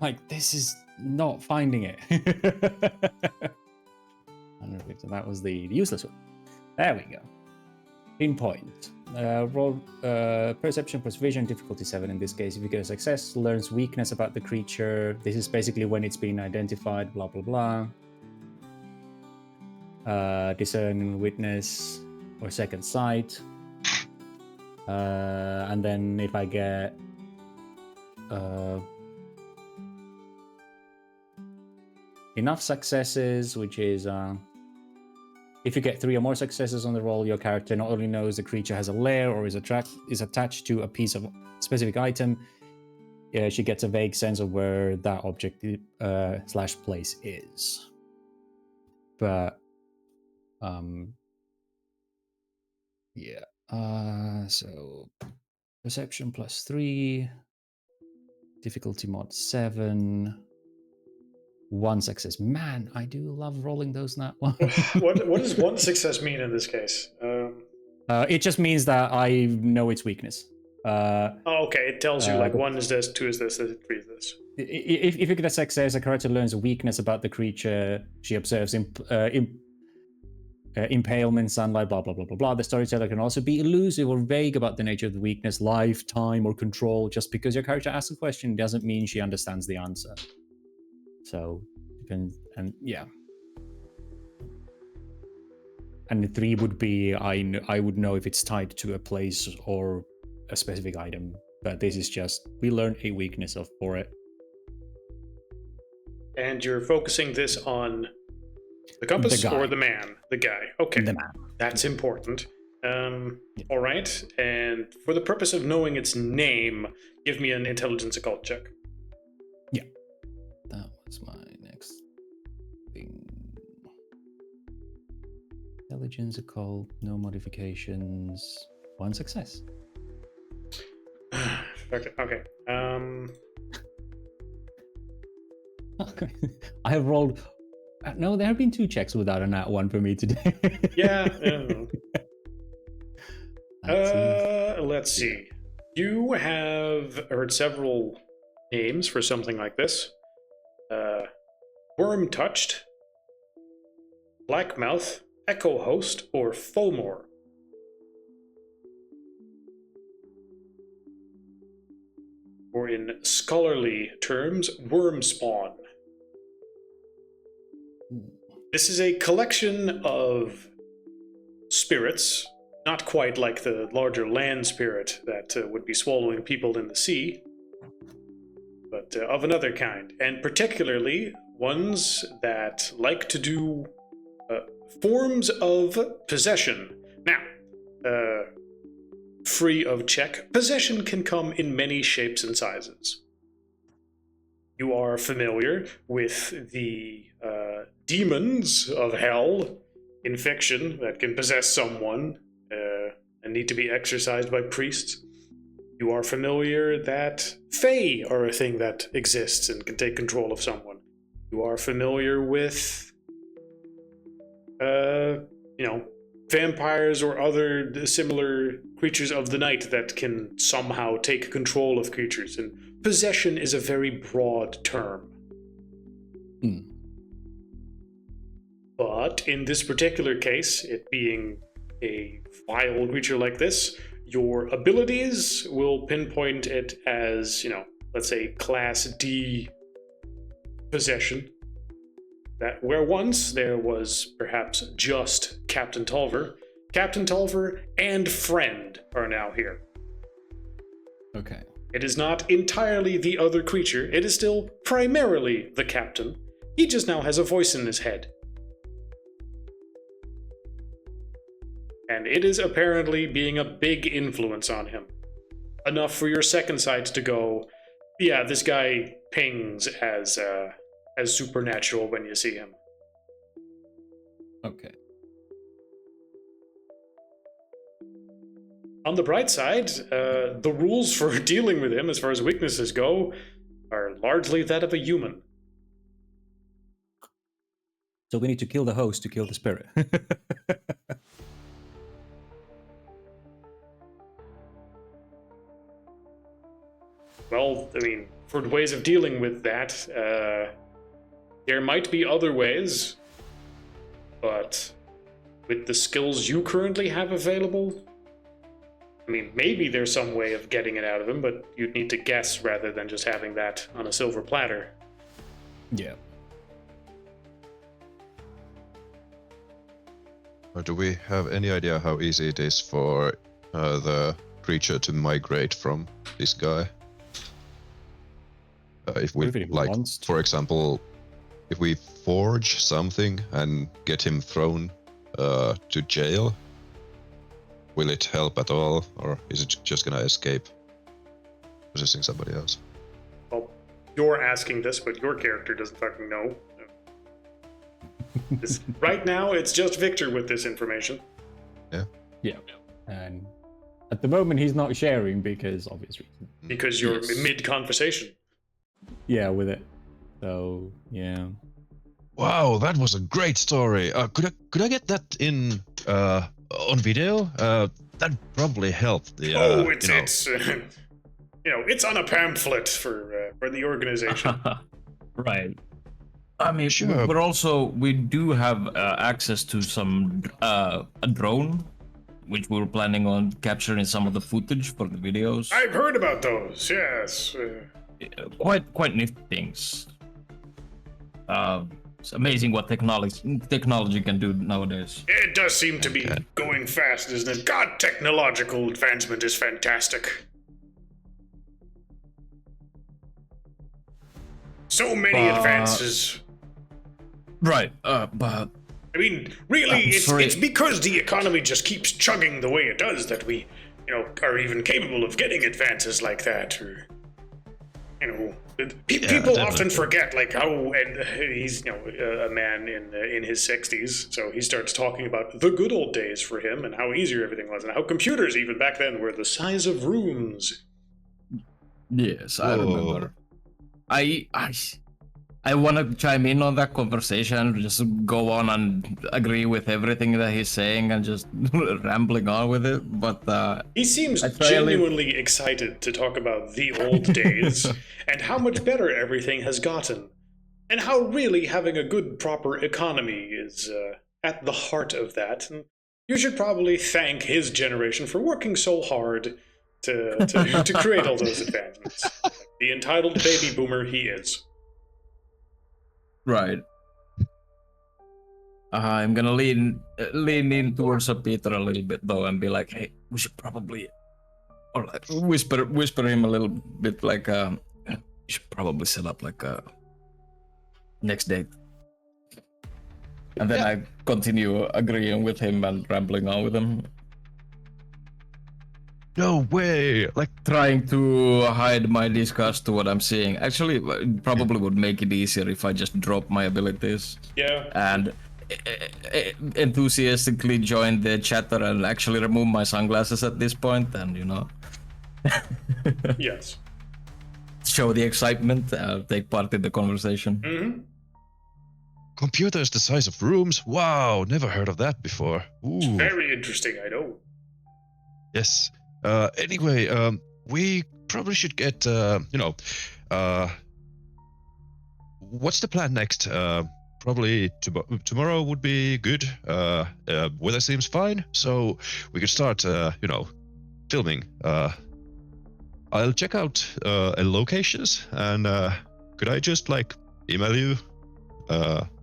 Like, this is not finding it. 150, that was the useless one. There we go. Pinpoint. Roll perception plus vision, difficulty 7 in this case. If you get a success, learns weakness about the creature. This is basically when it's been identified, blah, blah, blah. Discerning witness or second sight. And then if I get enough successes, which is If you get 3 or more successes on the roll, your character not only knows the creature has a lair or is attached to a piece of specific item, she gets a vague sense of where that object / place is. But so perception +3, difficulty mod 7, 1 success. Man, I do love rolling those nat ones. What does 1 success mean in this case? It just means that I know its weakness. Okay, it tells you like 1 is this, 2 is this, 3 is this. If you get a success, a character learns a weakness about the creature she observes. Impalement, sunlight, blah, blah, blah, blah, blah. The storyteller can also be elusive or vague about the nature of the weakness, lifetime, or control. Just because your character asks a question doesn't mean she understands the answer. So, depends, and yeah. And the 3 would be, I would know if it's tied to a place or a specific item. But this is just, we learn a weakness for it. And you're focusing this on the compass or the man? The guy. Okay. The man. That's important. All right. And for the purpose of knowing its name, give me an intelligence occult check. Yeah. That was my next thing. Intelligence occult, no modifications, 1 success. Okay. I have rolled. No, there have been 2 checks without a nat 1 for me today. Yeah. Let's see. You have heard several names for something like this. Worm Touched, Blackmouth, Echo Host, or Fulmore. Or in scholarly terms, Worm Spawn. This is a collection of spirits, not quite like the larger land spirit that would be swallowing people in the sea, but of another kind, and particularly ones that like to do forms of possession. Now, free of check, possession can come in many shapes and sizes. You are familiar with the demons of hell in fiction that can possess someone and need to be exorcised by priests. You are familiar that fae are a thing that exists and can take control of someone. You are familiar with, vampires or other similar creatures of the night that can somehow take control of creatures. And possession is a very broad term. But in this particular case, it being a vile creature like this, your abilities will pinpoint it as, let's say Class D possession. That where once there was perhaps just Captain Tulver. Captain Tulver and friend are now here. Okay. It is not entirely the other creature. It is still primarily the captain. He just now has a voice in his head. And it is apparently being a big influence on him. Enough for your second sight to go, yeah, this guy pings as supernatural when you see him. Okay. On the bright side, the rules for dealing with him as far as weaknesses go are largely that of a human. So we need to kill the host to kill the spirit. Well, I mean, for ways of dealing with that, there might be other ways, but with the skills you currently have available, I mean, maybe there's some way of getting it out of him, but you'd need to guess rather than just having that on a silver platter. Yeah. Do we have any idea how easy it is for the creature to migrate from this guy? If we, like, for example, if we forge something and get him thrown to jail? Will it help at all, or is it just gonna escape possessing somebody else? Well, you're asking this, but your character doesn't fucking know. Right now, it's just Victor with this information. Yeah. And at the moment, he's not sharing because obvious reasons. Because you're Yes. mid-conversation. Yeah, with it. So, yeah. Wow, that was a great story. Could I get that in on video? That'd probably help the. It's it's on a pamphlet for the organization. Right. I mean, Sure. we do have access to some a drone, which we were planning on capturing some of the footage for the videos. I've heard about those. Yes. Quite nifty things. It's amazing what technology can do nowadays. It does seem to be going fast, isn't it? God, technological advancement is fantastic. So many advances. Right, but I mean, really, I'm sorry. it's because the economy just keeps chugging the way it does that we, are even capable of getting advances like that. Or, people definitely. often forget, like how, and he's a man in his 60s, so he starts talking about the good old days for him and how easy everything was, and how computers even back then were the size of rooms. yes, I Whoa. remember. I want to chime in on that conversation, just go on and agree with everything that he's saying and just rambling on with it. But He seems I try to leave- genuinely excited to talk about the old days and how much better everything has gotten, and how really having a good, proper economy is at the heart of that. And you should probably thank his generation for working so hard to create all those advancements. The entitled baby boomer he is. right. I'm gonna lean in towards Peter a little bit though, and be like, "Hey, we should probably," or like whisper him a little bit, like, "We should probably set up like a next date." And then I continue agreeing with him and rambling on with him, No way! Like, trying to hide my disgust to what I'm seeing. Actually, it probably would make it easier if I just drop my abilities Yeah. and enthusiastically join the chatter and actually remove my sunglasses at this point, and Yes. show the excitement, take part in the conversation. Mm-hmm. computers the size of rooms? Wow, never heard of that before. Ooh. Very interesting, I know. Yes. Anyway, we probably should get, what's the plan next? Probably tomorrow would be good. Weather seems fine, so we could start, filming. I'll check out locations, and could I just email you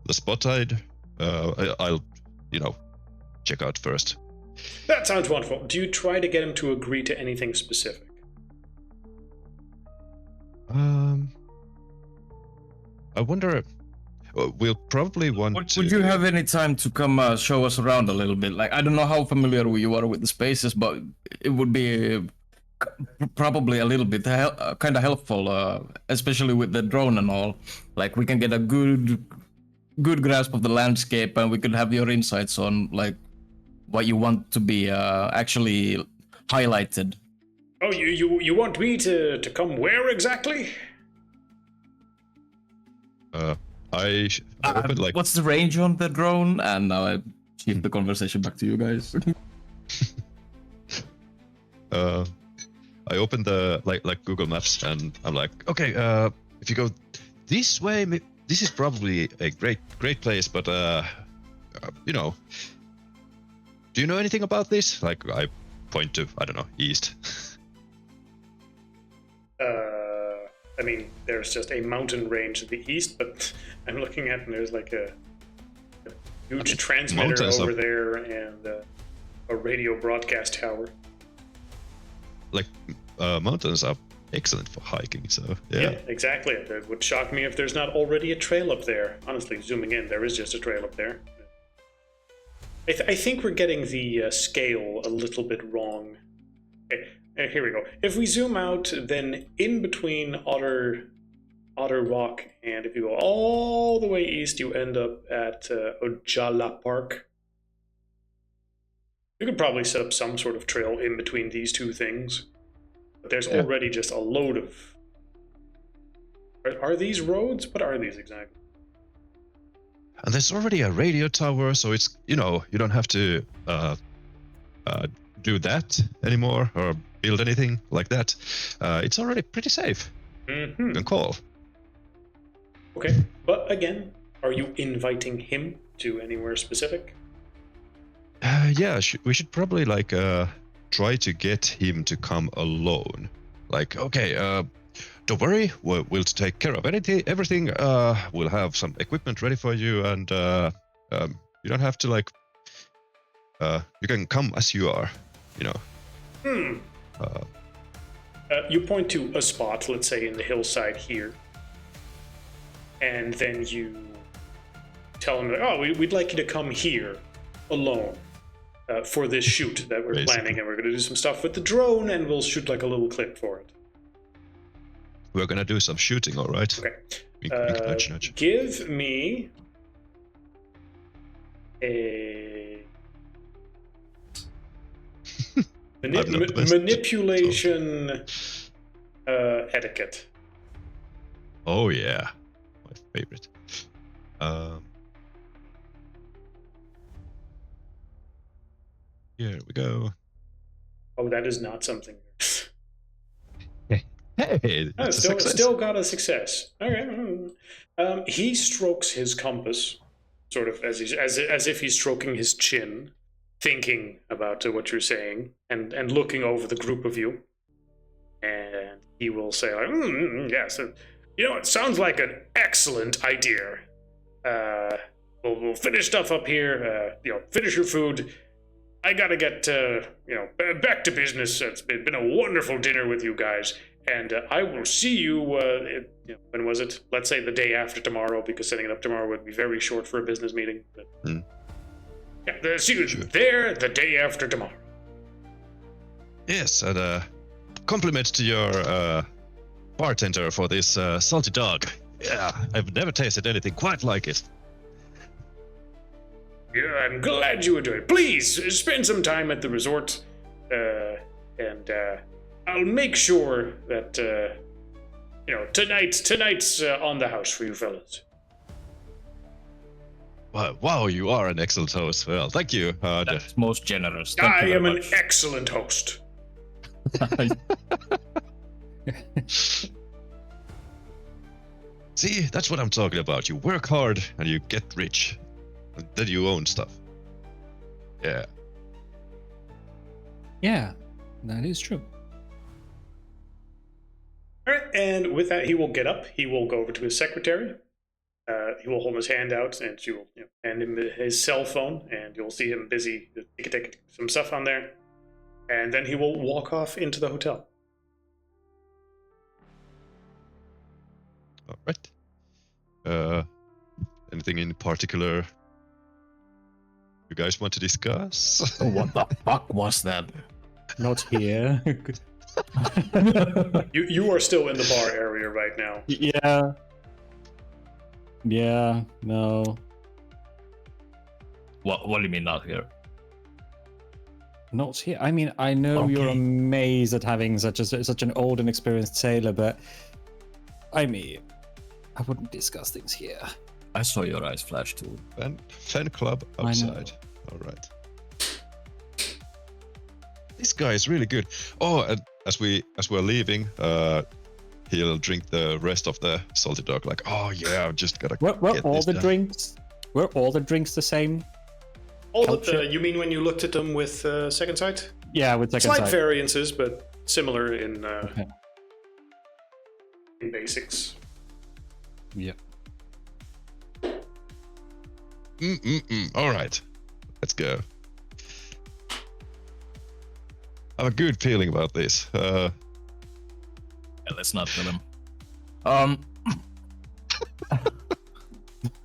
the spot I'll check out first. That sounds wonderful. Do you try to get him to agree to anything specific? I wonder. We'll probably want to. Would you have any time to come show us around a little bit? Like, I don't know how familiar you are with the spaces, but it would be probably a little bit kind of helpful, especially with the drone and all. Like, we can get a good grasp of the landscape, and we could have your insights on what you want to be actually highlighted. Oh, you want me to come where exactly? I opened What's the range on the drone? And now I shift the conversation back to you guys. I opened the Google Maps, and I'm like, okay, if you go this way, this is probably a great place, but do you know anything about this? I point to, I don't know, east. I mean, there's just a mountain range to the east, but I'm looking at, and there's a huge transmitter Mountains over are- there and a radio broadcast tower. Mountains are excellent for hiking, so Yeah, yeah. exactly. It would shock me if there's not already a trail up there. Honestly, zooming in, there is just a trail up there. I think we're getting the scale a little bit wrong. Okay, here we go. If we zoom out, then in between Otter Rock, and if you go all the way east, you end up at Ojala Park. You could probably set up some sort of trail in between these two things. But there's already just a load of... Are these roads? What are these exactly? And there's already a radio tower, so it's, you don't have to do that anymore or build anything like that. It's already pretty safe. Mm-hmm. You can call. Okay, but again, are you inviting him to anywhere specific? Yeah, we should probably try to get him to come alone. Like, okay, don't worry, we'll take care of everything. We'll have some equipment ready for you, and you don't have to you can come as you are, You point to a spot, let's say in the hillside here, and then you tell him, we'd like you to come here alone for this shoot that we're planning, and we're going to do some stuff with the drone, and we'll shoot a little clip for it. We're going to do some shooting, all right? Okay. Nudge. Give me a manipulation etiquette. Oh yeah, my favorite. Here we go. Oh, that is not something. Hey, still got a success. Okay. He strokes his compass, sort of as if he's stroking his chin, thinking about what you're saying, and looking over the group of you. And he will say, yes, it sounds like an excellent idea. We'll finish stuff up here. Finish your food. I gotta get back to business. It's been a wonderful dinner with you guys. And I will see you, when was it? Let's say the day after tomorrow, because setting it up tomorrow would be very short for a business meeting. But, yeah, see you there the day after tomorrow. Yes, and compliments to your bartender for this salty dog. Yeah, I've never tasted anything quite like it. Yeah, I'm glad you enjoyed it. Please, spend some time at the resort, and I'll make sure that, tonight's on the house for you fellas. Wow, you are an excellent host. Well, thank you. That's most generous. I am an excellent host. See, that's what I'm talking about. You work hard and you get rich. And then you own stuff. Yeah. Yeah, that is true. All right, and with that, he will get up. He will go over to his secretary. He will hold his hand out, and she will hand him his cell phone, and you'll see him busy taking some stuff on there. And then he will walk off into the hotel. All right. Anything in particular you guys want to discuss? What the fuck was that? Not here. You are still in the bar area right now. Yeah, no. What do you mean not here? Not here. I mean, I know you're amazed at having such an old and experienced sailor, but I mean, I wouldn't discuss things here. I saw your eyes flash too. Fan club outside. All right. This guy is really good. Oh, and as we're leaving, he'll drink the rest of the salty dog. Like, oh yeah, I've just gotta. Were all the drinks? Were all the drinks the same? You mean when you looked at them with Second Sight? Yeah, with Second Sight. Slight variances, but similar in basics. Yeah. All right, let's go. I have a good feeling about this. Yeah, let's not tell him.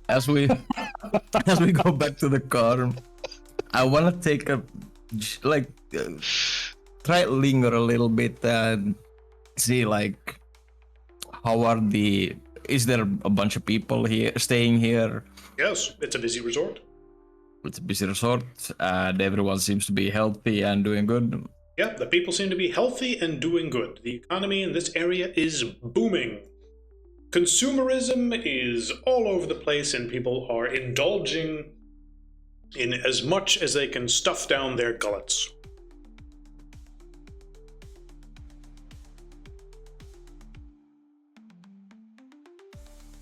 As we go back to the car, I want to take a like try to linger a little bit and see like how are the is there a bunch of people here staying here? Yes, it's a busy resort. It's a busy resort and everyone seems to be healthy and doing good. Yeah, the people seem to be healthy and doing good. The economy in this area is booming. Consumerism is all over the place, and people are indulging in as much as they can stuff down their gullets.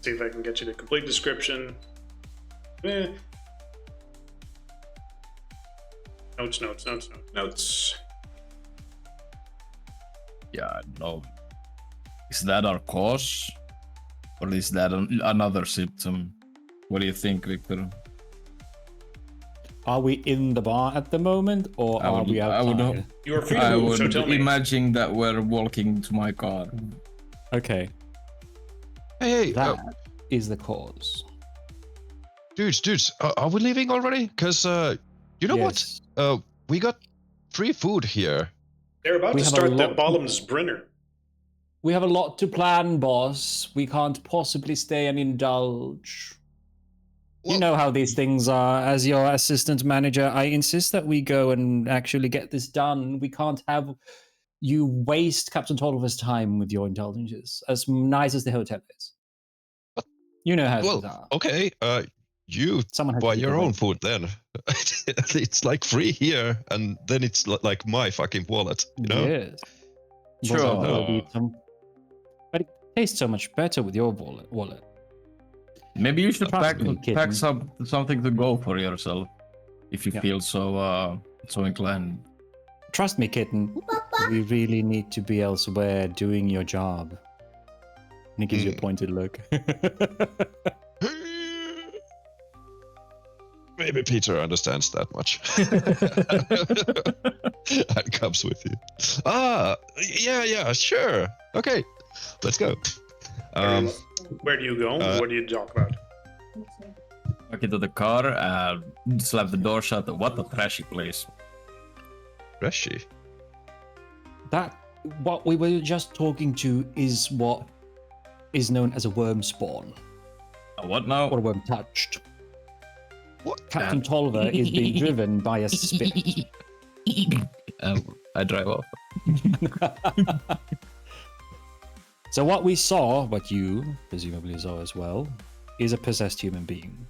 See if I can get you the complete description. Notes. Yeah, no. Is that our cause? Or is that another symptom? What do you think, Victor? Are we in the bar at the moment, or are we outside? You are free to move, so tell me. Imagine that we're walking to my car. Okay. Hey, That is the cause. dudes, are we leaving already? Because you know Yes. what? We got free food here. They're about We to have a start the lot- Bottomsbrenner. We have a lot to plan, boss. We can't possibly stay and indulge. You Well- know how these things are. As your assistant manager, I insist that we go and actually get this done. We can't have you waste Captain Tolliver's time with your indulgences, as nice as the hotel is. You know how things are. Okay, you Someone has buy to your give own away. food then. It's like free here, and then it's like my fucking wallet, you know? Yes. Sure. Well, that'll be some- But it tastes so much better with your wallet. Maybe you should Trust pack me, kitten. something to go for yourself if you Yeah. feel so inclined. Trust me, kitten. We really need to be elsewhere doing your job. And he gives you a pointed look. Maybe Peter understands that much. And comes with you. Yeah, sure. Okay, let's go. Where do you go? What do you talk about? Back into the car and slap the door shut. What a trashy place. Reshi. That, what we were just talking to, is what is known as a worm spawn. What now? Or a worm touched. What? Captain Tolliver is being driven by a spirit. I drive off. So what we saw, what you presumably saw as well, is a possessed human being.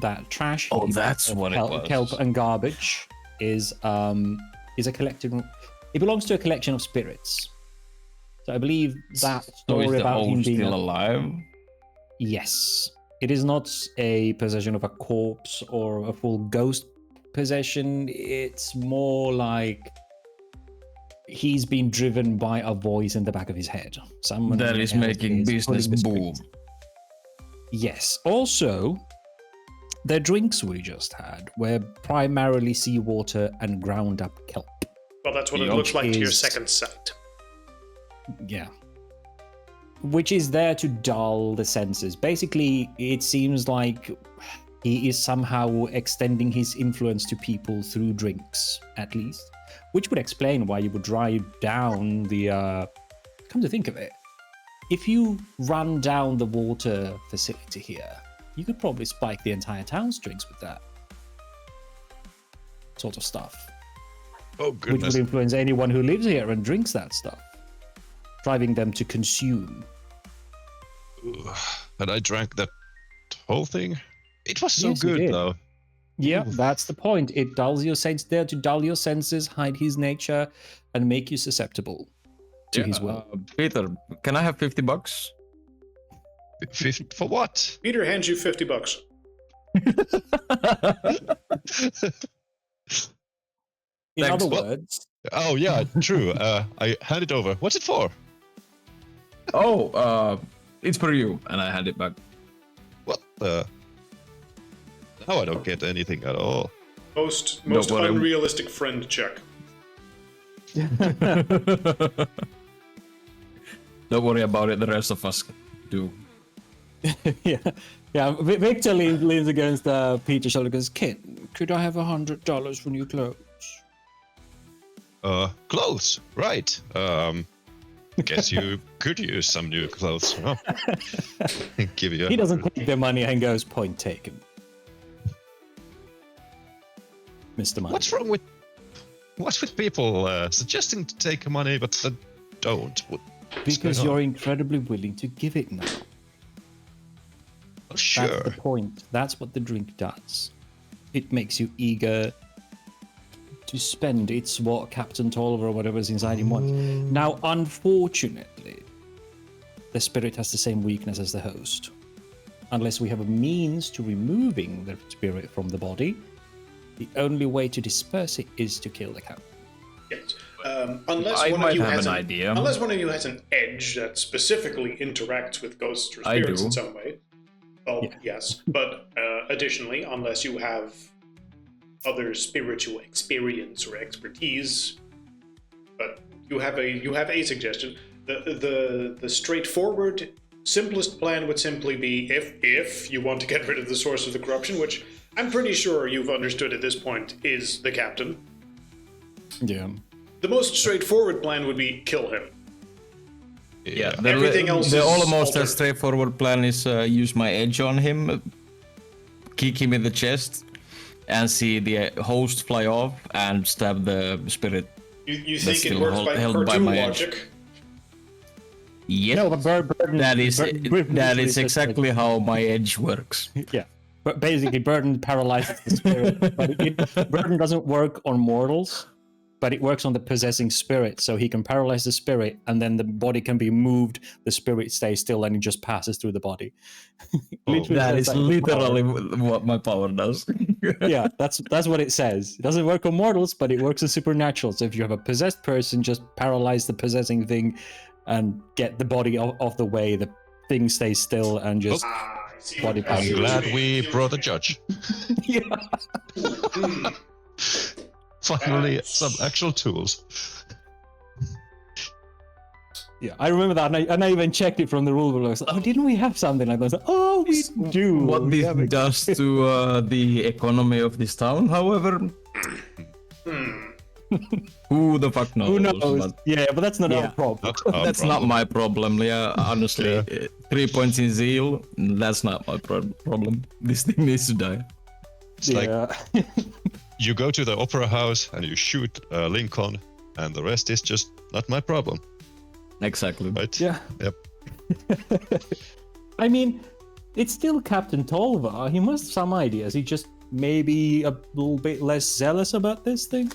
That trash Oh, heap that's of what it was. kelp and garbage is a collective. It belongs to a collection of spirits. So I believe that So is story the about him host being still alive? Yes. It is not a possession of a corpse or a full ghost possession. It's more like he's been driven by a voice in the back of his head. Someone That is else making is business pulling the boom. strings. Yes. Also, the drinks we just had were primarily seawater and ground up kelp. Well, that's what it Yup. looks like to your Is- second sight. Yeah. Which is there to dull the senses. Basically, it seems like he is somehow extending his influence to people through drinks, at least. Which would explain why you would drive down the... Come to think of it, if you run down the water facility here, you could probably spike the entire town's drinks with that sort of stuff. Oh Which goodness. would influence anyone who lives here and drinks that stuff, driving them to consume. And I drank that whole thing. It was so Yes, you good did. though. Yeah, Ooh. that's the point. It dulls your sense there to dull your senses, hide his nature, and make you susceptible to his will. Peter, can I have $50? 50 for what? Peter hands you $50. In thanks, other what? words, Oh yeah, true. I hand it over. What's it for? It's for you, and I hand it back. What the? Now I don't get anything at all. Most worry. unrealistic friend check. Don't worry about it. The rest of us do. yeah. Yeah, Victor leans against Peter's shoulder and goes, Kit, could I have $100 for new clothes? Clothes, right. Guess you could use some new clothes. Huh? Give you. He doesn't take the money and goes, point taken. Mr. Money. What's with people suggesting to take money but then don't? Because you're incredibly willing to give it now. Well, sure. That's the point. That's what the drink does. It makes you eager to spend. It's what Captain Tolliver or whatever's inside him wants. Now, unfortunately, the spirit has the same weakness as the host. Unless we have a means to removing the spirit from the body, the only way to disperse it is to kill the captain. Yes. Unless I one might of you have has an idea. Unless one of you has an edge that specifically interacts with ghosts or I spirits do. in some way. Well, Yeah. yes. But additionally, unless you have other spiritual experience or expertise, but you have a suggestion. The straightforward, simplest plan would simply be if you want to get rid of the source of the corruption, which I'm pretty sure you've understood at this point is the captain. Yeah. The most straightforward plan would be kill him. Yeah, Everything else the is almost altered. straightforward plan is use my edge on him, kick him in the chest, and see the host fly off and stab the spirit. You That's think it still works by held by cartoon my edge. logic? Yes, No, but Burden. that is Burden that is just exactly how my edge works. Yeah. But basically, Burden paralyzes the spirit. But Burden doesn't work on mortals, but it works on the possessing spirit. So he can paralyze the spirit, and then the body can be moved. The spirit stays still, and it just passes through the body. Literally That says is that in the power. literally what my power does. Yeah, that's what it says. It doesn't work on mortals, but it works on supernatural. So if you have a possessed person, just paralyze the possessing thing, and get the body off the way. The thing stays still, and just I see. Body I see I'm what glad you mean. we I see what brought a you judge. yeah. mean. Finally, That's- some actual tools. Yeah, I remember that, and I even checked it from the rule book. I was like, oh, didn't we have something like that? I was like, oh, we do. What this does to the economy of this town, however, who the fuck knows? Who knows? But Yeah, but that's not Yeah. our problem. Not our that's problem. not my problem. Yeah, honestly, Yeah. 3 points in zeal. That's not my problem. This thing needs to die. It's like Yeah. you go to the opera house and you shoot Lincoln, and the rest is just not my problem, Exactly. right? Yeah. Yep. I mean, it's still Captain Tolva. He must have some ideas. He just maybe a little bit less zealous about this thing.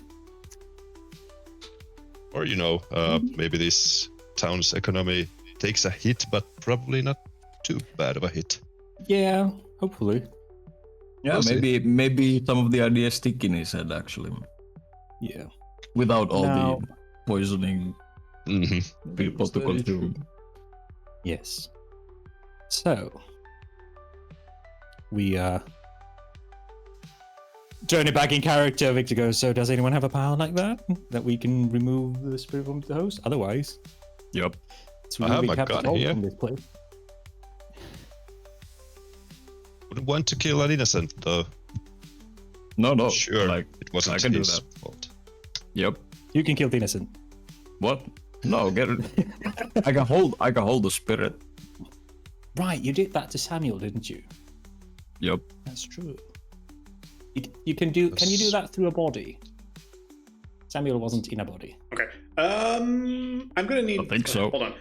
Or maybe this town's economy takes a hit, but probably not too bad of a hit. Yeah, hopefully. Yeah, We'll see. maybe some of the ideas stick in his head actually, Yeah. without all Now- the poisoning Mm-hmm. people to consume. Yes. So we turn it back in character. Victor goes, so does anyone have a power like that we can remove the spirit from the host? Otherwise, Yep. it's I have removing my Captain gun Tolva here. from this place. Wouldn't want to kill an innocent, though. No. Sure, Like, it wasn't I can do his that. fault. Yep. You can kill the innocent. What? No, get it. I can hold the spirit. Right, you did that to Samuel, didn't you? Yep. That's true. You can do. Can you do that through a body? Samuel wasn't in a body. Okay. I'm gonna need. I think so. Hold on.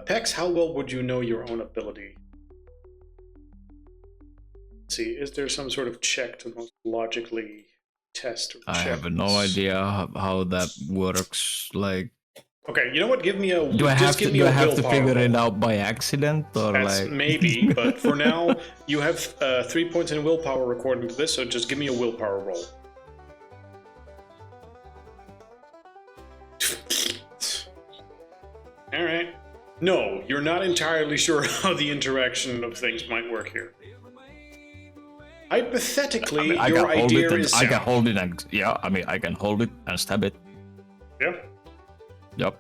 Pex, how well would you know your own ability? Let's see, is there some sort of check to most logically test or I check? have no idea how that works. Like, Okay, you know what? Give me a. do I just have give to me do a I have to willpower figure it roll. out by accident or That's like maybe, but for now, you have 3 points in willpower according to this, so just give me a willpower roll. All right. No, you're not entirely sure how the interaction of things might work here. Hypothetically, I your can hold idea it. And, is I can sound. hold it and yeah. I mean, I can hold it and stab it. Yeah, Yep.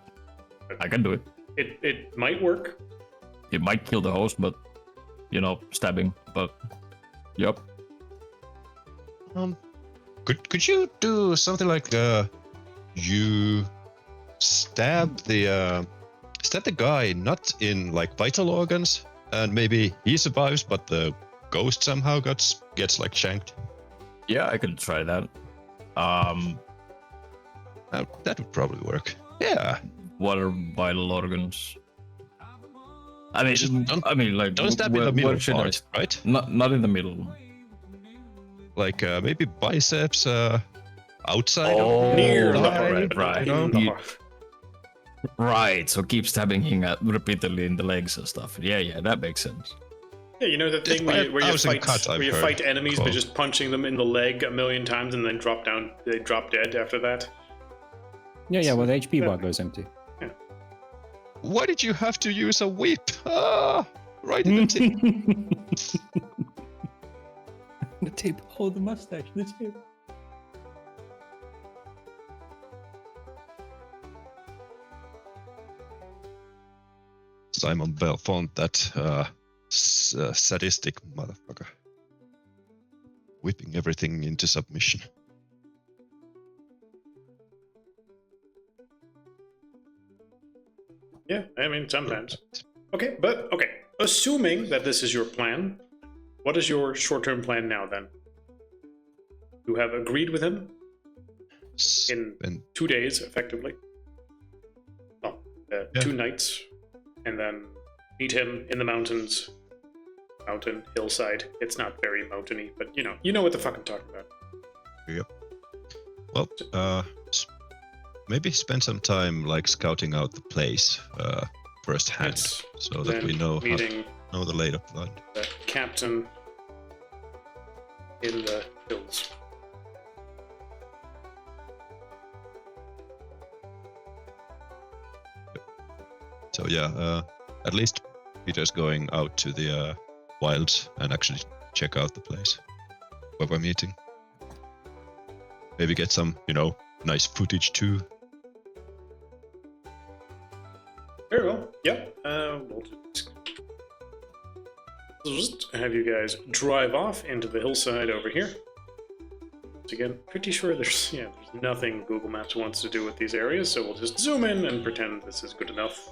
I can do it. it might work. It might kill the host, but stabbing. But yep. Could you do something like you stab the guy not in like vital organs, and maybe he survives, but the ghost somehow gets like shanked? Yeah, I could try that. That would probably work. Yeah. What are vital organs? I mean, Don't stab in the middle part, right? Not in the middle. Like maybe biceps, outside. Oh, Near the thigh, heart, but not right. in the heart. Right, so keep stabbing him repeatedly in the legs and stuff. Yeah, that makes sense. Yeah, you know the thing Just where you thousand cuts, I've heard. fight enemies by Cool. just punching them in the leg a million times and then they drop dead after that. Yeah, well, the HP bar goes empty. Why did you have to use a whip? Right in the tip. The tip. Oh, the mustache. The tip. Simon Belfont, that sadistic motherfucker. Whipping everything into submission. Yeah, I mean, sometimes. Okay. Assuming that this is your plan, what is your short-term plan now, then? You have agreed with him in And 2 days, effectively. Well, 2 nights, and then meet him in the mountains. Mountain, hillside. It's not very mountainy, but you know what the fuck I'm talking about. well, maybe spend some time like scouting out the place firsthand, Yes. so that Then we know meeting the lay of the land. the captain in the hills. So yeah, at least Peter's going out to the wilds and actually check out the place where we're meeting. Maybe get some, nice footage too. Very well. Yep. We'll just have you guys drive off into the hillside over here. Once again, pretty sure there's nothing Google Maps wants to do with these areas, so we'll just zoom in and pretend this is good enough.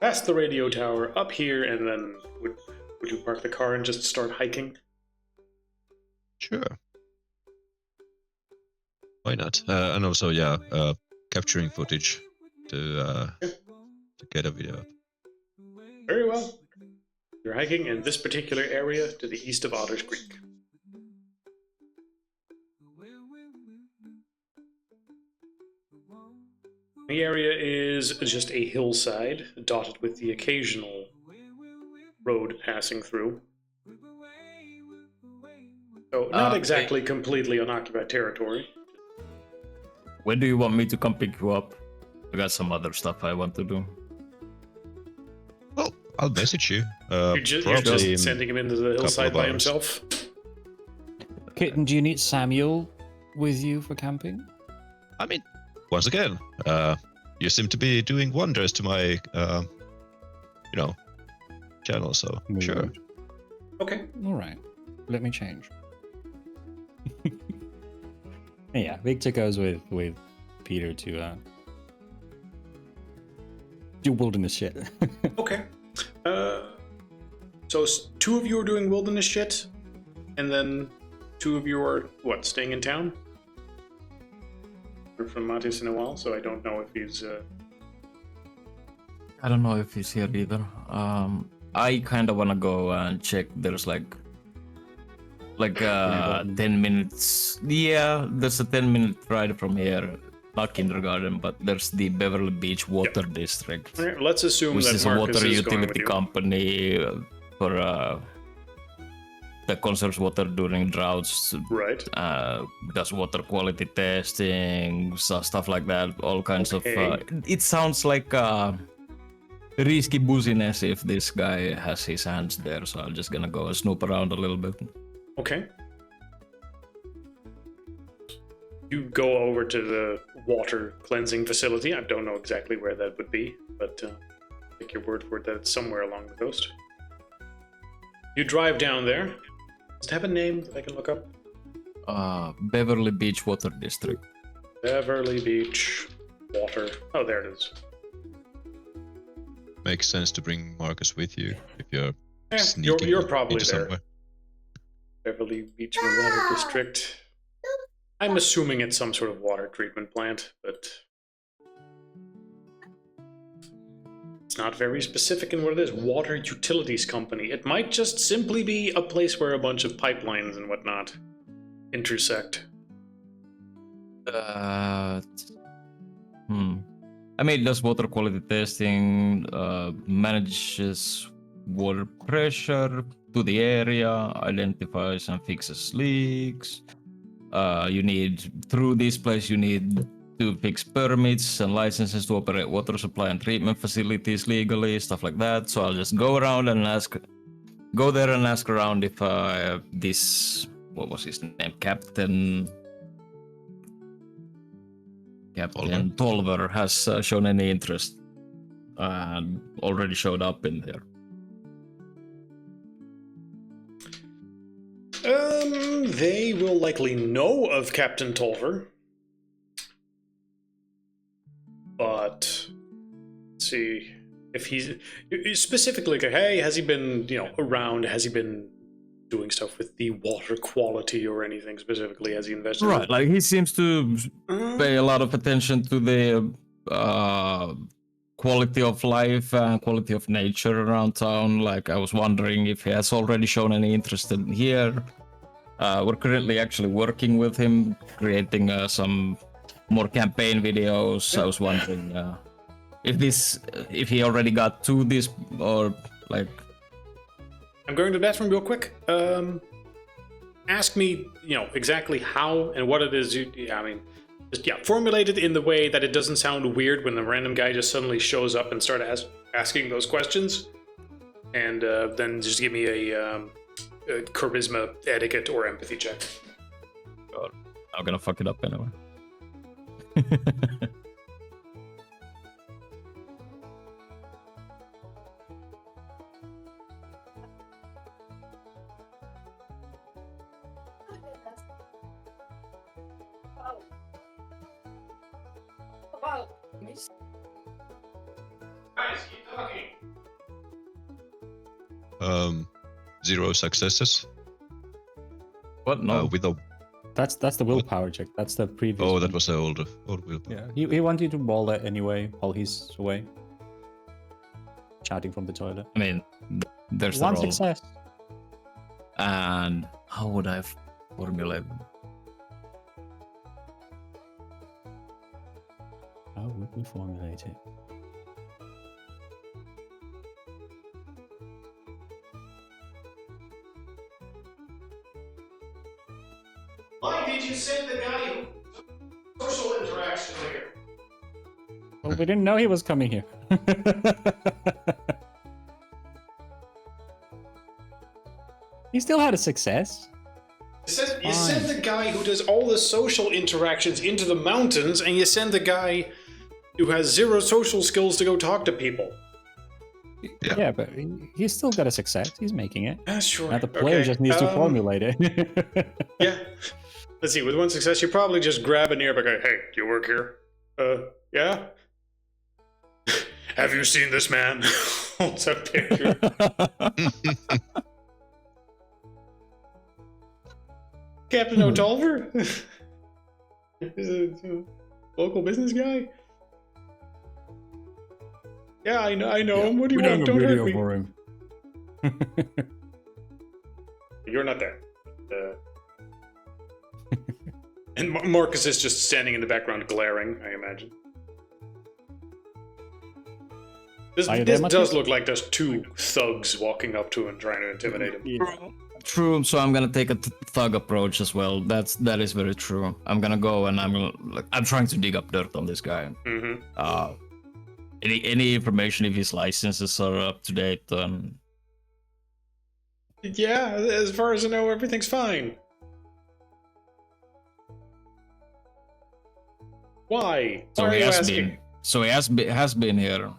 Past the radio tower, up here, and then would you park the car and just start hiking? Sure. Why not? And also, capturing footage to get a video. Very well. You're hiking in this particular area to the east of Otter's Creek. The area is just a hillside, dotted with the occasional road passing through. So, not exactly completely unoccupied territory. When do you want me to come pick you up? I got some other stuff I want to do. Well, I'll message you. You're just probably in sending him into the hillside by hours. himself? Kitten, do you need Samuel with you for camping? I mean, once again, you seem to be doing wonders to my, channel. So sure. Okay. All right. Let me change. Yeah, Victor goes with Peter to do wilderness shit. Okay. So 2 of you are doing wilderness shit, and then 2 of you are, staying in town? Heard from Matis in a while, so I don't know if he's... I don't know if he's here either. I kind of want to go and check. There's like 10 minutes. Yeah, there's a 10-minute ride from here. Not kindergarten, but there's the Beverly Beach Water District, All right, let's assume which that is a Marcus water is going with utility you. company for that conserves water during droughts. Right. Does water quality testing, stuff like that. All kinds of. Okay. It sounds like risky booziness if this guy has his hands there. So I'm just gonna go and snoop around a little bit. Okay. You go over to the water cleansing facility. I don't know exactly where that would be, but take your word for it that it's somewhere along the coast. You drive down there. Does it have a name that I can look up? Beverly Beach Water District. Beverly Beach Water. Oh, there it is. Makes sense to bring Marcus with you if you're Yeah, sneaking you're probably into there. somewhere. Beverly Beach Water District. I'm assuming it's some sort of water treatment plant, but it's not very specific in what it is. Water Utilities Company. It might just simply be a place where a bunch of pipelines and whatnot intersect. I mean, it does water quality testing, manages water pressure to the area, identifies and fixes leaks. Through this place, you need to fix permits and licenses to operate water supply and treatment facilities legally, stuff like that. So I'll just go around and go there and ask around if what was his name? Captain Tolver has shown any interest and already showed up in there. They will likely know of Captain Tolver. But let's see if he's specifically like, hey, has he been, around? Has he been doing stuff with the water quality or anything specifically? Has he invested? Right, like he seems to pay a lot of attention to the quality of life and quality of nature around town. Like I was wondering if he has already shown any interest in here. We're currently actually working with him, creating some more campaign videos. I was wondering if he already got to this or like. I'm going to the bathroom real quick. Ask me, exactly how and what it is. Formulate it in the way that it doesn't sound weird when the random guy just suddenly shows up and start asking those questions. And then just give me a charisma, etiquette, or empathy check. God, I'm gonna fuck it up anyway. Guys, keep talking. 0 successes. What? No. With a That's the willpower check. That's the previous. that one. was the old willpower. Yeah, he wanted to roll it anyway while he's away, chatting from the toilet. I mean, there's One the roll. success. And how would I formulate? How would we formulate it? Why did you send the guy social interaction here? Well, we didn't know he was coming here. He still had a success. You send the guy who does all the social interactions into the mountains, and you send the guy who has 0 social skills to go talk to people. Yeah, but he's still got a success. He's making it. Sure. Now the player just needs to formulate it. Yeah. Let's see, with 1 success, you probably just grab an earbud and go, hey, do you work here? Yeah? Have you seen this man? Holds a picture. Captain O'Tolver? Is a local business guy? Yeah, I know him. What do you want? Don't hurt me. for him. You're not there. And Marcus is just standing in the background glaring, I imagine. This does look like there's 2 thugs walking up to him trying to intimidate him. Yeah. True, so I'm gonna take a thug approach as well. That is very true. I'm gonna go and I'm trying to dig up dirt on this guy. Mm-hmm. Any information if his licenses are up to date? Yeah, as far as I know, everything's fine. Why? Why are you asking? So he has been here.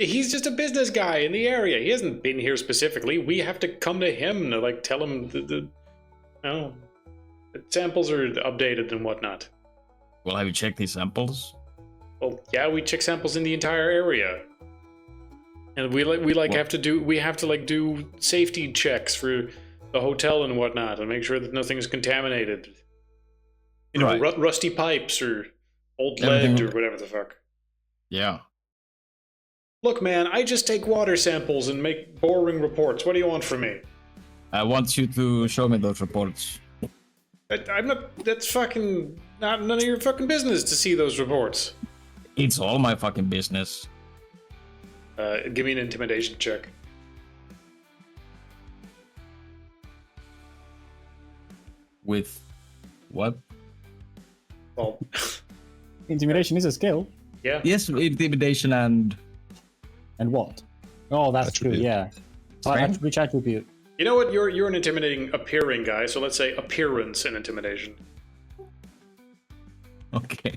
He's just a business guy in the area. He hasn't been here specifically. We have to come to him to like tell him the samples are updated and whatnot. Well, have you checked these samples? Well, yeah, we check samples in the entire area, and we have to do safety checks for the hotel and whatnot, and make sure that nothing is contaminated. You know, Right. Rusty pipes or old Everything- lead or whatever the fuck. Yeah. Look, man, I just take water samples and make boring reports. What do you want from me? I want you to show me those reports. I'm not. That's fucking not none of your fucking business to see those reports. It's all my fucking business. Give me an intimidation check. With what? Well, Intimidation is a skill. yeah. Yes, intimidation and And what? Oh, that's true. Attribute. Yeah. Strength? Which attribute? You know what? You're an intimidating appearing guy, so let's say appearance and intimidation. okay.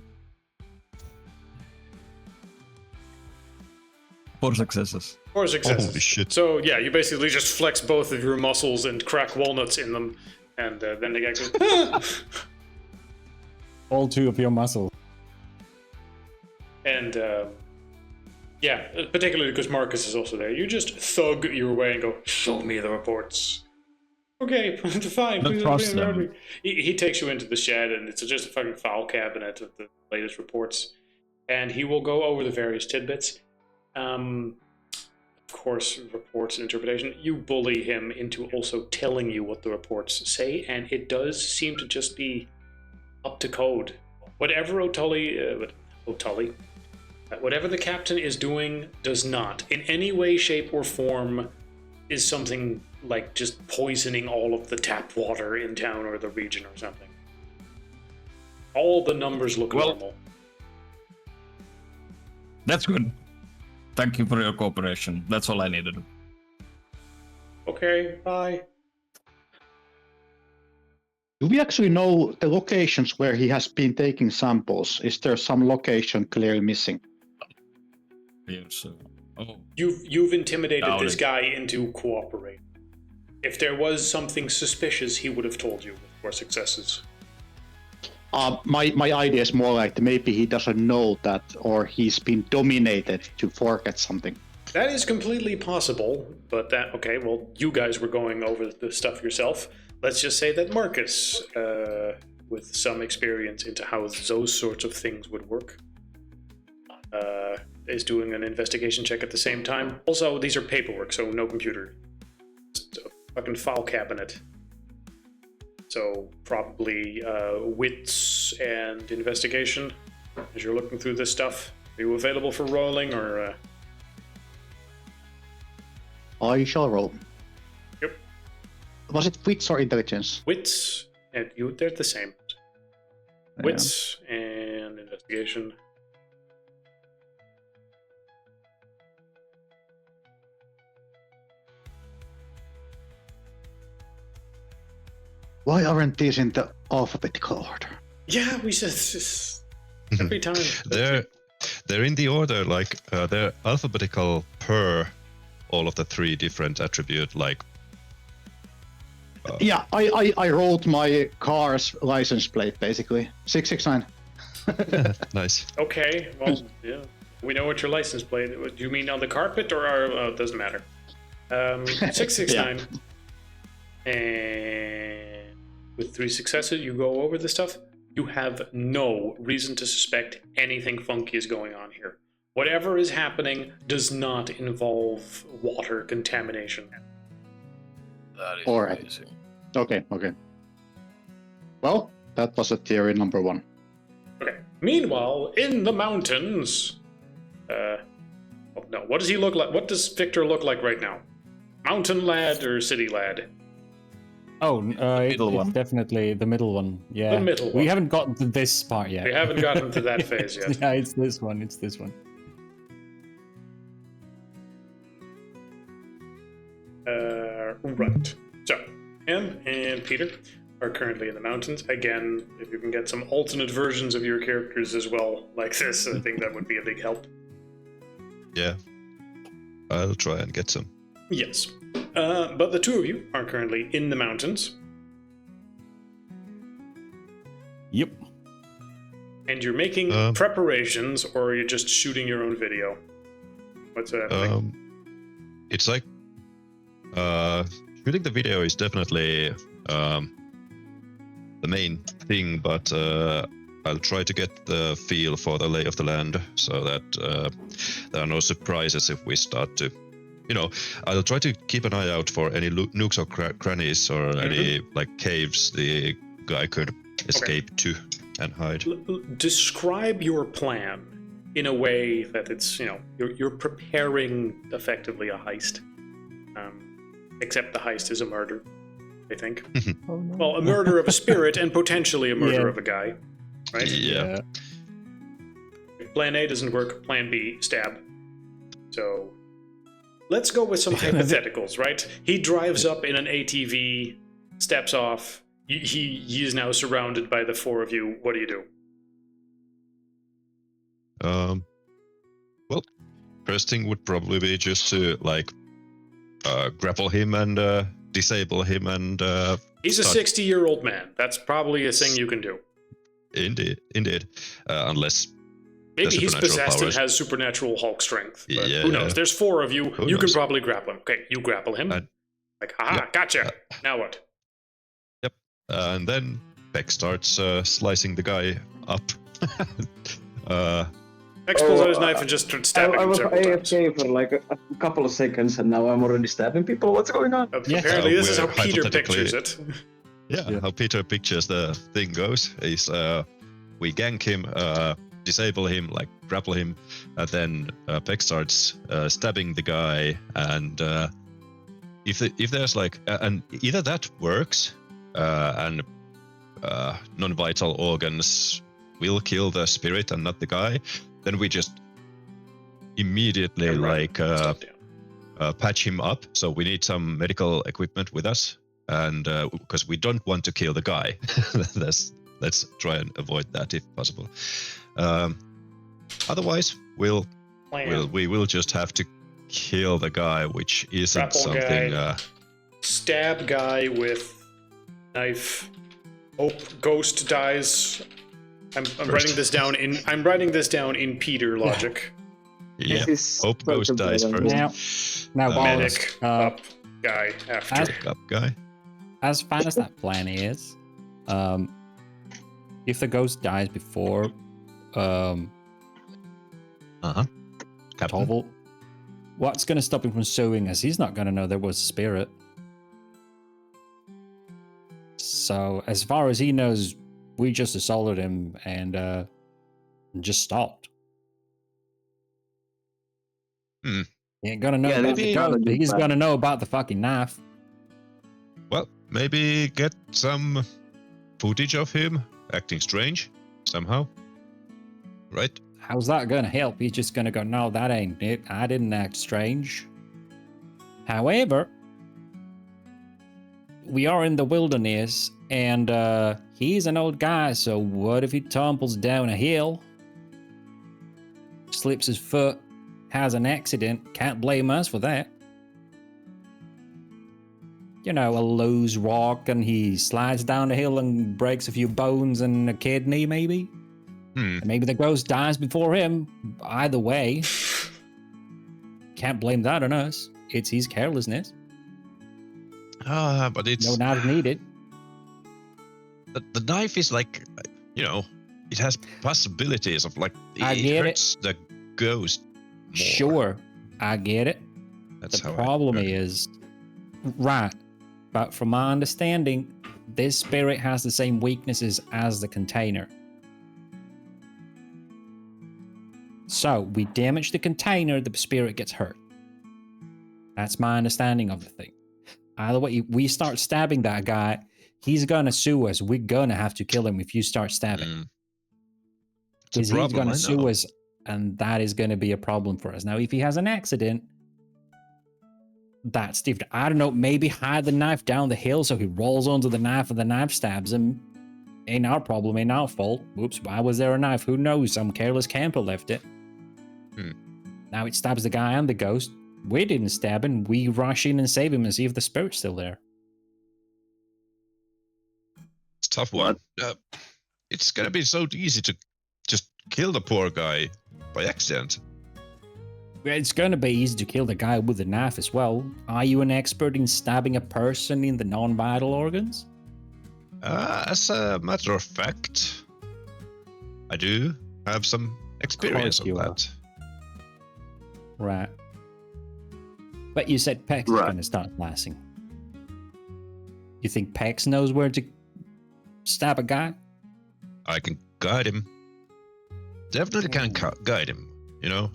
4 successes. Or successes. Holy shit. So yeah, you basically just flex both of your muscles and crack walnuts in them, and then the guy goes, "Ah!" All 2 of your muscles. And yeah, particularly because Marcus is also there. You just thug your way and go, show me the reports. Okay, fine. Don't trust them. He takes you into the shed, and it's just a fucking file cabinet of the latest reports. And he will go over the various tidbits. Of course, reports and interpretation. You bully him into also telling you what the reports say, and it does seem to just be up to code. Whatever whatever the captain is doing does not, in any way, shape, or form, is something like just poisoning all of the tap water in town or the region or something. All the numbers look Well- normal. That's good. Thank you for your cooperation. That's all I needed. Okay, bye. Do we actually know the locations where he has been taking samples? Is there some location clearly missing? Yes. Oh, You've intimidated Doubt this it. guy into cooperating. If there was something suspicious, he would have told you with 4 successes. My idea is more like maybe he doesn't know that, or he's been dominated to forget something. That is completely possible, but okay, well, you guys were going over the stuff yourself. Let's just say that Marcus, with some experience into how those sorts of things would work, is doing an investigation check at the same time. Also, these are paperwork, so no computer. Just a fucking file cabinet. So probably wits and investigation as you're looking through this stuff. Are you available for rolling, or... I shall roll. Yep. Was it wits or intelligence? Wits, and they're the same. Yeah. Wits and investigation. Why aren't these in the alphabetical order? Yeah, we said this every time. They're in the order, like they're alphabetical per all of the 3 different attribute, like Yeah, I wrote my car's license plate basically. 669. nice. Okay, well, yeah. We know what your license plate. Do you mean on the carpet or it doesn't matter? 669. And with 3 successes, you go over the stuff. You have no reason to suspect anything funky is going on here. Whatever is happening does not involve water contamination. that is All right. amazing. Okay. Well, that was a theory number 1. Okay. Meanwhile, in the mountains, oh no, what does he look like? What does Victor look like right now? Mountain lad or city lad? Oh, middle it's one. definitely the middle one. Yeah. The middle We one. haven't gotten to this part yet. We haven't gotten to that phase yet. Yeah, it's this one. It's this one. Right. So, him and Peter are currently in the mountains. Again, if you can get some alternate versions of your characters as well, like this, I think that would be a big help. Yeah. I'll try and get some. Yes. But the two of you are currently in the mountains, Yep. and you're making preparations, or you're just shooting your own video. What's happening? It's like shooting the video is definitely the main thing, but I'll try to get the feel for the lay of the land so that there are no surprises if we start to, I'll try to keep an eye out for any nooks or crannies or any like caves the guy could escape to and hide. Describe your plan in a way that it's, you're preparing effectively a heist. Except the heist is a murder, I think. Oh, no. Well, a murder of a spirit and potentially a murder of a guy, right? Yeah. Plan A doesn't work, plan B, stab. So let's go with some hypotheticals, right? He drives up in an ATV, steps off. He is now surrounded by the four of you. What do you do? Well, first thing would probably be just to grapple him and disable him and He's a 60-year-old man. That's probably a thing you can do. Indeed. Unless maybe he's possessed powers. and has supernatural Hulk strength. But Yeah. who knows? There's four of you. Who You can knows? probably grapple him. Okay, you grapple him. Haha, gotcha. Now what? Yep. And then Beck starts slicing the guy up. X pulls out his knife and just starts stabbing I him was several times. AFK for like a couple of seconds, and now I'm already stabbing people. What's going on? Apparently, this is how we're Peter hypothetically- pictures it. Yeah, how Peter pictures the thing goes is we gank him, disable him, grapple him, and then Peck starts stabbing the guy. And if there's and either that works, and non-vital organs will kill the spirit and not the guy, then we just immediately patch him up. So we need some medical equipment with us. And because we don't want to kill the guy, let's try and avoid that if possible. Otherwise, we will just have to kill the guy, which isn't Grapple something. guy. Stab guy with knife. Hope ghost dies. I'm writing this down in. I'm writing this down in Peter logic. Yeah, This is hope ghost dies perfect. first. Now, Medic up guy after. Up guy. as fun as that plan is, if the ghost dies before Captain. Tovel, what's going to stop him from suing us? He's not going to know there was a spirit. So, as far as he knows, we just assaulted him and just stopped. Hmm. He ain't gonna know Yeah, about maybe the not a ghost, but good he's plan. gonna know about the fucking knife. Well, maybe get some footage of him acting strange somehow. Right? How's that gonna help? He's just gonna go, no, that ain't it. I didn't act strange. However, we are in the wilderness, and he's an old guy, so what if he tumbles down a hill, slips his foot, has an accident? Can't blame us for that. You know, a loose rock, and he slides down the hill and breaks a few bones and a kidney, maybe? And maybe the ghost dies before him. Either way, can't blame that on us. It's his carelessness. But it's No knife needed. the knife is like, it has possibilities of I it get it. hurts the ghost more. Sure, I get it. That's The how problem I heard it. is, right, but from my understanding, this spirit has the same weaknesses as the container. So, we damage the container, the spirit gets hurt. That's my understanding of the thing. Either way, if we start stabbing that guy, he's gonna sue us. We're gonna have to kill him if you start stabbing. It's a Because he's problem, gonna I sue know. us, and that is gonna be a problem for us. Now, if he has an accident, that's different. I don't know, maybe hide the knife down the hill so he rolls onto the knife and the knife stabs him. Ain't our problem, ain't our fault. Whoops, why was there a knife? Who knows? Some careless camper left it. Now it stabs the guy and the ghost. we didn't stab him. We rush in and save him and see if the spirit's still there. It's a tough one. It's gonna be so easy to just kill the poor guy by accident. It's gonna be easy to kill the guy with the knife as well. Are you an expert in stabbing a person in the non-vital organs? As a matter of fact, I do have some experience of that. Right. But you said Pex is gonna start flashing. You think Pex knows where to stab a guy? I can guide him. Definitely can guide him, you know?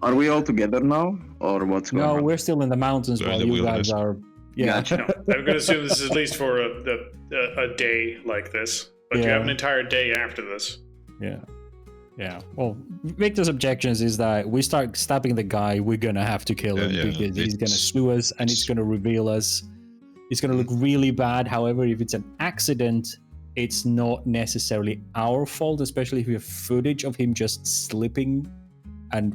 Are we all together now, or what's going on? No, we're still in the mountains while you guys are. Yeah, No, I'm gonna assume this is at least for a day like this, but you have an entire day after this. Yeah. Well, Victor's objections is that we start stabbing the guy, we're gonna have to kill him because he's gonna sue us and it's gonna reveal us. It's gonna look really bad. However, if it's an accident, it's not necessarily our fault, especially if we have footage of him just slipping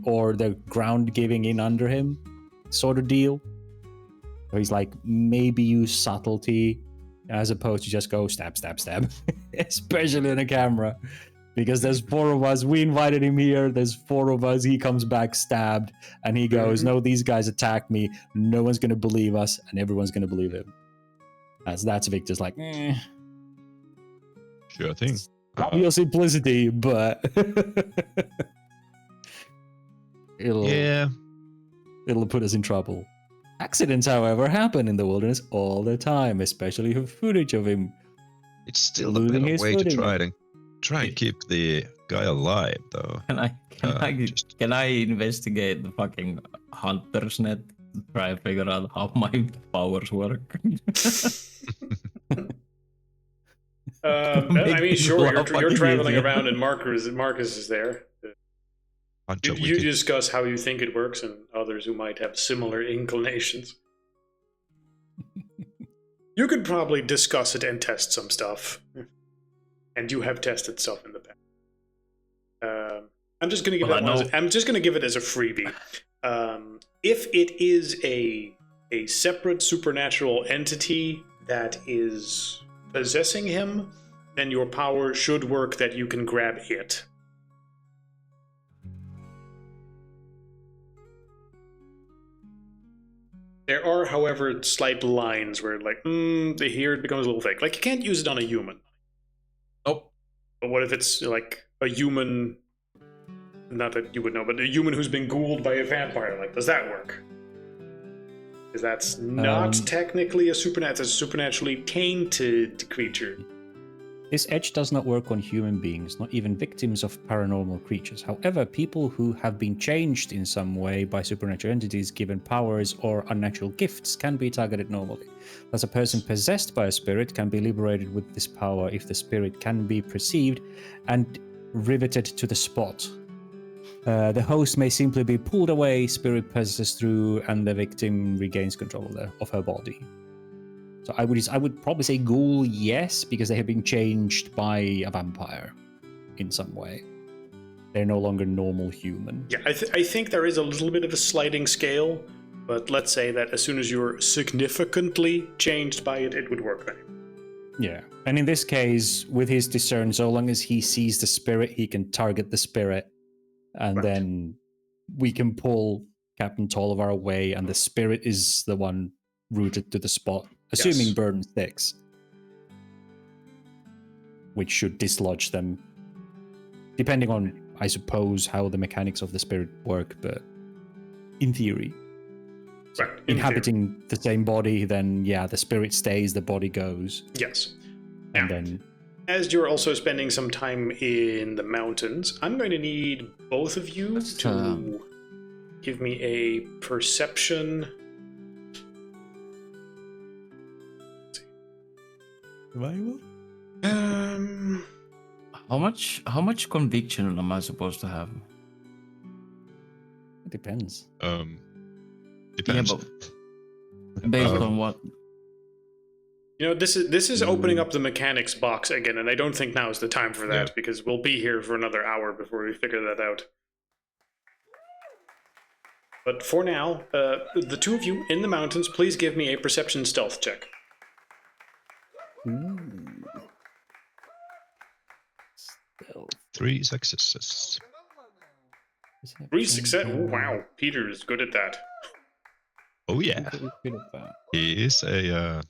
or the ground giving in under him sort of deal. So he's like, maybe use subtlety as opposed to just go stab, especially on a camera. Because there's 4 of us, we invited him here, there's 4 of us, he comes back stabbed, and he goes, no, these guys attacked me, no one's gonna believe us, and everyone's gonna believe him. That's Victor's like, Sure thing. Your simplicity, but it'll put us in trouble. Accidents, however, happen in the wilderness all the time, especially with footage of him. It's still a better way to try and keep the guy alive, though. Can I investigate the fucking hunter's net to try and figure out how my powers work? I mean, sure, you're traveling around and Marcus is there. You discuss how you think it works and others who might have similar inclinations. You could probably discuss it and test some stuff. And you have tested stuff in the past. I'm just going to give it as a freebie. If it is a separate supernatural entity that is possessing him, then your power should work that you can grab it. There are, however, slight lines where, like, here it becomes a little fake. Like, you can't use it on a human. Nope. But what if it's, like, a human... Not that you would know, but a human who's been ghouled by a vampire? Like, does that work? Because that's not technically a supernaturally tainted creature. This edge does not work on human beings, not even victims of paranormal creatures. However, people who have been changed in some way by supernatural entities given powers or unnatural gifts can be targeted normally. Thus, a person possessed by a spirit can be liberated with this power if the spirit can be perceived and riveted to the spot. The host may simply be pulled away, spirit passes through, and the victim regains control of her body. So I would probably say ghoul, yes, because they have been changed by a vampire in some way. They're no longer normal human. Yeah, I think there is a little bit of a sliding scale, but let's say that as soon as you're significantly changed by it, it would work on you. Yeah, and in this case, with his discern, so long as he sees the spirit, he can target the spirit, and then we can pull Captain Tolliver away, and the spirit is the one rooted to the spot. Assuming burn sticks, which should dislodge them, depending on, I suppose, how the mechanics of the spirit work, but in theory. So inhabiting the same body, then the spirit stays, the body goes. Yes. And then... As you're also spending some time in the mountains, I'm going to need both of you to give me a perception... Survival? How much conviction am I supposed to have? It depends. Depends. Yeah, but based on what? You know, this is opening up the mechanics box again, and I don't think now is the time for that because we'll be here for another hour before we figure that out. But for now, the two of you in the mountains, please give me a perception stealth check. Stealth. 3 successes. 3 success. Oh, wow, Peter is good at that. Oh yeah, he is a.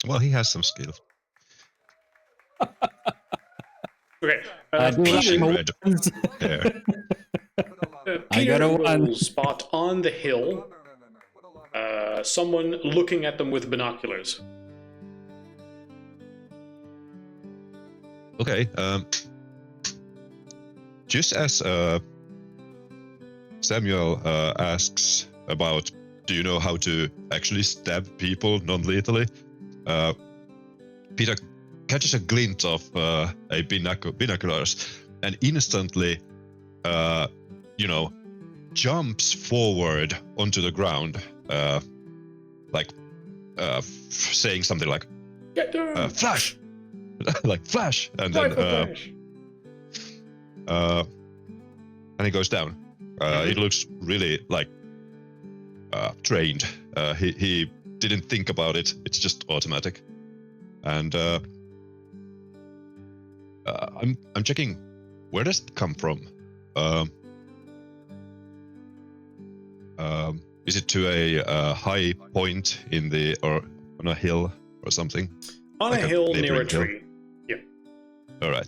Well, he has some skill. Okay, Flashing Peter, red hair. Peter will spot on the hill someone looking at them with binoculars. Okay. Just as Samuel asks about, do you know how to actually stab people non-lethally? Peter catches a glint of a binoculars and instantly, jumps forward onto the ground, saying something like, Get down! "Flash!" like flash, and then Flash! and he goes down. It looks really like trained. He didn't think about it. It's just automatic. And I'm checking, where does it come from? Is it to a high point or on a hill or something? On Like a hill near a neighboring hill? tree. Yeah. All right.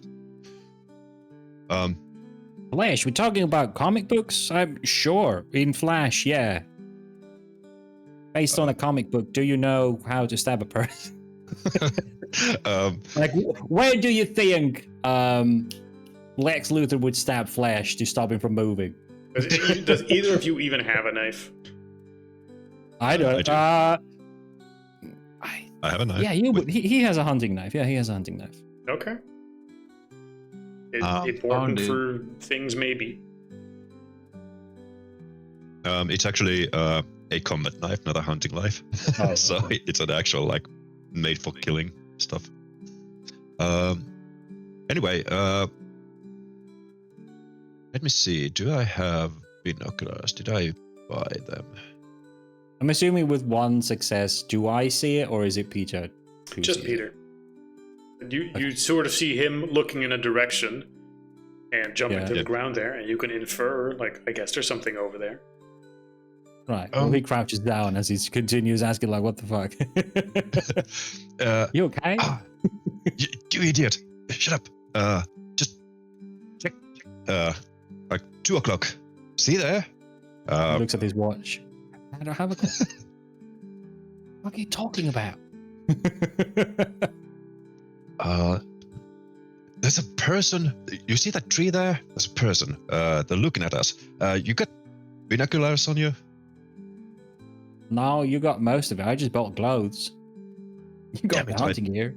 Flash, we're talking about comic books? I'm sure. In Flash, yeah. Based on a comic book, do you know how to stab a person? Like, where do you think Lex Luthor would stab Flash to stop him from moving? Does either of you even have a knife? I don't. I have a knife. Yeah, he has a hunting knife. Yeah, he has a hunting knife. Okay. Important found for things, maybe. It's actually a combat knife, not a hunting knife. Oh, So okay. it's an actual, like, made for killing stuff. Anyway, let me see. Do I have binoculars? Did I buy them? I'm assuming with one success, do I see it or is it Peter? who Just sees Peter. You sort of see him looking in a direction and jumping Yeah. to the Yeah. ground there, and you can infer, like, I guess there's something over there. it? Right. Well, he crouches down as he continues asking, like, what the fuck? You okay? You idiot! Shut up! Just check. Like 2 o'clock. See there? He looks at his watch. I don't have a. What are you talking about? There's a person. You see that tree there? There's a person. They're looking at us. You got binoculars on you? No, you got most of it. I just bought clothes. You got Damn the it, hunting gear.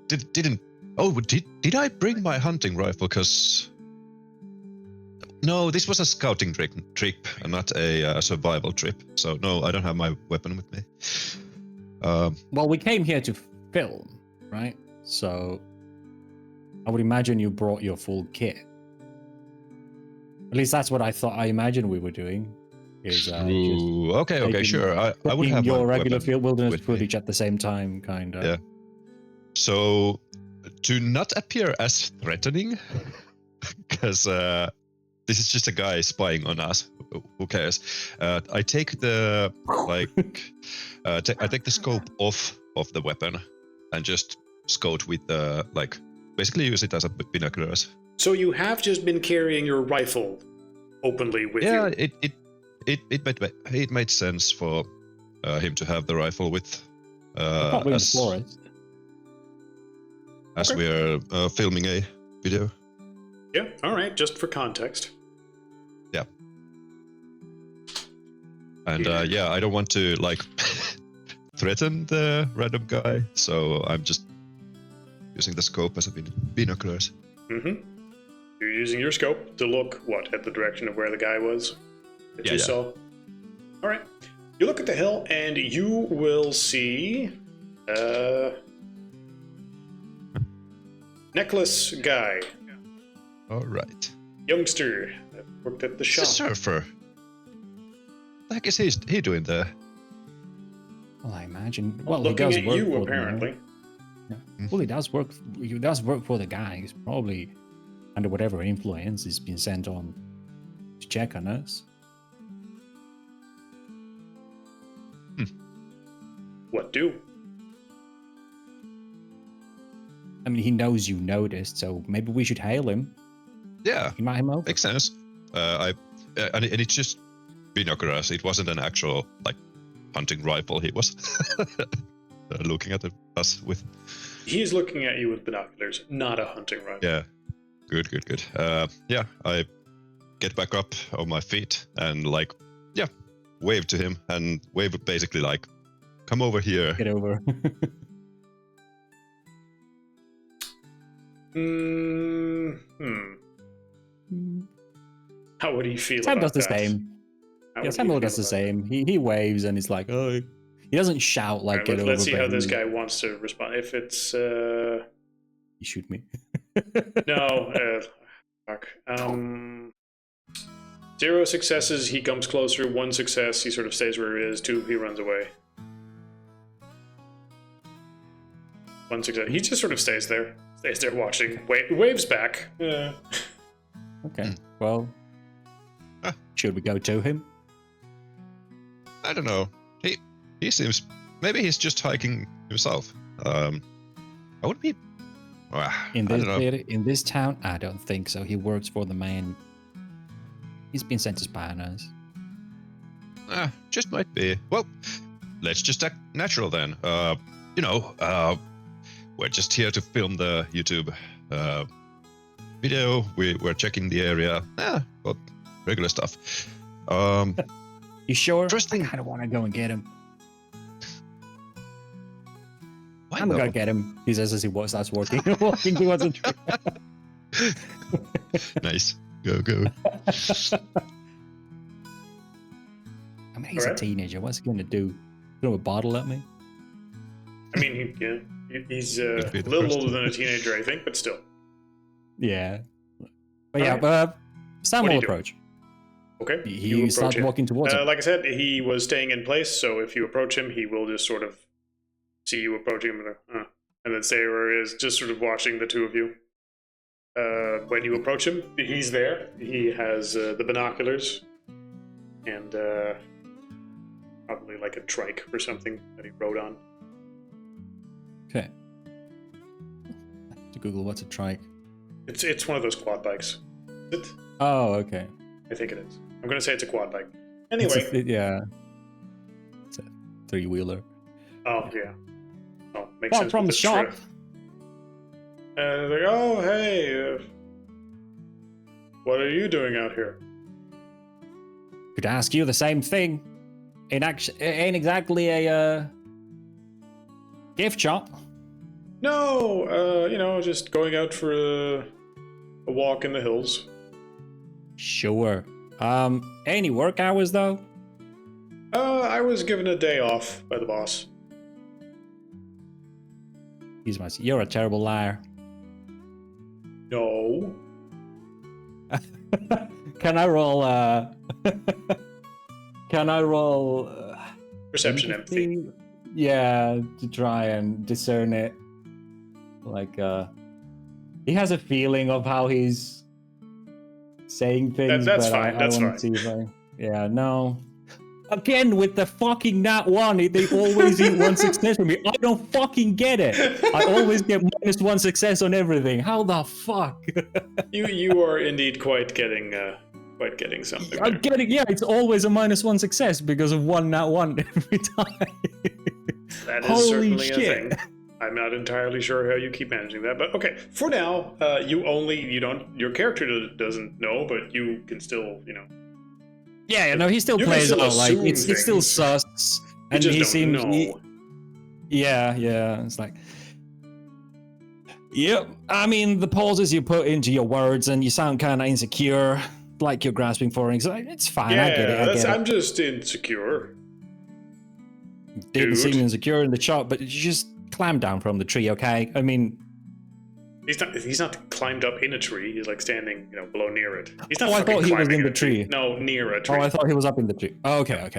Did I bring my hunting rifle? Because no, this was a scouting trip and not a survival trip. So no, I don't have my weapon with me. Well, we came here to film, right? So I would imagine you brought your full kit. At least that's what I imagined we were doing. Is Ooh, okay, taking- sure. I would taking have your my regular weapon wilderness with me. footage at the same time, kind of. Yeah. So, to not appear as threatening, because this is just a guy spying on us. Who cares? I take the I take the scope off of the weapon and just scout with the basically use it as a binoculars. So you have just been carrying your rifle openly with Yeah, you. it made sense for him to have the rifle with Probably in the forest. as Okay. we are filming a video. Yeah, all right, just for context. Yeah. And I don't want to threaten the random guy, so I'm just using the scope as a binoculars. Mm-hmm. You're using your scope to look, at the direction of where the guy was that you saw? All right. You look at the hill, and you will see... necklace guy. All right. Youngster that worked at the He's shop. a surfer. the heck is he doing there? Well, I imagine. Well, he Looking does at work you, for apparently. Well, he does work. He does work for the guy. He's probably under whatever influence he's been sent on to check on us. What do? I mean, he knows you noticed, so maybe we should hail him. Yeah, Invite him over. makes sense. And it's just binoculars. It wasn't an actual like hunting rifle. He was looking at us with. He's looking at you with binoculars, not a hunting rifle. Yeah, good. Yeah, I get back up on my feet and like, yeah, wave to him and wave basically like, come over here. Get over. How would he feel Sam about does the that? same. How Yeah, would Samuel he does feel the about same. He waves and he's like, oh. He doesn't shout like, Alright, get over. let's see how but this guy wants to respond. If it's You shoot me. no, fuck. 0 successes, he comes closer. 1 success, he sort of stays where he is. 2, he runs away. 1 success, he just sort of stays there watching. Waves back. Okay. Well, should we go to him? I don't know. He seems maybe he's just hiking himself. I would be. In I this don't know. city, in this town, I don't think so. He works for the man. He's been sent to spy on us. Just might be. Well, let's just act natural then. We're just here to film the YouTube video. We're checking the area. Well, regular stuff. You sure? Interesting. I kind of want to go and get him. Why I'm though? gonna get him. He says as he starts walking, walking towards the tree. Nice. Go. I mean, he's Alright. a teenager. What's he gonna do? Throw a bottle at me? I mean, he's a Could be the little first. older than a teenager, I think, but still. Yeah. But yeah, Sam What do will you do? approach. Okay. He you approach starts him. walking towards him. Like I said, he was staying in place, so if you approach him, he will just sort of see you approaching him and then stay where he is, just sort of watching the two of you. When you approach him, he's there. He has the binoculars and probably like a trike or something that he rode on. Okay. To Google what's a trike. It's one of those quad bikes. Is it? Oh, okay. I think it is. I'm going to say it's a quad bike. It's Anyway. yeah. It's a 3-wheeler. Oh, yeah. Oh, makes Well, sense. from the with shop. trip. Like, oh, hey. What are you doing out here? Could ask you the same thing. Ain't exactly a gift shop. No, just going out for a walk in the hills. Sure. Any work hours though? I was given a day off by the boss. You're a terrible liar. No. Can I roll? Can I roll? Perception empathy. Yeah, to try and discern it. Like, he has a feeling of how he's saying things. That's but fine. I That's want fine. to see if yeah, no. Again, with the fucking nat one, they always eat 1 success from me. I don't fucking get it. I always get -1 success on everything. How the fuck? You are indeed quite getting something. I'm There. getting, yeah, it's always a -1 success because of 1 nat 1 every time. That is Holy certainly shit. a thing. I'm not entirely sure how you keep managing that, but okay. For now, your character doesn't know, but you can still, Yeah, no, he still You can plays still out like assume it's still things. sus, you and just he don't seems. know. Yeah, it's like. Yep, I mean the pauses you put into your words, and you sound kind of insecure, like you're grasping for things. It's fine, I get it. I'm just insecure. Didn't seem dude. insecure in the shot, but you just climb down from the tree, okay? I mean, He's not climbed up in a tree. He's like standing, below near it. He's not. Oh, I fucking thought he was climbing in the a tree. tree. No, near a tree. Oh, I thought he was up in the tree. Oh, okay.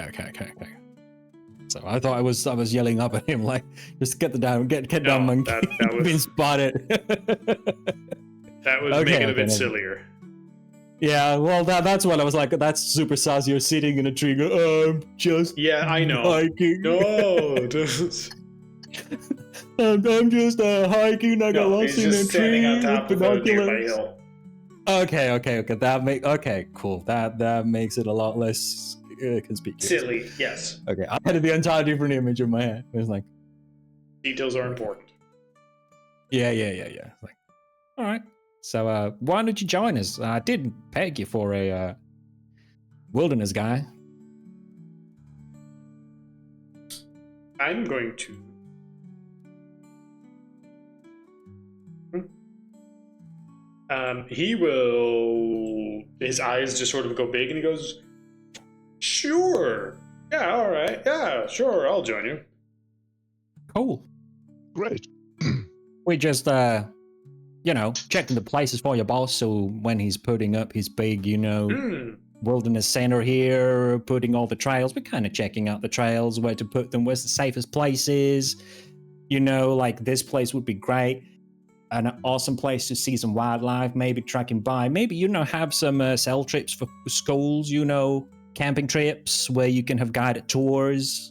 So I thought I was yelling up at him like, just get down, get down, monkey. that was- Been spotted. That would Okay, make it a bit okay. sillier. Yeah, well, that's what I was like. That's super sassy. You're sitting in a tree. I'm just Yeah, I know. hiking. No, I'm just hiking. I got no, lost he's in a just standing on tree top with of a nearby binoculars. hill. Okay. Cool. That makes it a lot less conspicuous. Silly, yes. Okay, I had the entire different image in my head. It was like, Details are important. yeah. Like, all right. So, why don't you join us? I did peg you for a wilderness guy. I'm going to. He will. His eyes just sort of go big, and he goes, "Sure, yeah, all right, yeah, sure, I'll join you." Cool. Great. We just, checking the places for your boss. So when he's putting up his big, wilderness center here, putting all the trails, we're kind of checking out the trails, where to put them, where's the safest places. Like this place would be great. An awesome place to see some wildlife, maybe trekking by. Maybe, have some cell trips for schools, camping trips where you can have guided tours,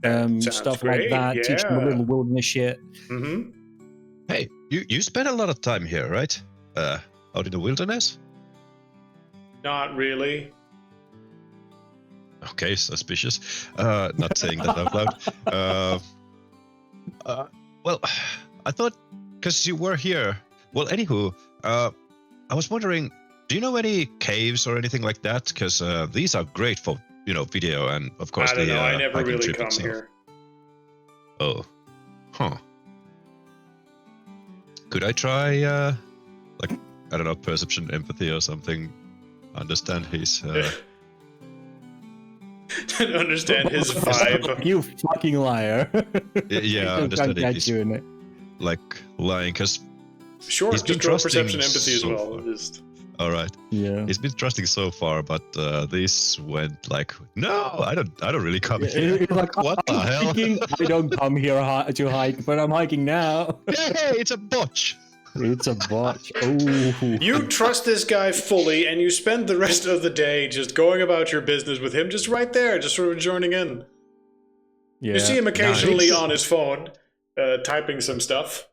Sounds stuff great, like that, teach them a yeah. little wilderness shit. Mm-hmm. Hey, you spent a lot of time here, right? Out in the wilderness? Not really. Okay, suspicious. Not saying that out loud. Well, I thought, because you were here. Well, anywho, I was wondering, do you know any caves or anything like that? Because these are great for, video and, of course, I don't know. I never hiking really trip come itself. here. Oh, huh. Could I try, I don't know, perception, empathy, or something? Understand his. To understand his vibe. You fucking liar. Yeah, I understand can't his catch you in it. like lying, because Sure, He's been just roll trusting perception empathy as so well. far. Just all right, Yeah. he's been trusting so far, but this went like, no, I don't really come here. It's like, What the I'm hell? hiking. I don't come here to hike, but I'm hiking now. Hey, it's a botch. It's a botch. Oh. you trust this guy fully, and you spend the rest of the day just going about your business with him, just right there, just sort of joining in. Yeah. You see him occasionally Nice. on his phone, typing some stuff.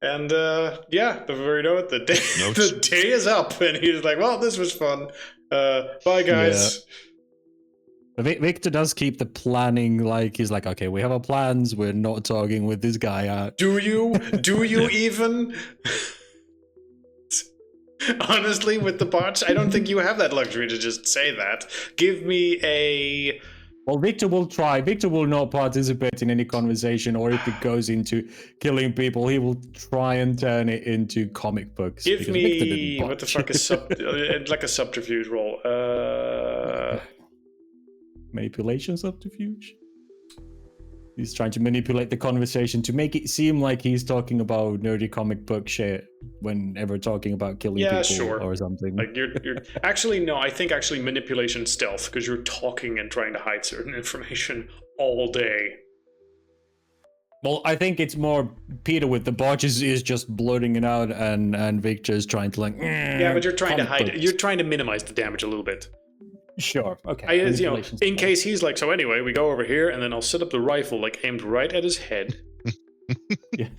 And before you know it, the day Notes. the day is up, and he's like, "Well, this was fun. Bye, guys." Victor does keep the planning, like he's like, okay, we have our plans. We're not talking with this guy out. Do you even? Honestly, with the bots, I don't think you have that luxury to just say that. Give me a. Well, Victor will try. Victor will not participate in any conversation, or if it goes into killing people, he will try and turn it into comic books. Give because Victor me didn't what the botch. fuck is like a subterfuge roll. Manipulation subterfuge? He's trying to manipulate the conversation to make it seem like he's talking about nerdy comic book shit whenever talking about killing Yeah, people sure. or something. Like you're actually no, I think actually manipulation stealth because you're talking and trying to hide certain information all day. Well, I think it's more Peter with the botch is just blurting it out, and Victor's trying to like. Yeah, but you're trying to comic hide. books." You're trying to minimize the damage a little bit. Sure. Okay. In Manipulation's fine. case he's like, so anyway, we go over here, and then I'll set up the rifle like aimed right at his head. Yeah.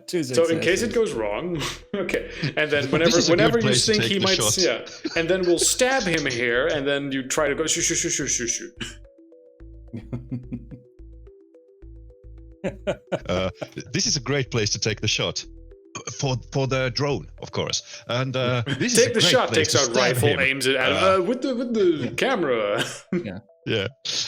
So in case it goes wrong, okay. And then This is a whenever good you place to think take he the might, shot. yeah. And then we'll stab him here, and then you try to go shoot, shoot, shoot, shoot, shoot, shoot. This is a great place to take the shot. For the drone, of course. And this is a Take the great shot, place takes to out stab rifle, him. aims it at with the camera. Yeah.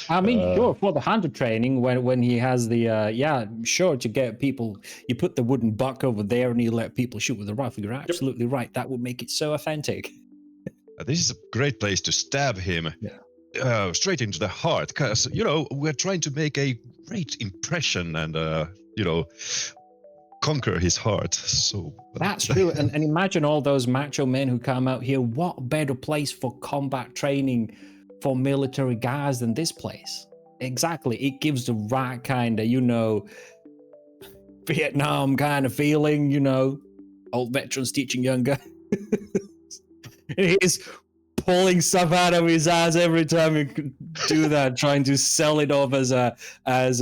I mean, sure, for the hunter training, when he has the sure, to get people, you put the wooden buck over there and you let people shoot with the rifle. You're absolutely right. That would make it so authentic. This is a great place to stab him straight into the heart, because we're trying to make a great impression and conquer his heart. So That's true. And imagine all those macho men who come out here. What better place for combat training for military guys than this place? Exactly. It gives the right kind of, Vietnam kind of feeling, old veterans teaching young guys. He's pulling stuff out of his ass every time you do that, trying to sell it off as a All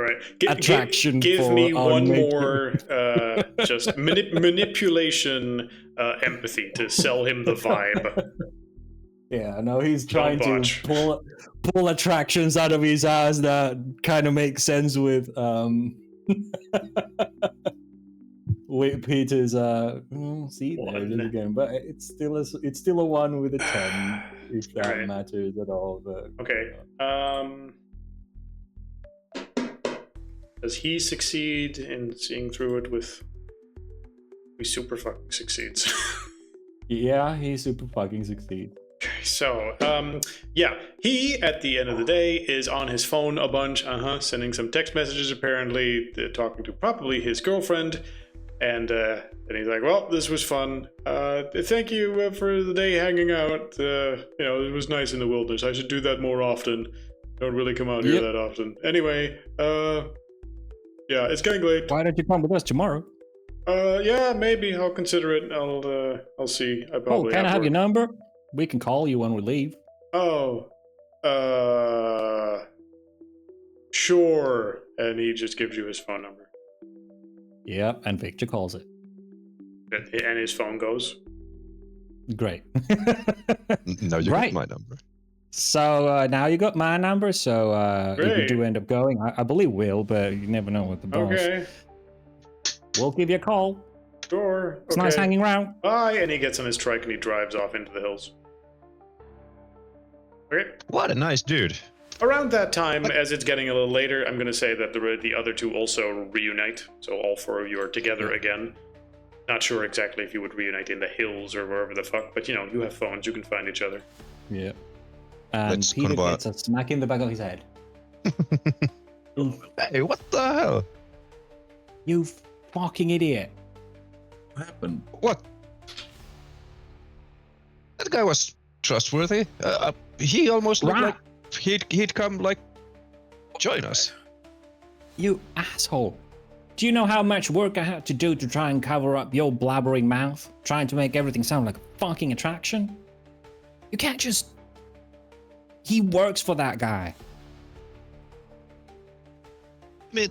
right. attraction. Give for me one making- more just manipulation empathy to sell him the vibe. Yeah, no, he's trying Don't to botch. pull attractions out of his ass that kind of make sense with with Peter's see there it is One. again, but it's still a 1 with a 10 if that Alright. matters at all. But Okay. Does he succeed in seeing through it with? He super fucking succeeds. yeah, he super fucking succeeds. So, yeah, he at the end of the day is on his phone a bunch, sending some text messages apparently, talking to probably his girlfriend, and he's like, "Well, this was fun. Thank you for the day hanging out. It was nice in the wilderness. I should do that more often. Don't really come out here that often. Anyway, yeah, it's getting late. Why don't you come with us tomorrow? Yeah, maybe I'll consider it. I'll see. I Oh, probably can I have work. your number? We can call you when we leave. Oh, sure. And he just gives you his phone number. Yeah, and Victor calls it. And his phone goes. Great. Now you Right. got my number. So now you got my number. So if you Great. do end up going, I believe we'll, but you never know with the boss. Okay, We'll give you a call. sure. It's okay. nice hanging around. Bye. And he gets on his trike and he drives off into the hills. Okay. What a nice dude. Around that time, as it's getting a little later, I'm going to say that the other two also reunite. So all four of you are together again. Not sure exactly if you would reunite in the hills or wherever the fuck, but you have phones, you can find each other. Yeah. And Let's Peter convert. gets a smack in the back of his head. Hey, what the hell? You fucking idiot. What happened? What? That guy was trustworthy. He almost looked Right. like he'd come like join us. You asshole. Do you know how much work I had to do to try and cover up your blabbering mouth? Trying to make everything sound like a fucking attraction? You can't just... He works for that guy. I mean,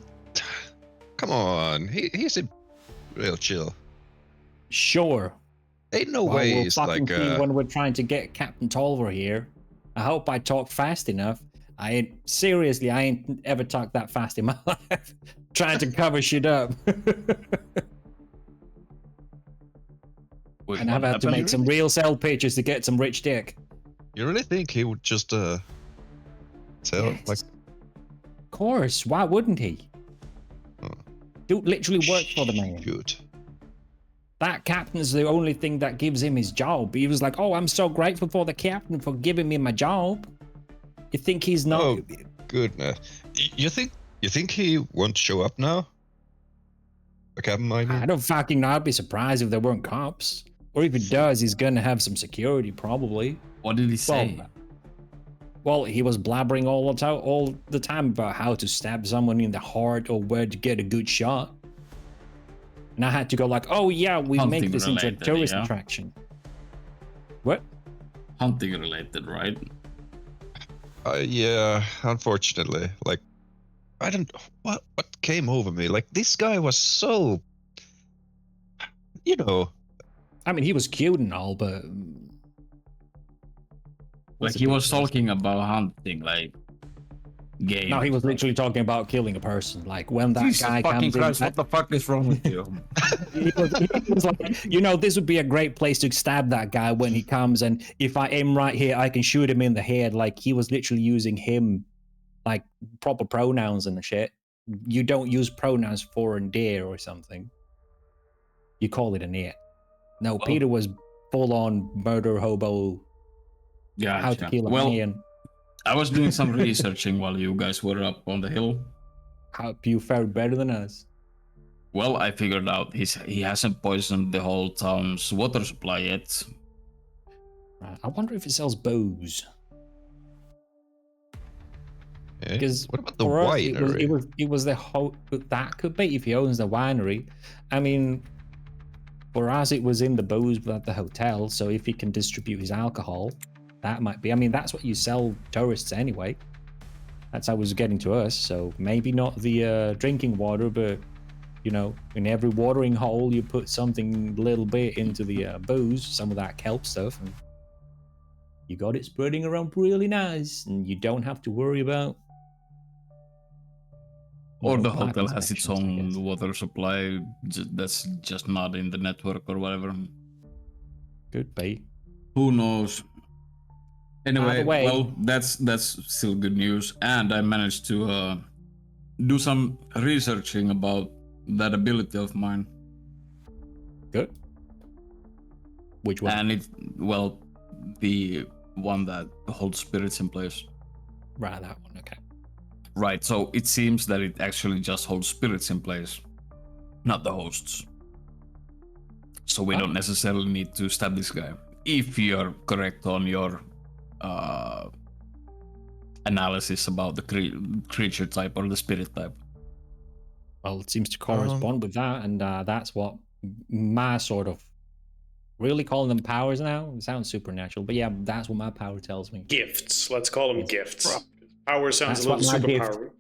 come on. He's a real chill. Sure. Ain't no Well, way we'll he's fucking like see when we're trying to get Captain Tolver here. I hope I talk fast enough. I ain't ever talked that fast in my life. Trying to cover shit up. Wait, And I've what had to happened? make some real sell pitches to get some rich dick. You really think he would just tell Yes. like Of course, why wouldn't he? Oh. Dude literally worked for the man. Good. That captain's the only thing that gives him his job. He was like, "Oh, I'm so grateful for the captain for giving me my job." You think he's not? Oh, goodness. You think he won't show up now? The captain, I mean? I don't fucking know. I'd be surprised if there weren't cops. Or if he does, he's gonna have some security, probably. What did he say? Well, he was blabbering all the time about how to stab someone in the heart or where to get a good shot. And I had to go like, "Oh yeah, we Hunting make this into a related, tourist yeah. attraction." What? Hunting related, right? Yeah, unfortunately. Like, I don't... What came over me? Like, this guy was so... You know... I mean, he was cute and all, but Like he was talking about hunting, like game. no, he was literally talking about killing a person. Like when that Jesus guy fucking comes in, Christ, what the fuck is wrong with you? he was like, this would be a great place to stab that guy when he comes, and if I aim right here, I can shoot him in the head. Like he was literally using him, like proper pronouns and shit. You don't use pronouns for and dear or something. You call it an it. No, Well- Peter was full on murder hobo. Yeah. How to kill a Well, man. I was doing some researching while you guys were up on the hill. How you fared better than us. Well, I figured out he hasn't poisoned the whole town's water supply yet. Right. I wonder if it sells booze. Okay. Because What about the for us, winery? it was the whole. That could be if he owns the winery. I mean, for us, it was in the booze at the hotel. So if he can distribute his alcohol, that might be. I mean, that's what you sell tourists anyway. That's how it was getting to us. So maybe not the drinking water, but you know, in every watering hole, you put something a little bit into the booze, some of that kelp stuff, and you got it spreading around really nice, and you don't have to worry about. Or the plant hotel has its inspections, I own guess. water supply that's just not in the network or whatever. Could be. Who knows? Anyway, Either way. well, that's still good news, and I managed to do some researching about that ability of mine. Good. Which one? And well, the one that holds spirits in place. Right, that one. Okay. Right, so it seems that it actually just holds spirits in place, not the hosts. So we don't necessarily need to stab this guy. If you're correct on your analysis about the creature type or the spirit type. Well, it seems to correspond with that, and that's what my sort of really calling them powers now. It sounds supernatural, but yeah, that's what my power tells me. Gifts. Let's call them Yes. gifts. Power sounds That's a little what my gift- superpower.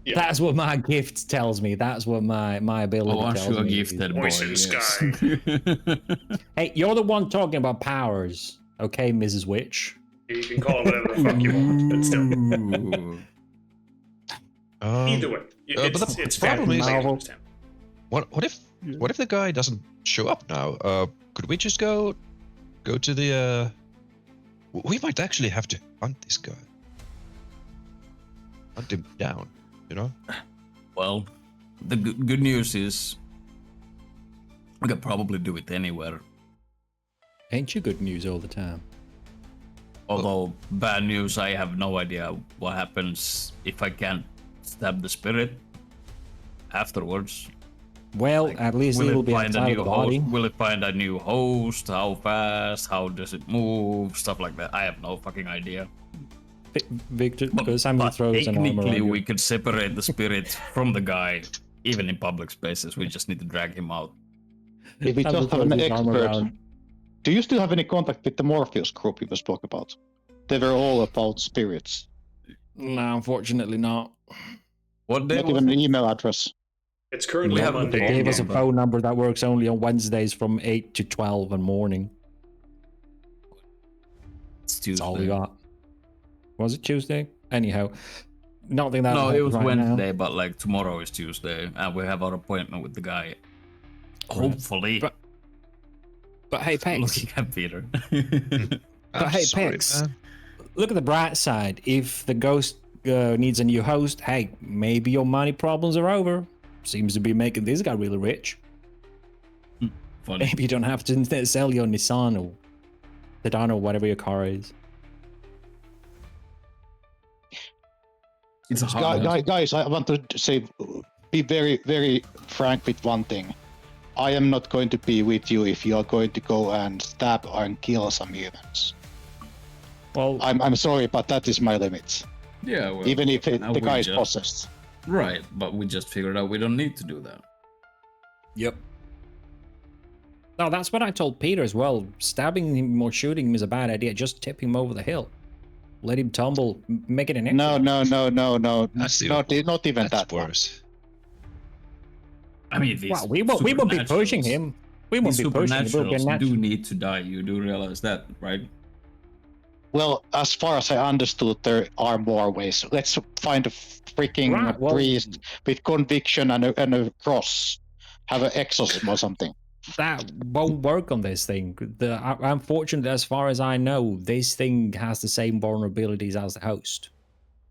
Yeah. That's what my gift tells me. That's what my ability Oh, aren't tells you a me. gifted boy? Voice in the Yes. Hey, you're the one talking about powers, okay, Mrs. Witch? You can call it whatever the fuck you want, but still. Ooh. Either way, but it's the problem fair. is- I understand. What if the guy doesn't show up now? Could we just go to the? We might actually have to hunt this guy. Hunt him down, you know? Well, the good news is we could probably do it anywhere. Ain't you good news all the time? Although bad news, I have no idea what happens if I can't stab the spirit afterwards. Well, at least Will it'll it be find a outside of new the body. host? Will it find a new host? How fast? How does it move? Stuff like that. I have no fucking idea. Victor, But somebody throws an arm technically, around we you. could separate the spirit from the guy, even in public spaces. We just need to drag him out. If we Somebody just have throws an his arm expert, around. do you still have any contact with the Morpheus group you was talking about? They were all about spirits. No, unfortunately not. What day Not was even it? an email address. It's currently We have the Monday. They phone gave us a number. phone number that works only on Wednesdays from 8 to 12 in the morning. It's That's all we Tuesday. got. Was it Tuesday? Anyhow, nothing that No, it was right Wednesday, now. but like tomorrow is Tuesday, and we have our appointment with the guy. Hopefully. But hey, Pex. Looking at Peter. But hey, sorry, Pex. man. Look at the bright side. If the ghost needs a new host, hey, maybe your money problems are over. Seems to be making this guy really rich. Funny. Maybe you don't have to sell your Nissan or Sedan or whatever your car is. It's a hard one. Guys, I want to say, be very, very frank with one thing. I am not going to be with you if you are going to go and stab and kill some humans. Well, I'm sorry, but that is my limit. Yeah, well, Even if now the we guy is just- possessed. Right, but we just figured out we don't need to do that. yep. No, that's what I told Peter as well. Stabbing him or shooting him is a bad idea. Just tip him over the hill. Let him tumble. Make it an No. That's Not even That's that one. worse. I mean, these Well, we won't be pushing supernaturals- him. We won't These be pushing him. We'll be supernaturals natural. do need to die. You do realize that, right? Well, as far as I understood, there are more ways. Let's find a freaking Right, well- priest with conviction and a cross. Have an exorcism or something. That won't work on this thing. Unfortunately, as far as I know, this thing has the same vulnerabilities as the host.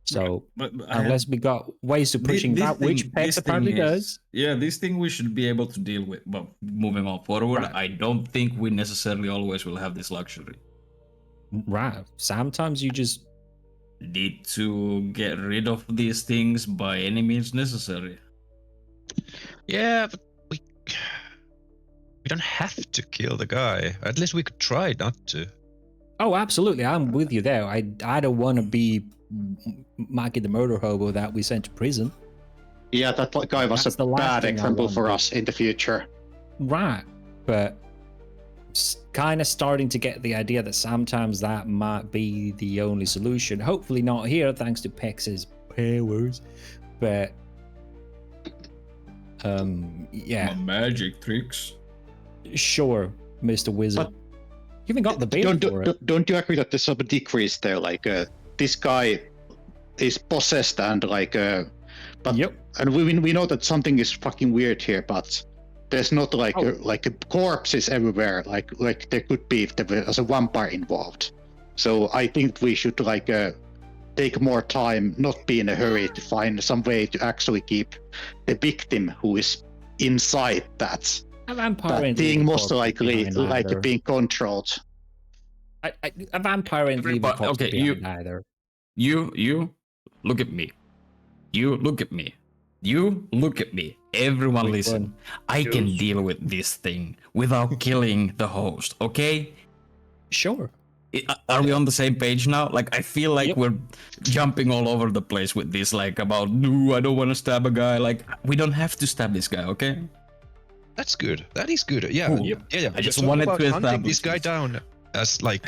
So But unless we got ways of pushing that, which Pex apparently does. Yeah, this thing we should be able to deal with. But moving on forward, Right. I don't think we necessarily always will have this luxury. Right. Sometimes you just Need to get rid of these things by any means necessary. Yeah, but We don't have to kill the guy. At least we could try not to. Oh, absolutely. I'm with you there. I don't want to be Mikey the murder hobo that we sent to prison. Yeah, that guy was That's a the last bad thing I example want for to do. us in the future. Right. But kind of starting to get the idea that sometimes that might be the only solution. Hopefully not here, thanks to Pex's powers. But yeah. My magic tricks. Sure, Mr. Wizard. But you even got the bait for it. Don't you agree that there's some decrease there? Like this guy is possessed and like but Yep. and we know that something is fucking weird here, but there's not like corpses everywhere. Like there could be if there was a vampire involved. So I think we should like take more time, not be in a hurry to find some way to actually keep the victim who is inside that A vampire ain't thing leaving most corpses likely behind like either. being controlled. A vampire ain't leaving Everybody- corpses okay, behind either. You look at me. You look at me. You look at me. Everyone Which listen. one? I can Yes. deal with this thing without killing the host, okay? Sure. Are we on the same page now? Like, I feel like Yep. we're jumping all over the place with this, like, about, no, I don't want to stab a guy. Like, we don't have to stab this guy, okay? That's good. That is good. Yeah, Cool. yeah. I just Talk wanted about to hunting this establish guy this. down as like,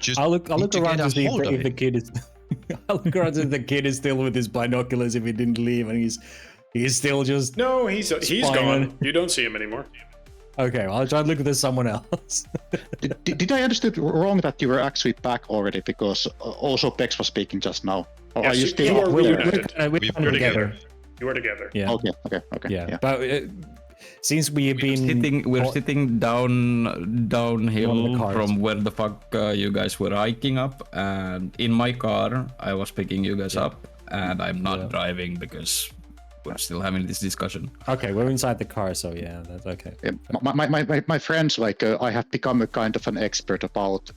just I'll look need to around get to a see hold of if the it. kid is. I'll look around to see if the kid is still with his binoculars if he didn't leave and he's still just. No, he's Spying. gone. You don't see him anymore. Okay, well, I'll try to look at this someone else. Did I understood wrong that you were actually back already? Because also Bex was speaking just now. Or Yes, are you you still? are we're reunited. we're We're kinda together. You are together. Yeah. Okay. Yeah. But since we've been We're sitting downhill cars. from where the fuck you guys were hiking up, and in my car I was picking you guys up, and I'm not driving because we're still having this discussion. Okay, we're inside the car, so yeah, that's okay. Yeah, my friends, like I have become a kind of an expert about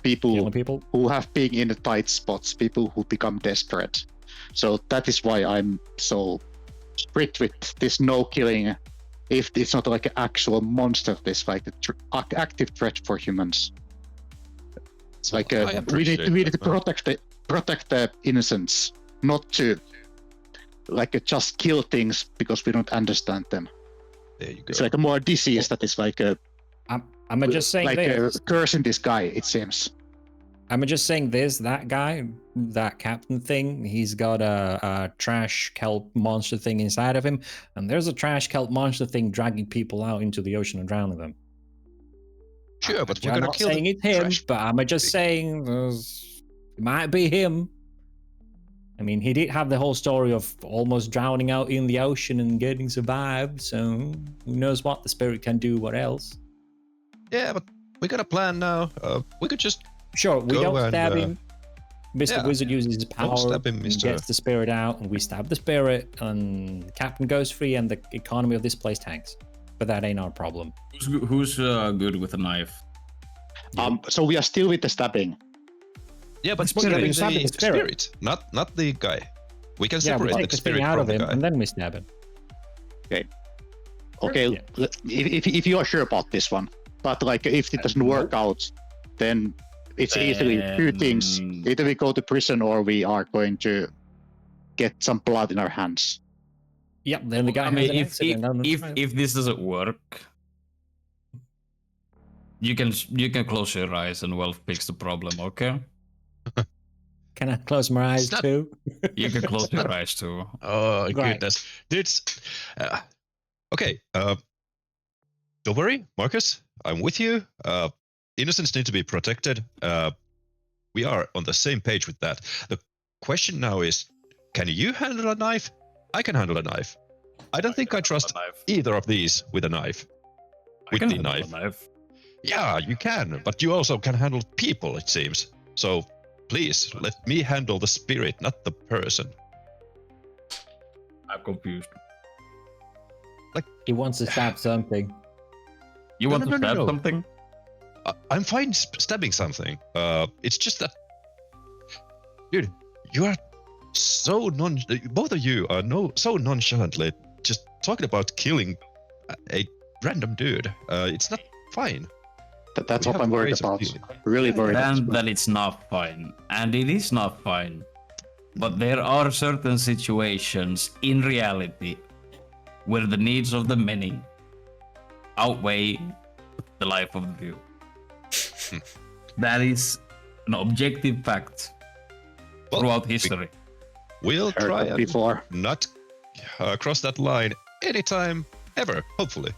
people Killing people. who have been in the tight spots, people who become desperate. So that is why I'm so strict with this no killing. If it's not like an actual monster, this like an active threat for humans. It's like I we appreciate need to that. protect the innocents, not to like just kill things because we don't understand them. There you go. It's like a more disease that is like a I'm just saying like this. a curse in this guy. It seems. I'm just saying this. That guy, that captain thing, he's got a trash kelp monster thing inside of him, and there's a trash kelp monster thing dragging people out into the ocean and drowning them. Sure, but we're I'm gonna not kill saying the it's him, trash but I'm just saying it might be him. I mean, he did have the whole story of almost drowning out in the ocean and getting survived, so who knows what the spirit can do, what else? Yeah, but we got a plan now. We could just Sure, we Go don't and, stab him. Mr. yeah, Wizard uses his power stab him, and Mr. gets the spirit out, and we stab the spirit, and the captain goes free, and the economy of this place tanks. But that ain't our problem. Who's good with a knife? So we are still with the stabbing. yeah, but Spirit, stabbing you stab the the spirit. spirit, not the guy. We can Yeah, we separate take the the thing spirit out from of the him, guy. and then we stab him. Okay, Yeah. if you are sure about this one, but like if it doesn't work out, then it's easily two things: either we go to prison or we are going to get some blood in our hands. Yep, then the guy I has mean, an accident. on the trail. if this doesn't work, you can close your eyes and we'll fix the problem. Okay, Can I close my eyes not- too? you can close your eyes too. Oh Right. goodness, it's okay. Don't worry, Marcus. I'm with you. Innocents need to be protected. We are on the same page with that. The question now is, can you handle a knife? I can handle a knife. I don't think I trust either of these with a knife. I With can the handle knife. a knife. Yeah, you can, but you also can handle people, it seems. So please let me handle the spirit, not the person. I'm confused. He wants to stab something. You want to no, stab no. something? I'm fine stabbing something. It's just that, dude, you are so both of you are so nonchalantly just talking about killing a random dude. It's not fine. That's We what have I'm worried ways of about. dealing. Really worried about. And that it's not fine. And it is not fine. But there are certain situations in reality where the needs of the many outweigh the life of the few. That is an objective fact Well, throughout history. We'll Heard try that and before. not cross that line anytime ever, hopefully.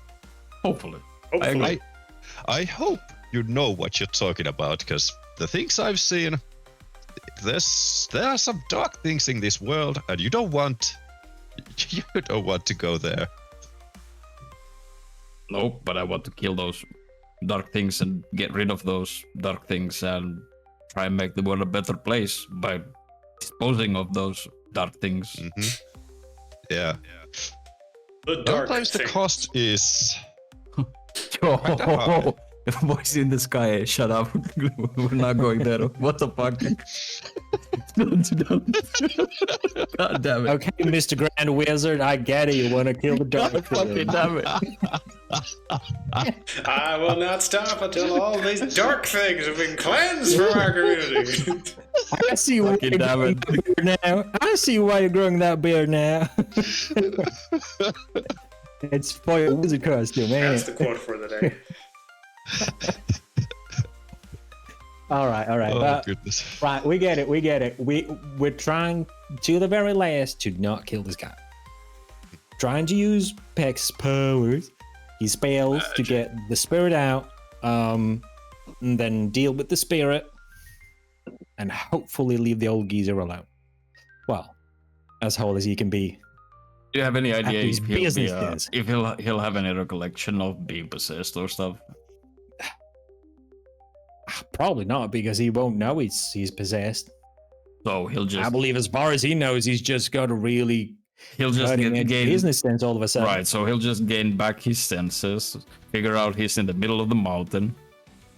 Hopefully. Hopefully. I hope you know what you're talking about, because the things I've seen, there are some dark things in this world, and you don't want to go there. Nope, but I want to kill those dark things and get rid of those dark things and try and make the world a better place by disposing of those dark things. Yeah. The dark Sometimes the things. cost is. Yo, voice in the sky, shut up. We're not going there. What the fuck? God damn it. Okay, Mr. Grand Wizard, I get it. You want to kill the dark Fucking damn it. I will not stop until all these dark things have been cleansed from our community. I see why Fucking you're damn growing it. that beard now. I see why you're growing that beard now. It's for your wizard costume, man. That's the quote for the day. All right. Oh, goodness. Right, we get it. We're trying to the very last to not kill this guy. Trying to use Peck's powers, his spells to get the spirit out, and then deal with the spirit, and hopefully leave the old geezer alone. Well, as whole as he can be. Do you have any idea his if he'll, be, business does. if he'll have any recollection of being possessed or stuff? Probably not, because he won't know he's possessed. So he'll I just believe, as far as he knows, he's just got a really gain business sense all of a sudden. right. So he'll just gain back his senses, figure out he's in the middle of the mountain,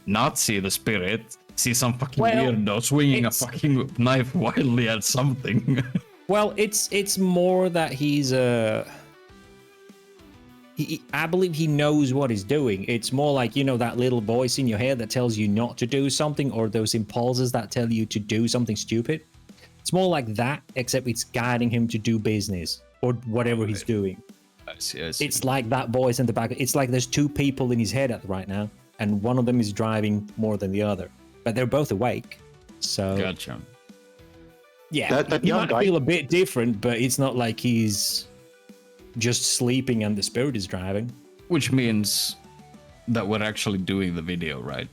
not see the spirit, see some fucking weirdo swinging a fucking knife wildly at something. Well, it's more that he's I believe he knows what he's doing. It's more like, that little voice in your head that tells you not to do something, or those impulses that tell you to do something stupid. It's more like that, except it's guiding him to do business or whatever he's doing. I see. It's like that voice in the back. It's like there's two people in his head right now, and one of them is driving more than the other, but they're both awake. So Gotcha. yeah, That he young might guy- feel a bit different, but it's not like he's just sleeping and the spirit is driving. Which means that we're actually doing the video, right?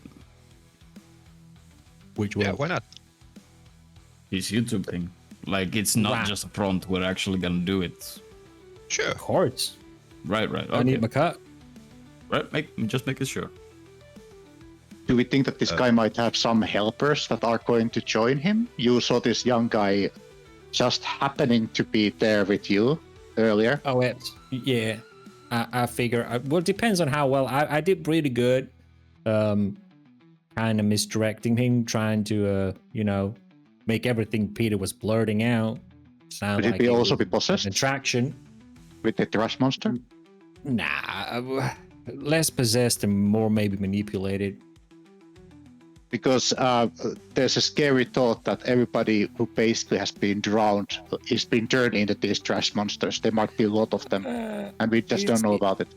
Which Yeah, will why not? His YouTube thing. Like, it's not Right. just a front, we're actually gonna do it. Sure. of course. Right. I Okay. need my cut. Right, just make it sure. Do we think that this guy might have some helpers that are going to join him? You saw this young guy just happening to be there with you earlier. Oh, yeah. I figure. Well, it depends on how well I did. Pretty good. Kind of misdirecting him, trying to make everything Peter was blurting out sound Could like it was also be an possessed attraction. with the trash monster? Nah, less possessed and more maybe manipulated. Because there's a scary thought that everybody who basically has been drowned is being turned into these trash monsters. There might be a lot of them, and we just don't know about it.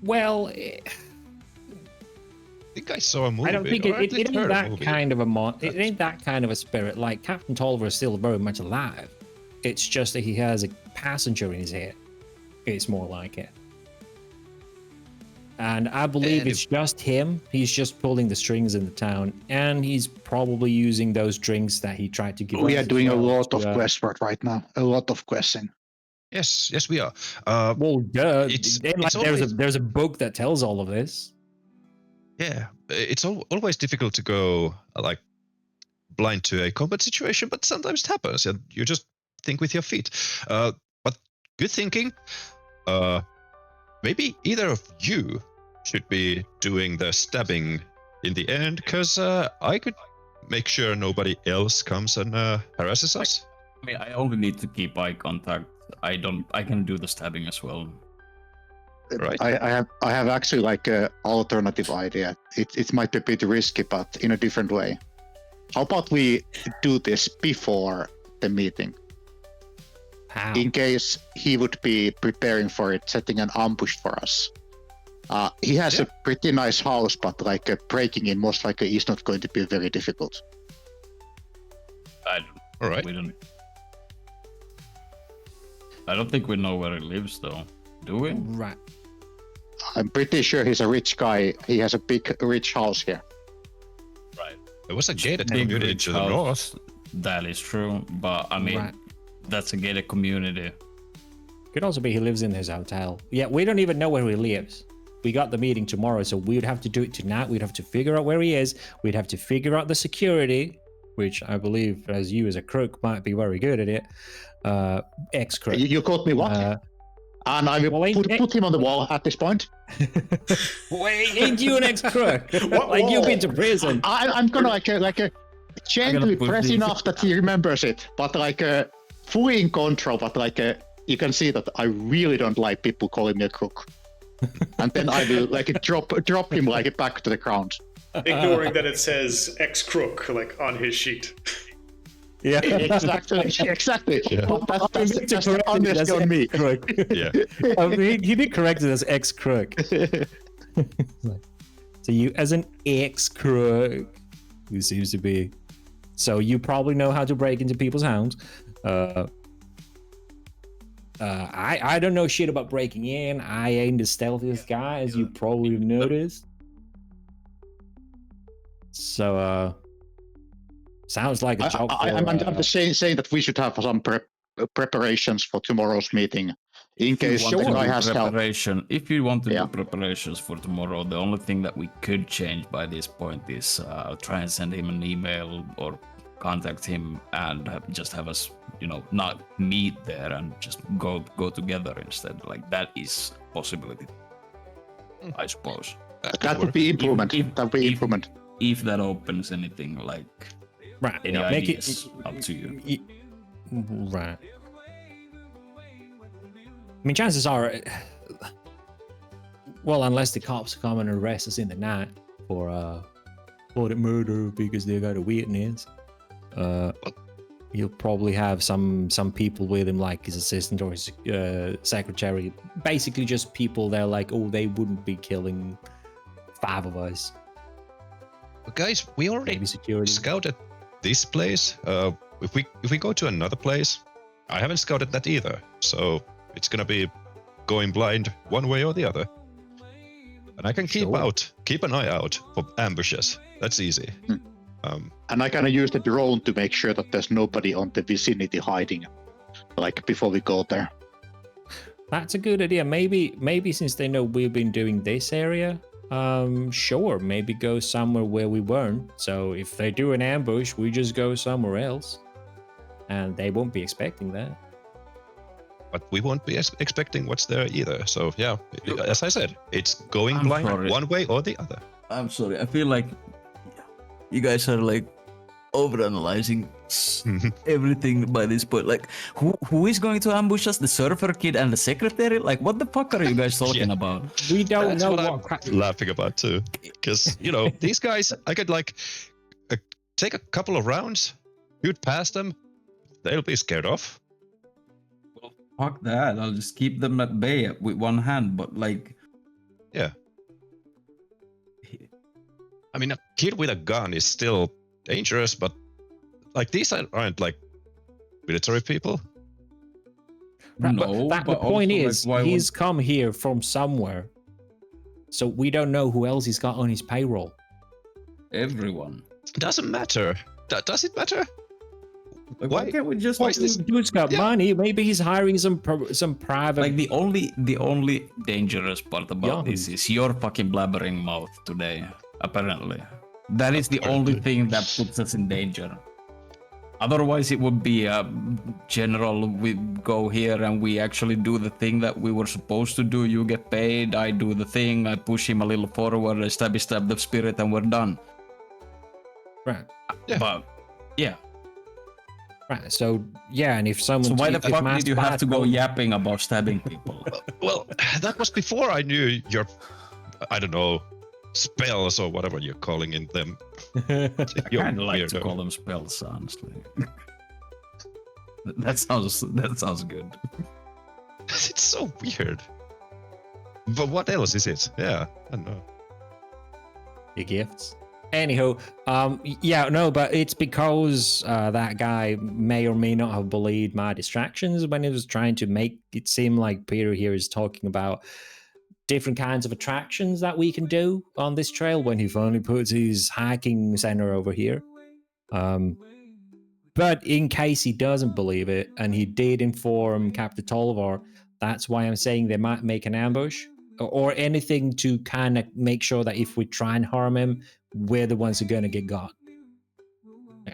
Well, I think I saw a movie. I don't think or at it least ain't heard a that movie. kind of it ain't that kind of a spirit. Like Captain Tolliver is still very much alive. It's just that he has a passenger in his head. It's more like it. And I believe it's just him. He's just pulling the strings in the town, and he's probably using those drinks that he tried to give. We us are as doing a well lot of to, quest work right now. A lot of questing. Yes, we are. Well, duh. It's There's a book that tells all of this. Yeah, it's always difficult to go like blind to a combat situation, but sometimes it happens, and you just think with your feet. But good thinking. Maybe either of you should be doing the stabbing in the end, because I could make sure nobody else comes and harasses us. I mean, I only need to keep eye contact. I can do the stabbing as well. right? I have actually like a alternative idea. It might be a bit risky, but in a different way. How about we do this before the meeting? How? In case he would be preparing for it, setting an ambush for us. He has a pretty nice house, but like breaking in most likely is not going to be very difficult. All right. I don't think we know where he lives, though. Do we? Right. I'm pretty sure he's a rich guy. He has a big, rich house here. Right. There was a gated Big community rich to the house. north. That is true, but I mean, Right. that's a gated community. Could also be he lives in his hotel. Yeah, we don't even know where he lives. We got the meeting tomorrow, so we would have to do it tonight. We'd have to figure out where he is. We'd have to figure out the security, which I believe, as you as a crook, might be very good at it. Ex-crook. You caught me what? And I will Well, put him on the wall at this point. Wait, ain't you an ex-crook? What Like you've wall? been to prison. I'm gonna gently put press this- enough that he remembers it, but fully in control. But you can see that I really don't like people calling me a crook. And then I will drop him back to the ground. Ignoring that it says ex-crook like on his sheet. Yeah. Exactly. Yeah. But that's To just correct it as understand me. ex-crook. Yeah. He did correct it as ex-crook. So you, as an ex-crook, who seems to be, so you probably know how to break into people's homes. I don't know shit about breaking in. I ain't the stealthiest guy, as you probably noticed. So sounds like a job. I'm just saying that we should have some preparations for tomorrow's meeting, in case the guy has help. If you want to Yeah. do preparations for tomorrow, the only thing that we could change by this point is try and send him an email or contact him and just have us, not meet there and just go together instead. Like that is a possibility, I suppose. That would be improvement. That would be improvement. If that opens anything, like Right. any Make ideas, up to you. Right. I mean, chances are, well, unless the cops come and arrest us in the night for the murder because they got a witness, he'll probably have some people with him, like his assistant or his secretary. Basically, just people that are like, oh, they wouldn't be killing 5 of us. But guys, we already Maybe security. scouted this place. If we go to another place, I haven't scouted that either. So it's gonna be going blind one way or the other. And I can keep an eye out for ambushes. That's easy. And I kind of use the drone to make sure that there's nobody on the vicinity hiding, before we go there. That's a good idea. Maybe since they know we've been doing this area, sure, maybe go somewhere where we weren't. So if they do an ambush, we just go somewhere else, and they won't be expecting that. But we won't be expecting what's there either. So yeah, as I said, it's going I'm blind sorry. one way or the other. I'm sorry. I feel like you guys are overanalyzing everything by this point. Like, who is going to ambush us? The surfer kid and the secretary? Like, what the fuck are you guys talking about? We don't That's know what I'm laughing about too. Because these guys, I could take a couple of rounds, shoot past them, they'll be scared off. Well, fuck that. I'll just keep them at bay with one hand. But Yeah. I mean, a kid with a gun is still dangerous, but these aren't military people. no. the But point also, is, why he's come here from somewhere, so we don't know who else he's got on his payroll. everyone? Doesn't matter. Does it matter? Like, Why- why can't we just why is this- Dude's got Yeah. money. Maybe he's hiring some private. like the only dangerous part about this is your fucking blabbering mouth today. Apparently, that is the only thing that puts us in danger. Otherwise, it would be a general. We go here and we actually do the thing that we were supposed to do. You get paid. I do the thing. I push him a little forward. I stab the spirit, and we're done. Right. Yeah. But yeah, Right. So yeah, and if someone So why the if fuck Master did you have Bad to go told- yapping about stabbing people? Well, that was before I knew your, I don't know, spells or whatever you're calling in them. I You kind of like to weirdo. call them spells, honestly. That sounds good. It's so weird. But what else is it? Yeah, I don't know. Your gifts. Anyhow, yeah, no, but it's because that guy may or may not have believed my distractions when he was trying to make it seem like Peter here is talking about different kinds of attractions that we can do on this trail when he finally puts his hiking center over here. But in case he doesn't believe it, and he did inform Captain Tolliver, that's why I'm saying they might make an ambush or anything to kind of make sure that if we try and harm him, we're the ones who are going to get got.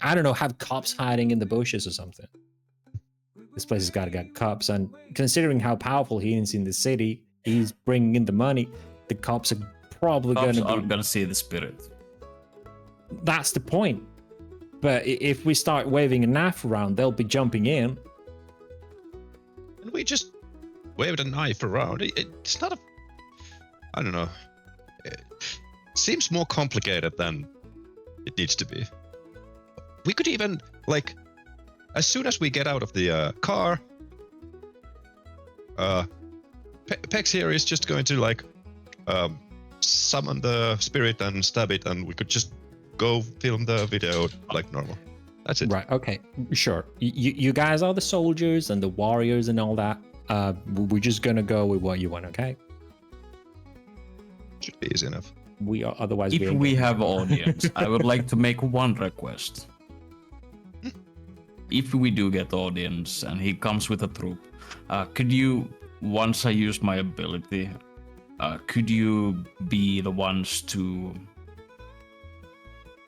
I don't know, have cops hiding in the bushes or something. This place has got to get cops, and considering how powerful he is in the city, he's bringing in the money. The cops are probably going Cops to aren't gonna see the spirit. That's the point. But if we start waving a knife around, they'll be jumping in. And we just waved a knife around. It's not a... I don't know. It seems more complicated than it needs to be. We could even, like, as soon as we get out of the car, Pex here is just going to, like, summon the spirit and stab it, and we could just go film the video like normal. That's it. Right, okay, sure. You guys are the soldiers and the warriors and all that. We're just gonna go with what you want, okay? Should be easy enough. We are otherwise. If we have audience, I would like to make one request. If we do get audience and he comes with a troop, could you, once I use my ability, could you be the ones to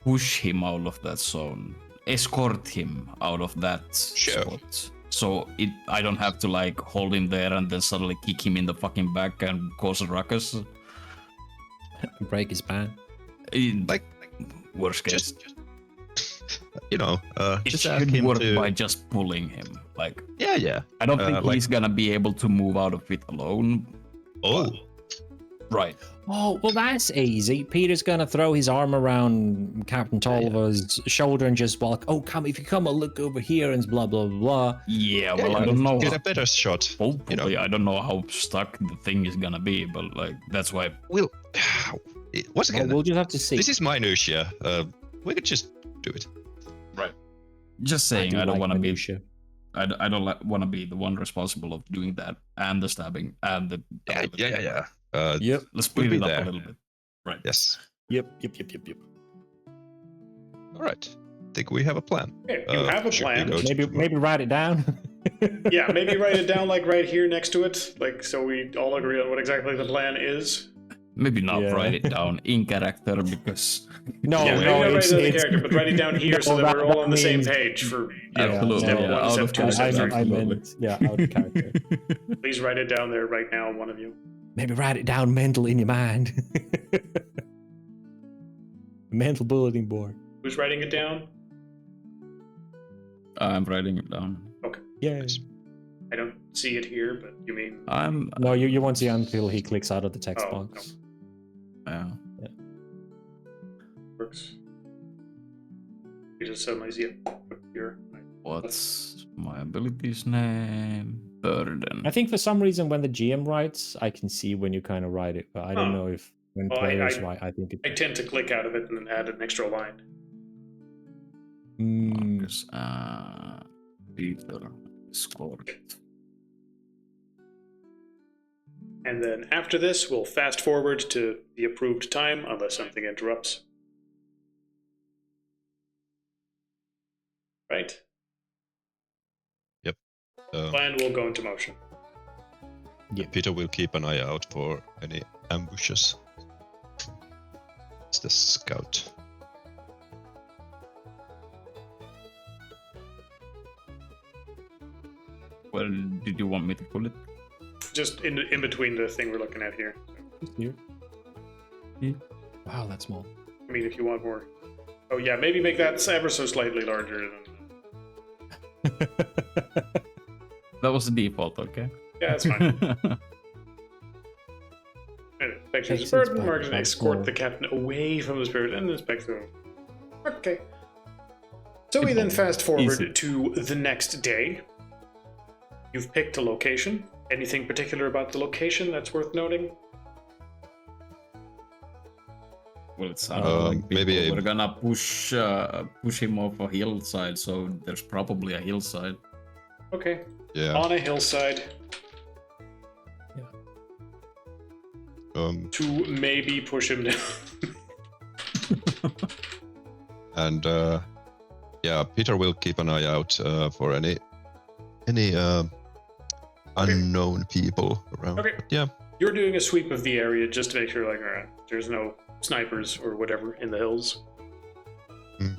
push him out of that zone, escort him out of that spot, so I don't have to like hold him there and then suddenly kick him in the fucking back and cause a ruckus. Break his ban. Like, Worst case. just you know, It just ask should him work to... by just pulling him. Like, Yeah. I don't think like- he's gonna be able to move out of it alone. Oh, Right. Oh, well, that's easy. Peter's gonna throw his arm around Captain Tolliver's shoulder and just walk. Oh, come! If you come, I'll look over here and blah blah blah. Yeah, well, I don't know. get a better shot. Hopefully, I don't know how stuck the thing is gonna be, but like that's why. We'll... Once Well, again, we'll just have to see. this is minutia. We could just do it. Right. Just saying, do I don't like want to be. minutia. I don't want to be the one responsible of doing that and the stabbing and the. Yeah. Yep. Let's We'll split be it up there. a little bit. Right. Yes. Yep. All right. Think we have a plan. Okay, you have a should we plan. go to- Maybe write it down. Yeah, maybe write it down like right here next to it, like so we all agree on what exactly the plan is. Maybe not Yeah. write it down in character because. No, Yeah, maybe no, not write it's, it as a it's character, but write it down here so No, that we're all that on the same means- page for Absolutely, step yeah, one, out step of two, character. step three. I meant, yeah, out of character. Please write it down there right now, one of you. Maybe write it down mental in your mind. Mental bulletin board. Who's writing it down? I'm writing it down. Yeah. I don't see it here, but you mean I'm. No, you won't see until he clicks out of the text Oh, box. Yeah. works? You just suddenly see it here. What's my ability's name? Burden. I think for some reason when the GM writes, I can see when you kind of write it, but I don't Huh. know if when Well, players I- write, I think it. I tend to click out of it and then add an extra line. Marcus. Peter. Escort. And then after this, we'll fast forward to the approved time, unless something interrupts. Right? Plan will go into motion. Peter will keep an eye out for any ambushes. It's the scout. Where did you want me to pull it? Just in between the thing we're looking at here. Here. Hmm. Wow, that's small. I mean, if you want more. Oh yeah, maybe make that ever so slightly larger than. That was the default, okay? Yeah, that's fine. Inspect his burden, mark and escort the captain away from the spirit and inspect them. Okay. So we then fast forward to the next day. You've picked a location. Anything particular about the location that's worth noting? Well, it sounded like maybe we're gonna push him off a hillside, so there's probably a hillside. Okay. Yeah. On a hillside. To maybe push him down. And yeah, Peter will keep an eye out for any unknown people around. Okay. But yeah. You're doing a sweep of the area just to make sure, like, alright, there's no snipers or whatever in the hills.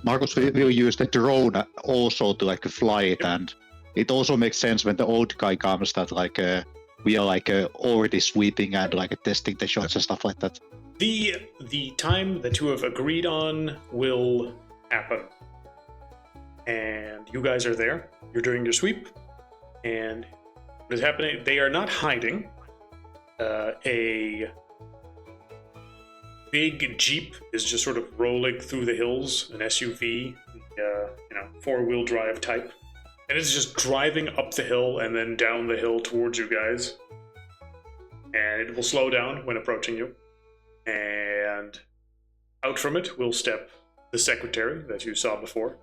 Marcus will use the drone also to like fly it, and it also makes sense when the old guy comes that like we are like already sweeping and like testing the shots and stuff like that. The time that you have agreed on will happen. And you guys are there. You're doing your sweep. And what is happening? They are not hiding. A big Jeep is just sort of rolling through the hills, an SUV, four-wheel drive type. And it's just driving up the hill and then down the hill towards you guys. And it will slow down when approaching you. And out from it will step the secretary that you saw before.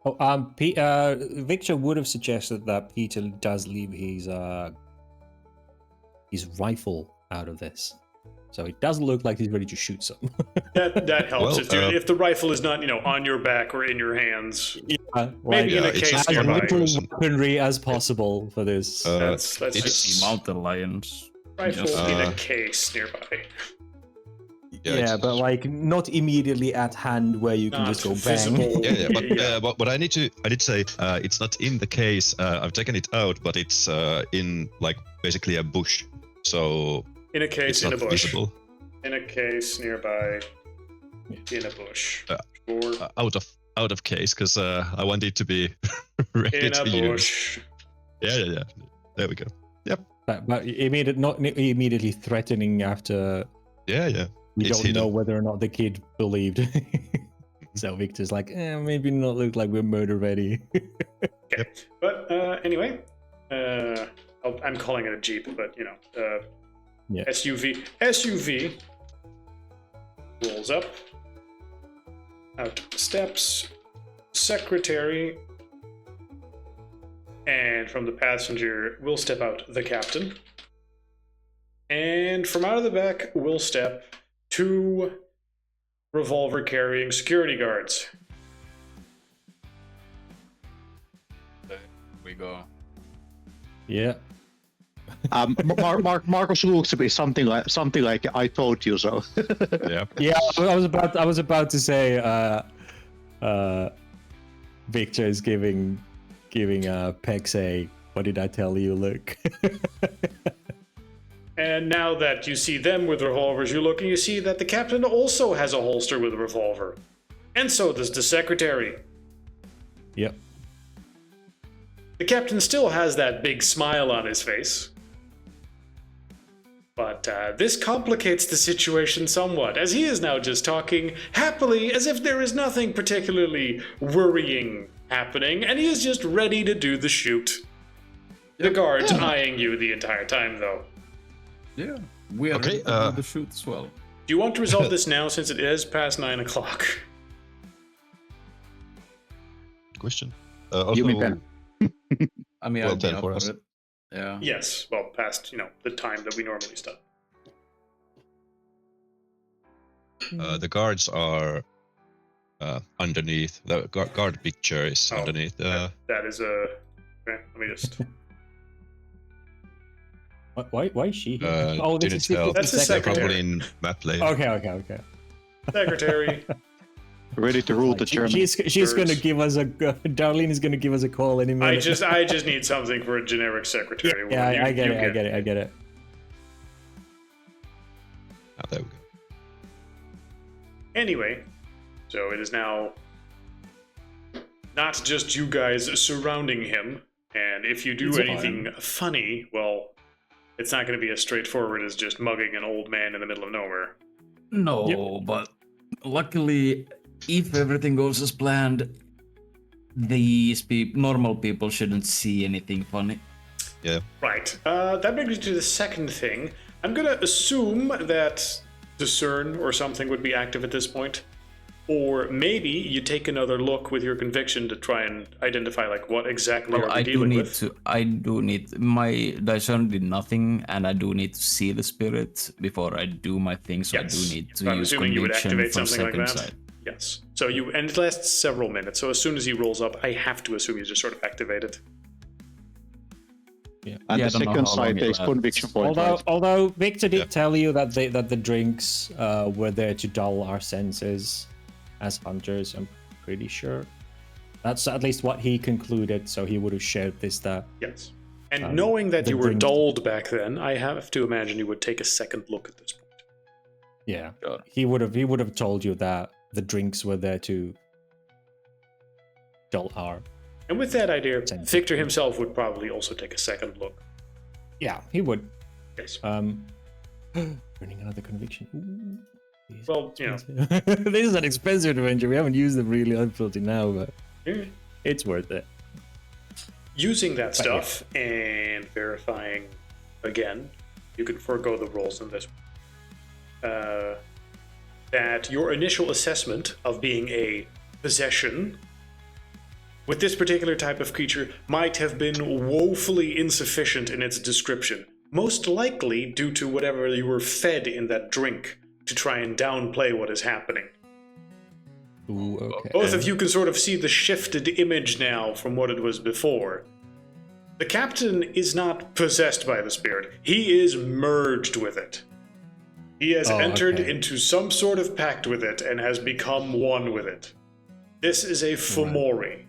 Oh, Victor would have suggested that Peter does leave his rifle out of this, so it doesn't look like he's ready to shoot some. that helps. Well, if the rifle is not, on your back or in your hands, maybe in a case as nearby. little weaponry as possible for this. That's it's Mountain lions. rifle in a case nearby. Yeah, but like not immediately at hand where you can Not just go visible. bang. Yeah, but I did say it's not in the case. I've taken it out, but it's in like basically a bush. So In a case it's in not a bush. visible. In a case nearby. In a bush. Or Out of case because I want it to be ready in a to use. bush. Yeah. There we go. Yep. But not immediately threatening after. Yeah. We It's don't know hidden. whether or not the kid believed. So Victor's like, maybe not look like we're murder ready. Okay. But anyway, I'm calling it a Jeep, but Yeah. SUV rolls up, out the steps, secretary, and from the passenger will step out the captain, and from out of the back will step 2 revolver-carrying security guards. There we go. Yeah. Marcus looks to be something like I told you so. Yeah. Yeah, I was about to say Victor is giving Pex a what did I tell you look. And now that you see them with revolvers, you look and you see that the captain also has a holster with a revolver. And so does the secretary. Yep. The captain still has that big smile on his face. But this complicates the situation somewhat, as he is now just talking happily as if there is nothing particularly worrying happening, and he is just ready to do the shoot. The guards eyeing you the entire time, though. Yeah, we are Okay, ready to do the shoot as well. Do you want to resolve this now, since it is past 9 o'clock? Question. You mean Ben? I mean, Well I'd be done up for for us. it. Yeah. Yes, well, past, the time that we normally stop. The guards are underneath. The guard picture is Oh, underneath. That is a... Okay, let me just... Why is she here? Oh, this didn't is tell. That's the They're secretary. probably in map lane. Okay. Secretary. Ready to rule the German. She's going to give us a Darlene is going to give us a call any minute. I just need something for a generic secretary. Yeah, You- I get you it. I get it. Ah, there we go. Anyway, so it is now not just you guys surrounding him. And if you do It's anything funny, well, it's not going to be as straightforward as just mugging an old man in the middle of nowhere. No, but luckily, if everything goes as planned, these normal people shouldn't see anything funny. Yeah. Right. That brings me to the second thing. I'm going to assume that discern or something would be active at this point. Or maybe you take another look with your conviction to try and identify like what exactly Well, are we dealing with. I do need my discern did nothing, and I do need to see the spirit before I do my thing. So Yes. I do need to I'm use assuming you would conviction activate for something like second that. sight. Yes. So and it lasts several minutes. So as soon as he rolls up, I have to assume you just sort of activate it. And Yeah, I the don't know second how long side it takes lasts. conviction point. right? Although Victor did Yeah. tell you that the drinks were there to dull our senses as hunters, I'm pretty sure. That's at least what he concluded, so he would have shared this that. Yes. And knowing that the you were drink- dulled back then, I have to imagine you would take a second look at this point. Yeah. Sure. He would have told you that the drinks were there to dull our. And with that idea, Same. Victor himself would probably also take a second look. Yeah, he would. Yes. Earning another conviction. Ooh, these Well, are you know. expensive. This is an expensive adventure. We haven't used them really until now, but Yeah. it's worth it. Using that stuff and verifying again, you can forego the rolls in this. That your initial assessment of being a possession with this particular type of creature might have been woefully insufficient in its description, most likely due to whatever you were fed in that drink to try and downplay what is happening. Ooh, okay. Both of you can sort of see the shifted image now from what it was before. The captain is not possessed by the spirit. He is merged with it. He has entered okay. into some sort of pact with it and has become one with it. This is a Fomori,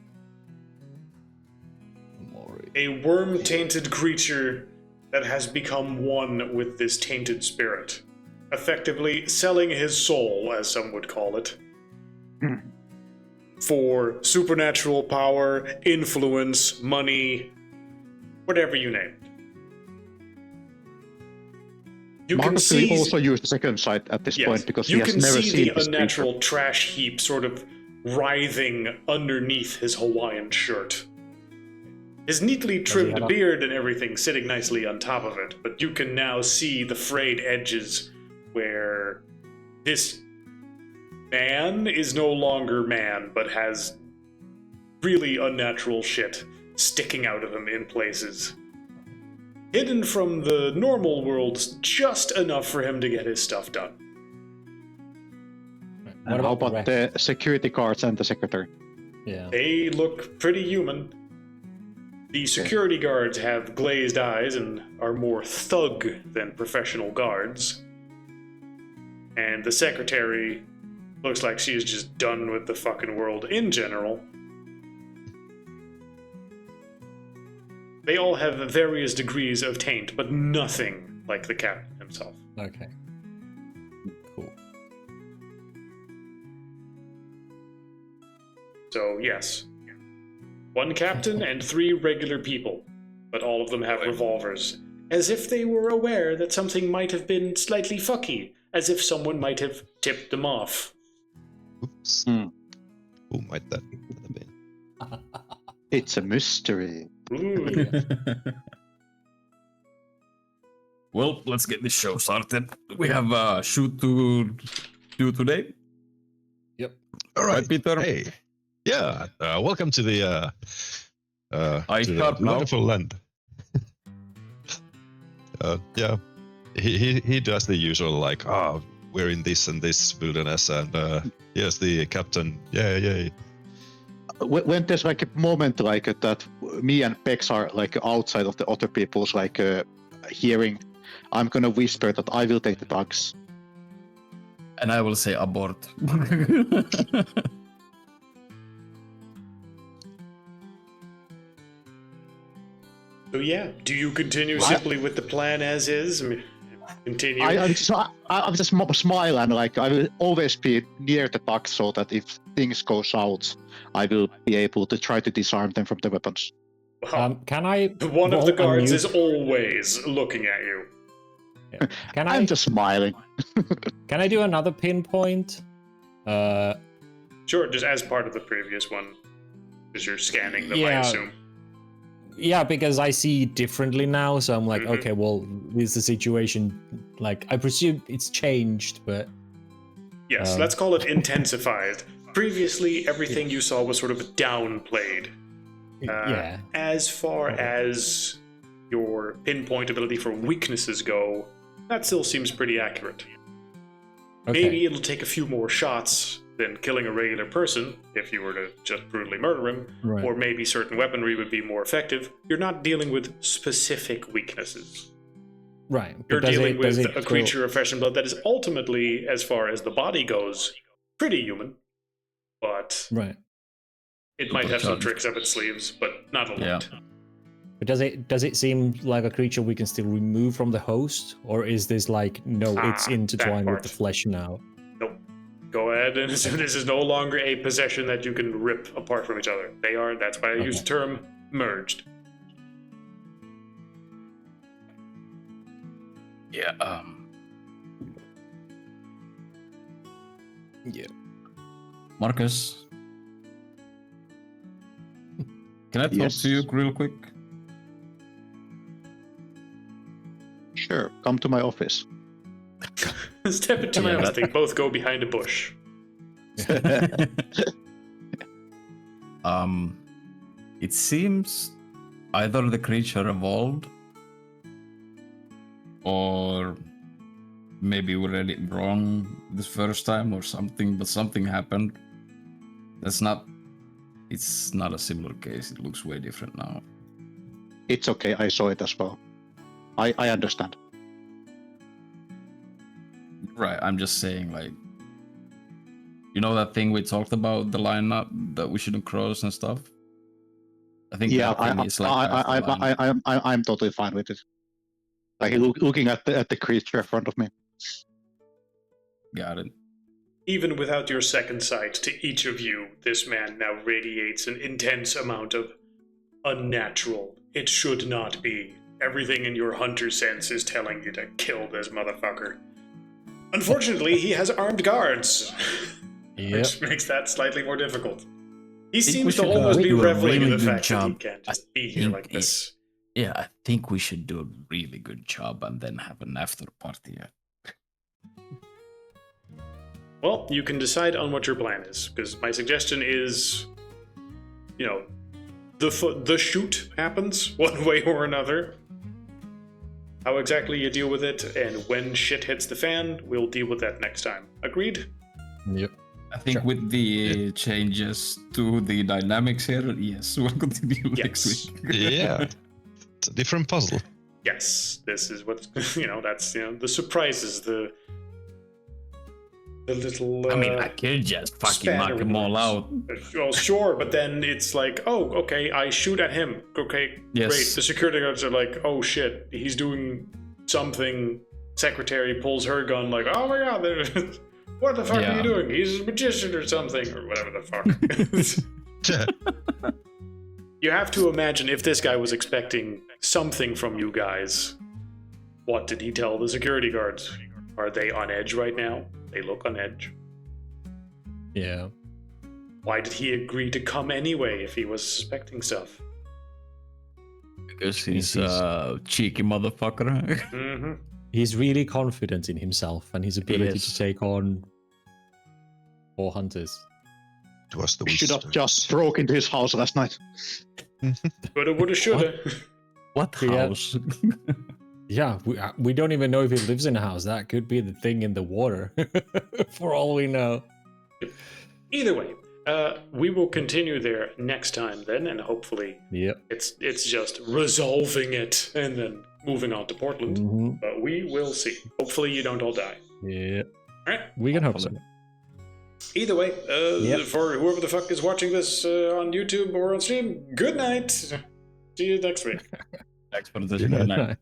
a worm-tainted creature that has become one with this tainted spirit, effectively selling his soul, as some would call it, for supernatural power, influence, money, whatever you name it. You can Marcus will see also use the second sight at this yes, point because you he has can never see seen the this unnatural creature. trash heap sort of writhing underneath his Hawaiian shirt. His neatly trimmed have- beard and everything sitting nicely on top of it, but you can now see the frayed edges where this man is no longer man, but has really unnatural shit sticking out of him in places. Hidden from the normal world just enough for him to get his stuff done. And how about the security guards and the secretary? Yeah. They look pretty human. The security guards have glazed eyes and are more thug than professional guards. And the secretary looks like she is just done with the fucking world in general. They all have various degrees of taint, but nothing like the captain himself. Okay. Cool. So, yes. One captain and 3 regular people, but all of them have revolvers. As if they were aware that something might have been slightly fucky, as if someone might have tipped them off. Oops. Hmm. Who might that have been? It's a mystery. Ooh. Well, let's get this show started. We have a shoot to do today. All Right, Peter? Hey. Yeah. Welcome to the I to sharp the now. wonderful land. Yeah. He does the usual like, we're in this and this wilderness, and here's the captain. Yay. When there's like a moment like that, me and Pex are like outside of the other people's like hearing, I'm gonna whisper that I will take the dogs. And I will say abort. So yeah, do you continue simply with the plan as is? I mean, Continue. I'm just smiling. Like I will always be near the bug, so that if things go south, I will be able to try to disarm them from the weapons. Well, Can I? one of the roll a guards new- is always looking at you. Can I'm I? just smiling. Can I do another pinpoint? Sure, just as part of the previous one, because you're scanning them, I Yeah. assume. Yeah, because I see differently now, so I'm like, Mhm. okay, well, is the situation like? I presume it's changed, but Yes, let's call it intensified. Previously, everything you saw was sort of downplayed. yeah. As far as your pinpoint ability for weaknesses go, that still seems pretty accurate. Okay. Maybe it'll take a few more shots than killing a regular person if you were to just brutally murder him, Right. or maybe certain weaponry would be more effective. You're not dealing with specific weaknesses. Right. but You're does dealing it- does with it a go- creature of flesh and blood that is ultimately, as far as the body goes, pretty human. But Right. it might have some Charged. tricks up its sleeves, but not a lot. Yeah. But does it seem like a creature we can still remove from the host, or is this like no, it's that intertwined with the part. flesh now? Nope. Go ahead, and this is no longer a possession that you can rip apart from each other. They are, that's why I use the term merged. Yeah. Yeah. Marcus, can I talk Yes. to you real quick? Sure, come to my office. Step into my Yeah, office. that- They both go behind a bush. It seems either the creature evolved, or maybe we read it wrong this first time or something, but something happened. It's not a similar case. It looks way different now. It's okay, I saw it as well. I understand. Right, I'm just saying, like, you know that thing we talked about, the lineup that we shouldn't cross and stuff? I think Yeah, that thing is like half the line. I'm totally fine with it. Like looking at the creature in front of me. Got it. Even without your second sight, to each of you, this man now radiates an intense amount of unnatural. It should not be. Everything in your hunter sense is telling you to kill this motherfucker. Unfortunately, he has armed guards, Yep. which makes that slightly more difficult. He think we seems to should, almost be do a reveling in really the good fact that he job. can't I just be here think like this. Yeah, I think we should do a really good job and then have an after party. Well, you can decide on what your plan is, because my suggestion is, the shoot happens one way or another. How exactly you deal with it, and when shit hits the fan, we'll deal with that next time. Agreed? Yep. I think with the changes to the dynamics here, yes, we'll continue next Yes. week. Yeah. It's a different puzzle. Yes, this is what's, that's, the surprises, the little, I mean, I could just fucking knock spanner them all works. out. Well, sure, but then it's like, oh, okay, I shoot at him. Okay, Yes. great. The security guards are like, oh shit, he's doing something. Secretary pulls her gun, like, oh my god, what the fuck are Yeah. you doing? He's a magician or something, or whatever the fuck. You have to imagine if this guy was expecting something from you guys, what did he tell the security guards? Are they on edge right now? They look on edge. Yeah. Why did he agree to come anyway if he was suspecting stuff? Because he's a cheeky motherfucker. Mm-hmm. He's really confident in himself and his ability Yes. to take on 4 hunters. It was the We should have wisdom. just broke into his house last night. Coulda, woulda, shoulda. What Yeah. house? Yeah, we don't even know if he lives in a house. That could be the thing in the water, for all we know. Either way, we will continue there next time then, and hopefully Yep. it's just resolving it and then moving on to Portland. hmm But we will see. Hopefully you don't all die. Yeah. All right. We can hope so. Either way, Yep. for whoever the fuck is watching this on YouTube or on stream, good night. See you next week. Thanks for the